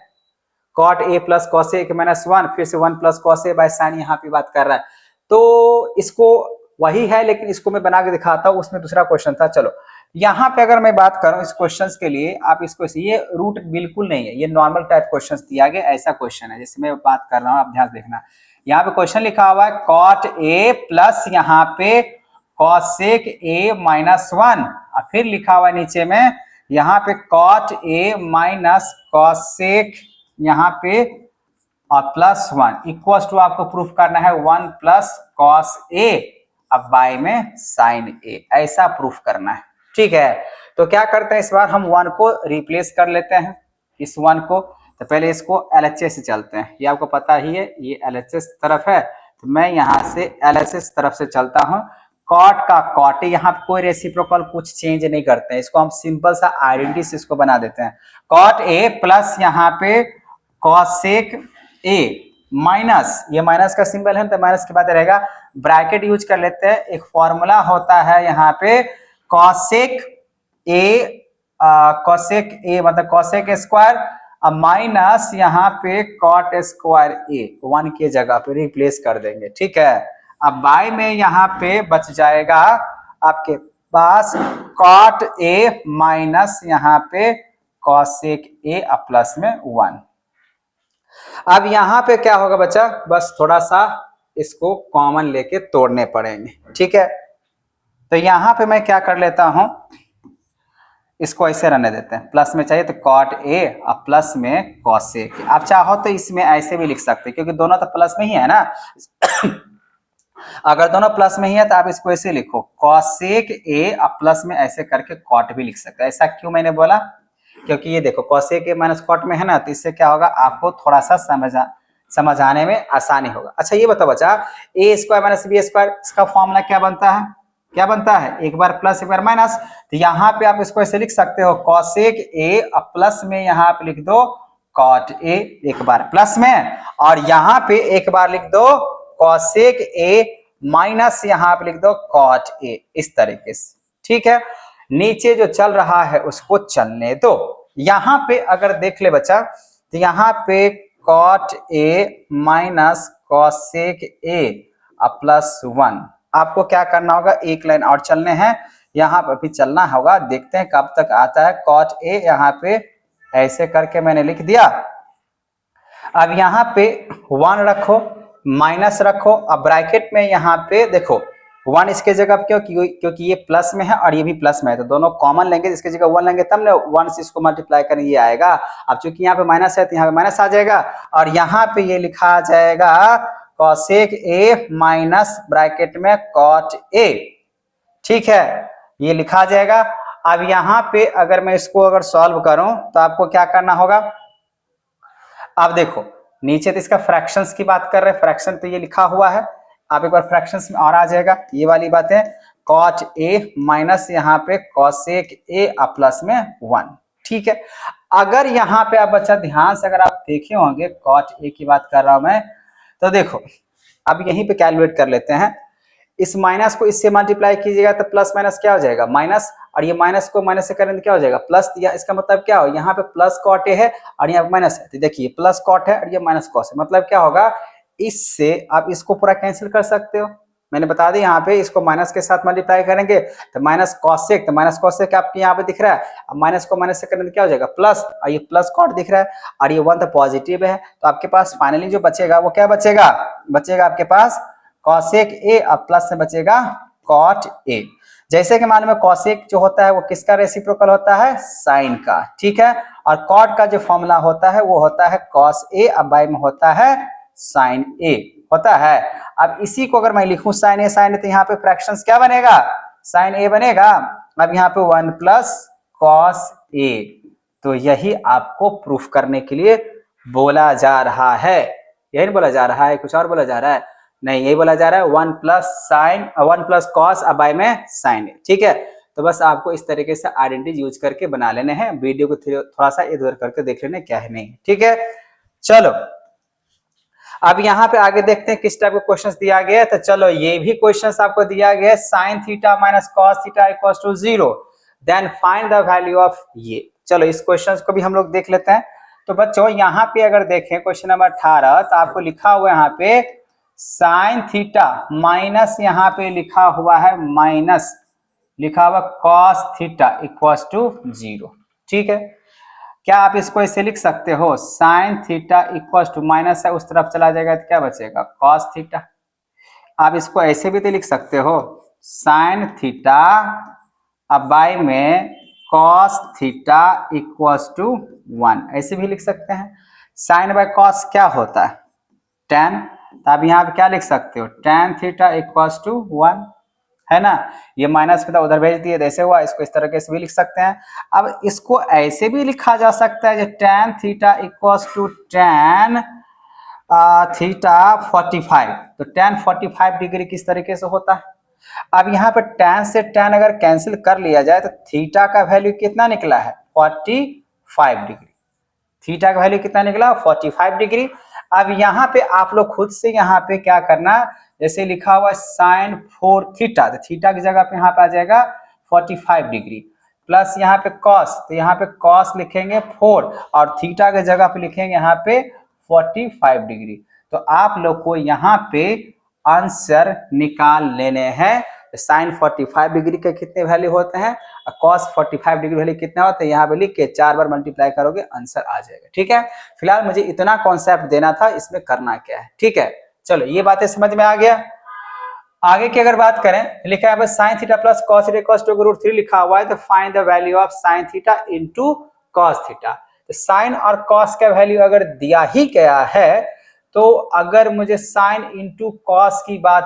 cot A plus cos A -1 फिर से 1 plus cos A by sine यहाँ पे बात कर रहा है। तो इसको वही है, लेकिन इसको मैं बना के दिखाता हूँ, उसमें दूसरा क्वेश्चन था। चलो यहाँ पे अगर मैं बात करूं इस क्वेश्चंस के लिए, आप इसको, ये रूट बिल्कुल नहीं है, ये नॉर्मल टाइप क्वेश्चंस दिया गया, ऐसा क्वेश्चन है जैसे मैं बात कर रहा हूँ, आप ध्यान देखना। यहाँ पे क्वेश्चन लिखा हुआ है कॉट ए प्लस यहाँ पे कॉसेक ए -1 और फिर लिखा हुआ है नीचे में यहाँ पे कॉट ए माइनस कॉसेक यहाँ पे और +1 इक्वल टू आपको प्रूफ करना है 1 प्लस कॉस ए अब बाय में साइन ए, ऐसा प्रूफ करना है, ठीक है। तो क्या करते हैं, इस बार हम 1 को रिप्लेस कर लेते हैं, इस 1 को। तो पहले इसको LHS से चलते हैं, ये आपको पता ही है, ये LHS तरफ है, तो मैं यहाँ से LHS तरफ से चलता हूँ। कॉट का कॉट, यहाँ पे कोई रेसिप्रोकल कुछ चेंज नहीं करते हैं, इसको हम सिंपल सा आइडेंटिटी से इसको बना देते हैं। कॉट ए प्लस यहाँ पे कॉसेक ए माइनस, ये माइनस का सिंबल है तो माइनस के बाद रहेगा, ब्रैकेट यूज कर लेते हैं। एक फॉर्मूला होता है यहाँ पे कॉसेक ए मतलब कॉसेक स्क्वायर माइनस यहाँ पे कॉट स्क्वायर ए, 1 के जगह पे रिप्लेस कर देंगे, ठीक है। अब बाय में यहाँ पे बच जाएगा आपके पास कॉट ए माइनस यहाँ पे कॉसेक ए प्लस में 1। अब यहाँ पे क्या होगा बच्चा, बस थोड़ा सा इसको कॉमन लेके तोड़ने पड़ेंगे, ठीक है। तो यहाँ पे मैं क्या कर लेता हूं, इसको ऐसे रहने देते हैं, प्लस में चाहिए तो कॉट ए और प्लस में कॉसेक। आप चाहो तो इसमें ऐसे भी लिख सकते हैं, क्योंकि दोनों तो प्लस में ही है ना। अगर दोनों प्लस में ही है तो आप इसको ऐसे लिखो, कॉसेक ए और प्लस में ऐसे करके कॉट भी लिख सकते हैं। ऐसा क्यों मैंने बोला, क्योंकि ये देखो कॉसेक ए माइनस कॉट में है ना, तो इससे क्या होगा आपको थोड़ा सा समझाने में आसानी होगा। अच्छा ये बताओ बच्चा, ए स्क्वायर माइनस बी स्क्वायर, इसका फॉर्मूला क्या बनता है, क्या बनता है, एक बार प्लस एक बार माइनस। तो यहाँ पे आप इसको ऐसे लिख सकते हो, कॉसेक ए प्लस में यहाँ पे लिख दो कॉट ए एक बार प्लस में, और यहां पे एक बार लिख दो कॉसेक ए माइनस यहां पे लिख दो कॉट ए, इस तरीके से। ठीक है, नीचे जो चल रहा है उसको चलने दो। यहां पे अगर देख ले बच्चा तो यहां पे cot A minus cosec A plus 1, आपको क्या करना होगा, एक लाइन और चलने हैं, यहाँ पर भी चलना होगा, देखते हैं कब तक आता है। कॉट ए यहाँ पे ऐसे करके मैंने लिख दिया। अब यहाँ पे 1 रखो, माइनस रखो, अब ब्रैकेट में यहाँ पे देखो 1 इसके जगह क्यों, क्योंकि ये प्लस में है और ये भी प्लस में है, तो दोनों कॉमन लेंगे, इसके जगह 1 लेंगे तब ना 1 से इसको मल्टीप्लाई करेंगे ये आएगा। अब चूंकि यहाँ पे माइनस है तो यहाँ पे माइनस आ जाएगा, और यहाँ पे ये लिखा जाएगा कॉसेक ए माइनस ब्रैकेट में कॉट ए। ठीक है, ये लिखा जाएगा। अब यहाँ पे अगर मैं इसको अगर सॉल्व करूं तो आपको क्या करना होगा, अब देखो नीचे तो इसका फ्रैक्शंस की बात कर रहे हैं, फ्रैक्शन तो ये लिखा हुआ है, आप एक बार फ्रैक्शंस में और आ जाएगा ये वाली बातें, कॉट ए माइनस यहाँ पे कॉसेक ए प्लस में 1। ठीक है, अगर यहाँ पे आप बच्चा ध्यान से अगर आप देखे होंगे कॉट ए की बात कर रहा हूं मैं, तो देखो अब यहीं पे कैलकुलेट कर लेते हैं, इस माइनस को इससे मल्टीप्लाई कीजिएगा तो प्लस माइनस क्या हो जाएगा माइनस, और ये माइनस को माइनस से करेंगे तो क्या हो जाएगा प्लस, या इसका मतलब क्या हो, यहाँ पे प्लस कॉट ए है और यहाँ पे माइनस है, तो देखिए प्लस कॉट है और ये माइनस कॉस है, मतलब क्या होगा, इससे आप इसको पूरा कैंसिल कर सकते हो। मैंने बता दी यहाँ पे इसको माइनस के साथ मल्टीप्लाई करेंगे तो माइनस कॉसेक, तो माइनस कॉसेक आपके यहाँ पे दिख रहा है, अब माइनस को माइनस से करेंगे तो क्या हो जाएगा प्लस, और ये प्लस कॉट दिख रहा है और ये 1 तो पॉजिटिव है, तो आपके पास फाइनली जो बचेगा वो क्या बचेगा, बचेगा आपके पास कॉसेक ए अब प्लस से बचेगा कॉट ए। जैसे कि मालूम है कॉसेक जो होता है वो किसका रेसिप्रोकल होता है, साइन का। ठीक है, और कॉट का जो फॉर्मूला होता है वो होता है कॉस ए, अब बाय में होता है साइन ए होता है। अब इसी को अगर मैं लिखूं साइन ए तो यहाँ पे फ्रैक्शंस क्या बनेगा, साइन ए बनेगा। अब यहाँ पे 1 प्लस कॉस ए, तो यही आपको प्रूफ करने के लिए बोला जा रहा है, यही बोला जा रहा है, कुछ और बोला जा रहा है नहीं, यही बोला जा रहा है 1 प्लस साइन 1 प्लस कॉस अब बाय में साइन ए। ठीक है, तो बस आपको इस तरीके से आइडेंटिटी यूज करके बना लेने हैं, वीडियो को थोड़ा सा इधर उधर करके देख लेने क्या है नहीं। ठीक है, चलो अब यहाँ पे आगे देखते हैं किस टाइप का क्वेश्चंस दिया गया है। तो चलो ये भी क्वेश्चंस आपको दिया गया है, sine theta minus cos theta equals to 0, then find the value of ये। चलो इस क्वेश्चंस को भी हम लोग देख लेते हैं। तो बच्चों यहाँ पे अगर देखें क्वेश्चन नंबर 18, तो आपको लिखा हुआ है यहाँ पे साइन थीटा माइनस यहाँ पे लिखा हुआ है माइनस लिखा हुआ कॉस थीटा इक्वल्स टू 0। ठीक है, क्या आप इसको ऐसे लिख सकते हो, sine theta equals to minus है उस तरफ चला जाएगा तो क्या बचेगा कॉस थीटा। आप इसको ऐसे भी तो लिख सकते हो, साइन थीटा अब बाय में कॉस थीटा इक्वल्स टू 1, ऐसे भी लिख सकते हैं। साइन बाय कॉस क्या होता है, tan, तो आप यहाँ पे क्या लिख सकते हो, tan थीटा इक्वल्स टू 1, है ना, ये माइनस में था उधर भेज दिए जैसे हुआ, इसको इस तरीके से भी लिख सकते हैं। अब इसको ऐसे भी लिखा जा सकता है जो tan theta equals to tan theta 45, तो tan 45 डिग्री किस तरीके से होता है। अब यहाँ पर tan से tan अगर कैंसिल कर लिया जाए तो थीटा का वैल्यू कितना निकला है 45 डिग्री, थीटा का वैल्यू कितना निकला 45 डिग्री। अब यहाँ पे आप लोग खुद से यहाँ पे क्या करना, जैसे लिखा हुआ साइन 4 थीटा, तो थीटा की जगह पे यहाँ पे आ जाएगा 45 डिग्री, प्लस यहाँ पे कॉस, तो यहाँ पे कॉस लिखेंगे 4 और थीटा की जगह पे लिखेंगे यहाँ पे 45 डिग्री। तो आप लोग को यहाँ पे आंसर निकाल लेने हैं, साइन 45 डिग्री के कितने वैल्यू होते हैं और कॉस 45 डिग्री वैल्यू कितना होता है, यहाँ पे लिख के 4 बार मल्टीप्लाई करोगे आंसर आ जाएगा। ठीक है, फिलहाल मुझे इतना कॉन्सेप्ट देना था, इसमें करना क्या है। ठीक है, चलो ये बातें समझ में आ गया। आगे की अगर बात करें, लिखा है sine theta plus cos theta equals to √3 लिखा हुआ है, तो find the value of sine theta into cos theta. तो साइन और कॉस का वैल्यू अगर दिया ही गया है, तो अगर मुझे साइन इनटू कॉस की बात